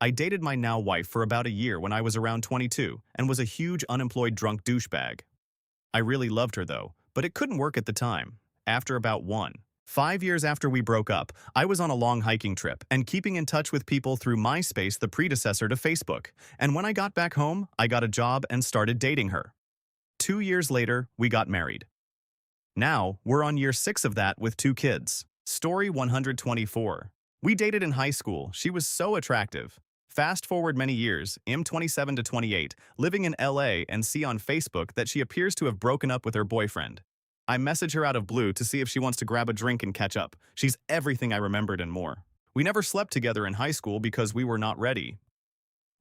I dated my now wife for about a year when I was around 22 and was a huge unemployed drunk douchebag. I really loved her though, but it couldn't work at the time. After about 5 years after we broke up, I was on a long hiking trip and keeping in touch with people through MySpace, the predecessor to Facebook. And when I got back home, I got a job and started dating her. 2 years later, we got married. Now, we're on year 6 of that with 2 kids. Story 124. We dated in high school. She was so attractive. Fast forward many years, I'm 27 to 28, living in LA, and see on Facebook that she appears to have broken up with her boyfriend. I message her out of blue to see if she wants to grab a drink and catch up. She's everything I remembered and more. We never slept together in high school because we were not ready.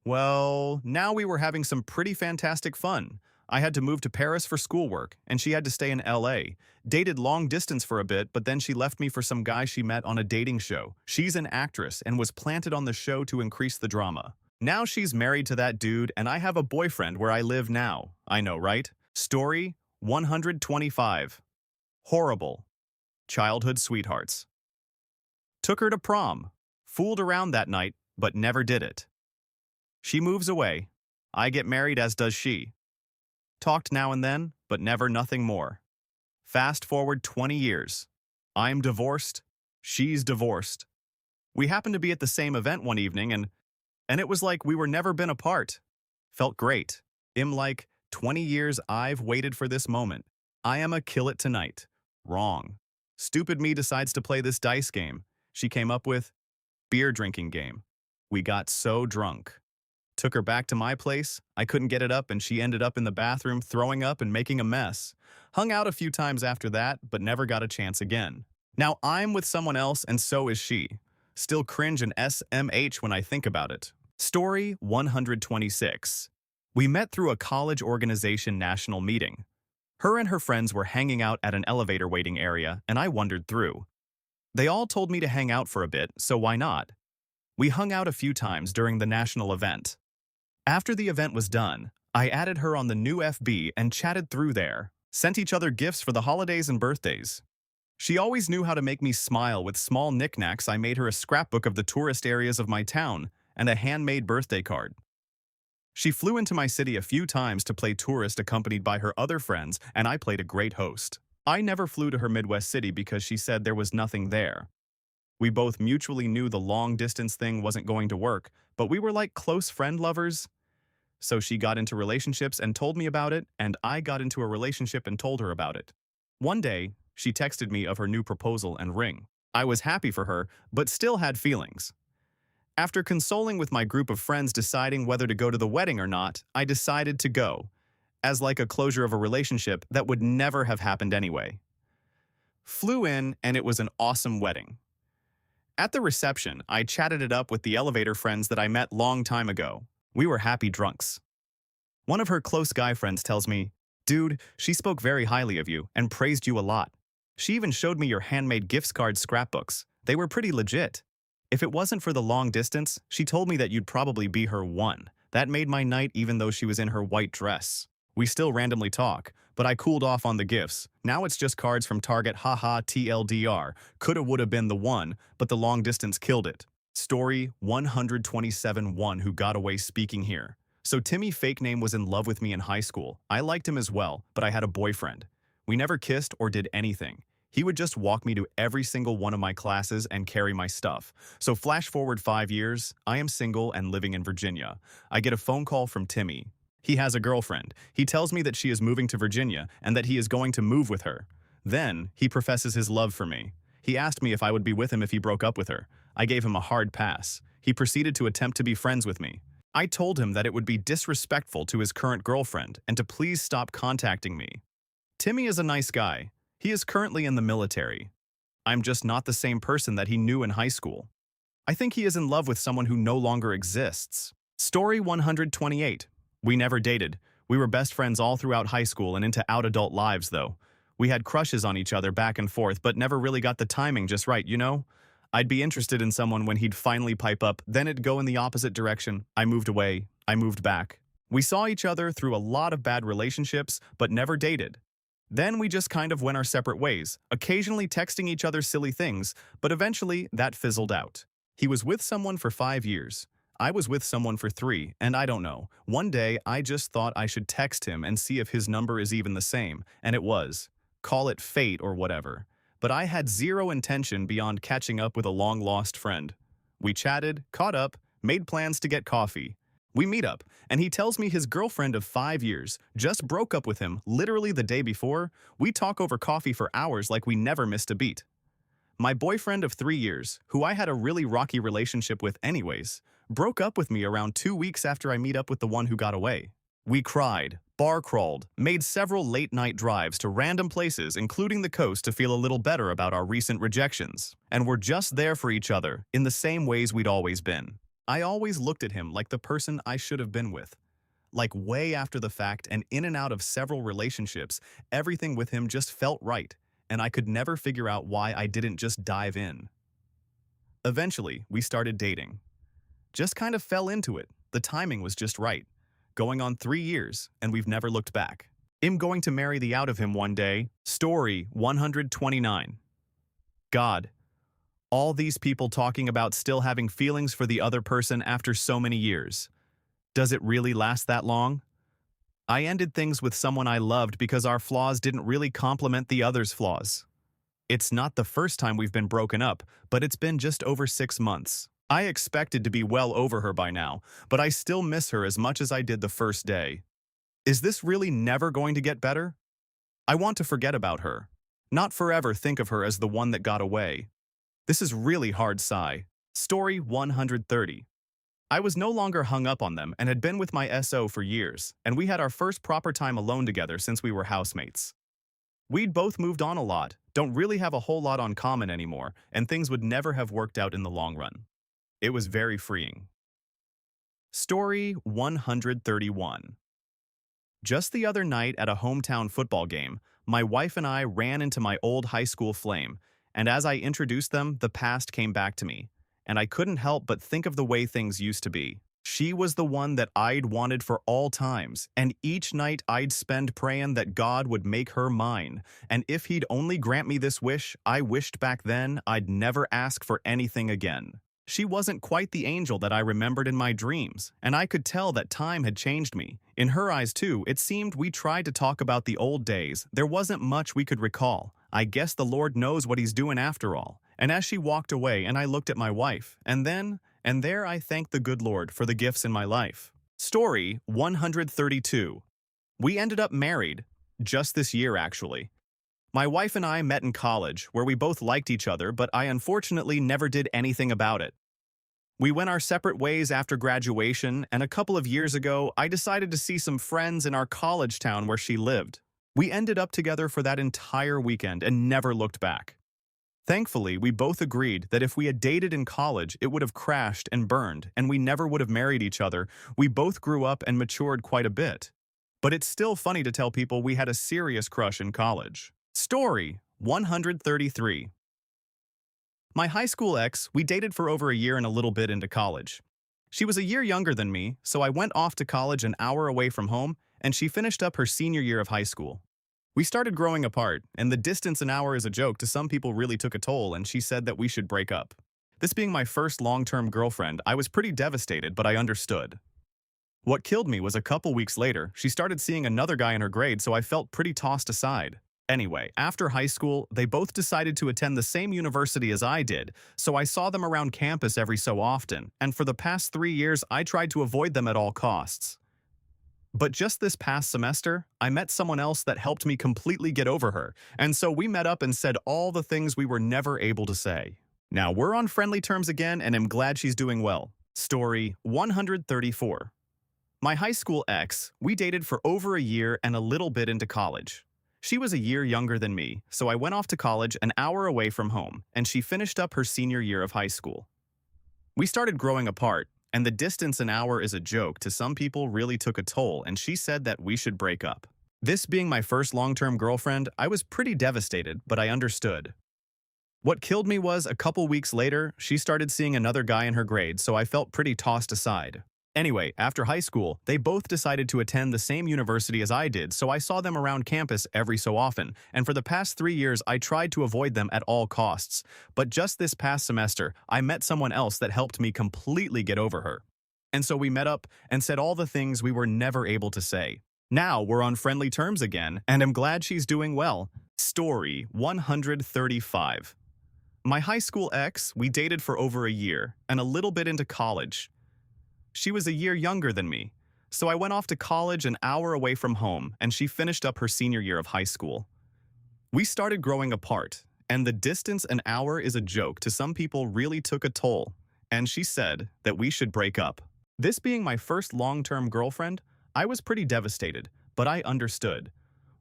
Well, now we were having some pretty fantastic fun. I had to move to Paris for schoolwork, and she had to stay in LA. Dated long distance for a bit, but then she left me for some guy she met on a dating show. She's an actress and was planted on the show to increase the drama. Now she's married to that dude, and I have a boyfriend where I live now. I know, right? Story 125. Horrible. Childhood sweethearts. Took her to prom. Fooled around that night, but never did it. She moves away. I get married, as does she. Talked now and then, but never nothing more. Fast forward 20 years. I'm divorced. She's divorced. We happened to be at the same event one evening, and it was like we were never been apart. Felt great. I'm like, 20 years I've waited for this moment. I am a kill it tonight. Wrong. Stupid me decides to play this dice game she came up with, beer drinking game. We got so drunk. Took her back to my place. I couldn't get it up and she ended up in the bathroom throwing up and making a mess. Hung out a few times after that, but never got a chance again. Now I'm with someone else and so is she. Still cringe and SMH when I think about it. Story 126. We met through a college organization national meeting. Her and her friends were hanging out at an elevator waiting area and I wandered through. They all told me to hang out for a bit, so why not? We hung out a few times during the national event. After the event was done, I added her on the new FB and chatted through there, sent each other gifts for the holidays and birthdays. She always knew how to make me smile with small knickknacks. I made her a scrapbook of the tourist areas of my town and a handmade birthday card. She flew into my city a few times to play tourist accompanied by her other friends, and I played a great host. I never flew to her Midwest city because she said there was nothing there. We both mutually knew the long-distance thing wasn't going to work, but we were like close friend lovers. So she got into relationships and told me about it, and I got into a relationship and told her about it. One day, she texted me of her new proposal and ring. I was happy for her, but still had feelings. After consoling with my group of friends deciding whether to go to the wedding or not, I decided to go, as like a closure of a relationship that would never have happened anyway. Flew in, and it was an awesome wedding. At the reception, I chatted it up with the elevator friends that I met long time ago. We were happy drunks. One of her close guy friends tells me, "Dude, she spoke very highly of you and praised you a lot. She even showed me your handmade gifts card scrapbooks. They were pretty legit. If it wasn't for the long distance, she told me that you'd probably be her one. That made my night even though she was in her white dress. We still randomly talk, but I cooled off on the gifts. Now it's just cards from Target, haha TLDR. Coulda woulda been the one, but the long distance killed it." Story 127. Who got away speaking here. So Timmy fake name was in love with me in high school. I liked him as well, but I had a boyfriend. We never kissed or did anything. He would just walk me to every single one of my classes and carry my stuff. So flash forward 5 years, I am single and living in Virginia. I get a phone call from Timmy. He has a girlfriend. He tells me that she is moving to Virginia and that he is going to move with her. Then, he professes his love for me. He asked me if I would be with him if he broke up with her. I gave him a hard pass. He proceeded to attempt to be friends with me. I told him that it would be disrespectful to his current girlfriend and to please stop contacting me. Timmy is a nice guy. He is currently in the military. I'm just not the same person that he knew in high school. I think he is in love with someone who no longer exists. Story 128. We never dated. We were best friends all throughout high school and into adult lives, though. We had crushes on each other back and forth, but never really got the timing just right, you know? I'd be interested in someone when he'd finally pipe up, then it'd go in the opposite direction. I moved away. I moved back. We saw each other through a lot of bad relationships, but never dated. Then we just kind of went our separate ways, occasionally texting each other silly things, but eventually that fizzled out. He was with someone for 5 years. I was with someone for 3, and I don't know. One day, I just thought I should text him and see if his number is even the same, and it was. Call it fate or whatever. But I had zero intention beyond catching up with a long-lost friend. We chatted, caught up, made plans to get coffee. We meet up, and he tells me his girlfriend of 5 years just broke up with him literally the day before. We talk over coffee for hours like we never missed a beat. My boyfriend of 3 years, who I had a really rocky relationship with anyways, broke up with me around 2 weeks after I meet up with the one who got away. We cried, bar crawled, made several late-night drives to random places, including the coast, to feel a little better about our recent rejections, and were just there for each other in the same ways we'd always been. I always looked at him like the person I should have been with. Like way after the fact and in and out of several relationships, everything with him just felt right, and I could never figure out why I didn't just dive in. Eventually, we started dating. Just kind of fell into it. The timing was just right. Going on 3 years, and we've never looked back. I'm going to marry the out of him one day. Story 129. God. All these people talking about still having feelings for the other person after so many years. Does it really last that long? I ended things with someone I loved because our flaws didn't really complement the other's flaws. It's not the first time we've been broken up, but it's been just over 6 months. I expected to be well over her by now, but I still miss her as much as I did the first day. Is this really never going to get better? I want to forget about her. Not forever think of her as the one that got away. This is really hard sigh. Story 130. I was no longer hung up on them and had been with my SO for years, and we had our first proper time alone together since we were housemates. We'd both moved on a lot, don't really have a whole lot on common anymore, and things would never have worked out in the long run. It was very freeing. Story 131. Just the other night at a hometown football game, my wife and I ran into my old high school flame, and as I introduced them, the past came back to me, and I couldn't help but think of the way things used to be. She was the one that I'd wanted for all times, and each night I'd spend praying that God would make her mine, and if he'd only grant me this wish I wished back then, I'd never ask for anything again. She wasn't quite the angel that I remembered in my dreams, and I could tell that time had changed me. In her eyes too, it seemed we tried to talk about the old days. There wasn't much we could recall. I guess the Lord knows what he's doing after all. And as she walked away and I looked at my wife, and there I thanked the good Lord for the gifts in my life. Story 132. We ended up married, just this year actually. My wife and I met in college, where we both liked each other, but I unfortunately never did anything about it. We went our separate ways after graduation, and a couple of years ago, I decided to see some friends in our college town where she lived. We ended up together for that entire weekend and never looked back. Thankfully, we both agreed that if we had dated in college, it would have crashed and burned, and we never would have married each other. We both grew up and matured quite a bit. But it's still funny to tell people we had a serious crush in college. Story 133. My high school ex, we dated for over a year and a little bit into college. She was a year younger than me, so I went off to college an hour away from home, and she finished up her senior year of high school. We started growing apart, and the distance an hour is a joke to some people really took a toll, and she said that we should break up. This being my first long-term girlfriend, I was pretty devastated, but I understood. What killed me was a couple weeks later, she started seeing another guy in her grade, so I felt pretty tossed aside. Anyway, after high school, they both decided to attend the same university as I did, so I saw them around campus every so often, and for the past 3 years I tried to avoid them at all costs. But just this past semester, I met someone else that helped me completely get over her, and so we met up and said all the things we were never able to say. Now we're on friendly terms again, and I'm glad she's doing well. Story 134. My high school ex, we dated for over a year and a little bit into college. She was a year younger than me, so I went off to college an hour away from home, and she finished up her senior year of high school. We started growing apart, and the distance an hour is a joke to some people really took a toll, and she said that we should break up. This being my first long-term girlfriend, I was pretty devastated, but I understood. What killed me was a couple weeks later, she started seeing another guy in her grade, so I felt pretty tossed aside. Anyway, after high school, they both decided to attend the same university as I did, so I saw them around campus every so often, and for the past 3 years I tried to avoid them at all costs. But just this past semester, I met someone else that helped me completely get over her. And so we met up and said all the things we were never able to say. Now we're on friendly terms again, and I'm glad she's doing well. Story 135. My high school ex, we dated for over a year, and a little bit into college. She was a year younger than me, so I went off to college an hour away from home, and she finished up her senior year of high school. We started growing apart, and the distance an hour is a joke to some people really took a toll, and she said that we should break up. This being my first long-term girlfriend, I was pretty devastated, but I understood.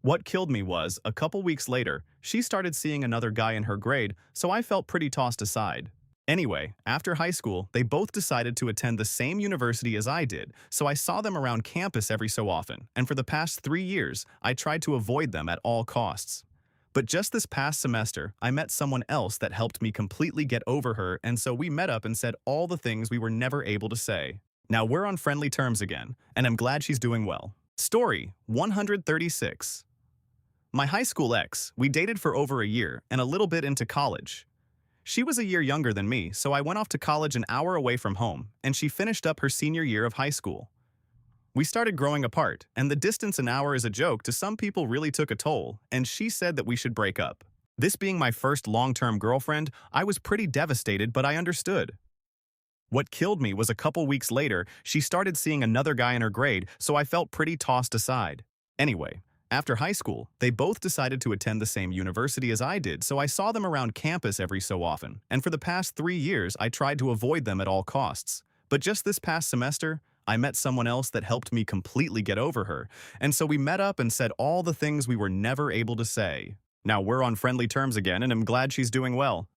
What killed me was, a couple weeks later, she started seeing another guy in her grade, so I felt pretty tossed aside. Anyway, after high school, they both decided to attend the same university as I did, so I saw them around campus every so often, and for the past 3 years, I tried to avoid them at all costs. But just this past semester, I met someone else that helped me completely get over her, and so we met up and said all the things we were never able to say. Now we're on friendly terms again, and I'm glad she's doing well. Story 136. My high school ex, we dated for over a year and a little bit into college. She was a year younger than me, so I went off to college an hour away from home, and she finished up her senior year of high school. We started growing apart, and the distance an hour is a joke to some people really took a toll, and she said that we should break up. This being my first long-term girlfriend, I was pretty devastated, but I understood. What killed me was a couple weeks later, she started seeing another guy in her grade, so I felt pretty tossed aside. Anyway, After high school, they both decided to attend the same university as I did, so I saw them around campus every so often, and for the past 3 years, I tried to avoid them at all costs. But just this past semester, I met someone else that helped me completely get over her, and so we met up and said all the things we were never able to say. Now we're on friendly terms again, and I'm glad she's doing well.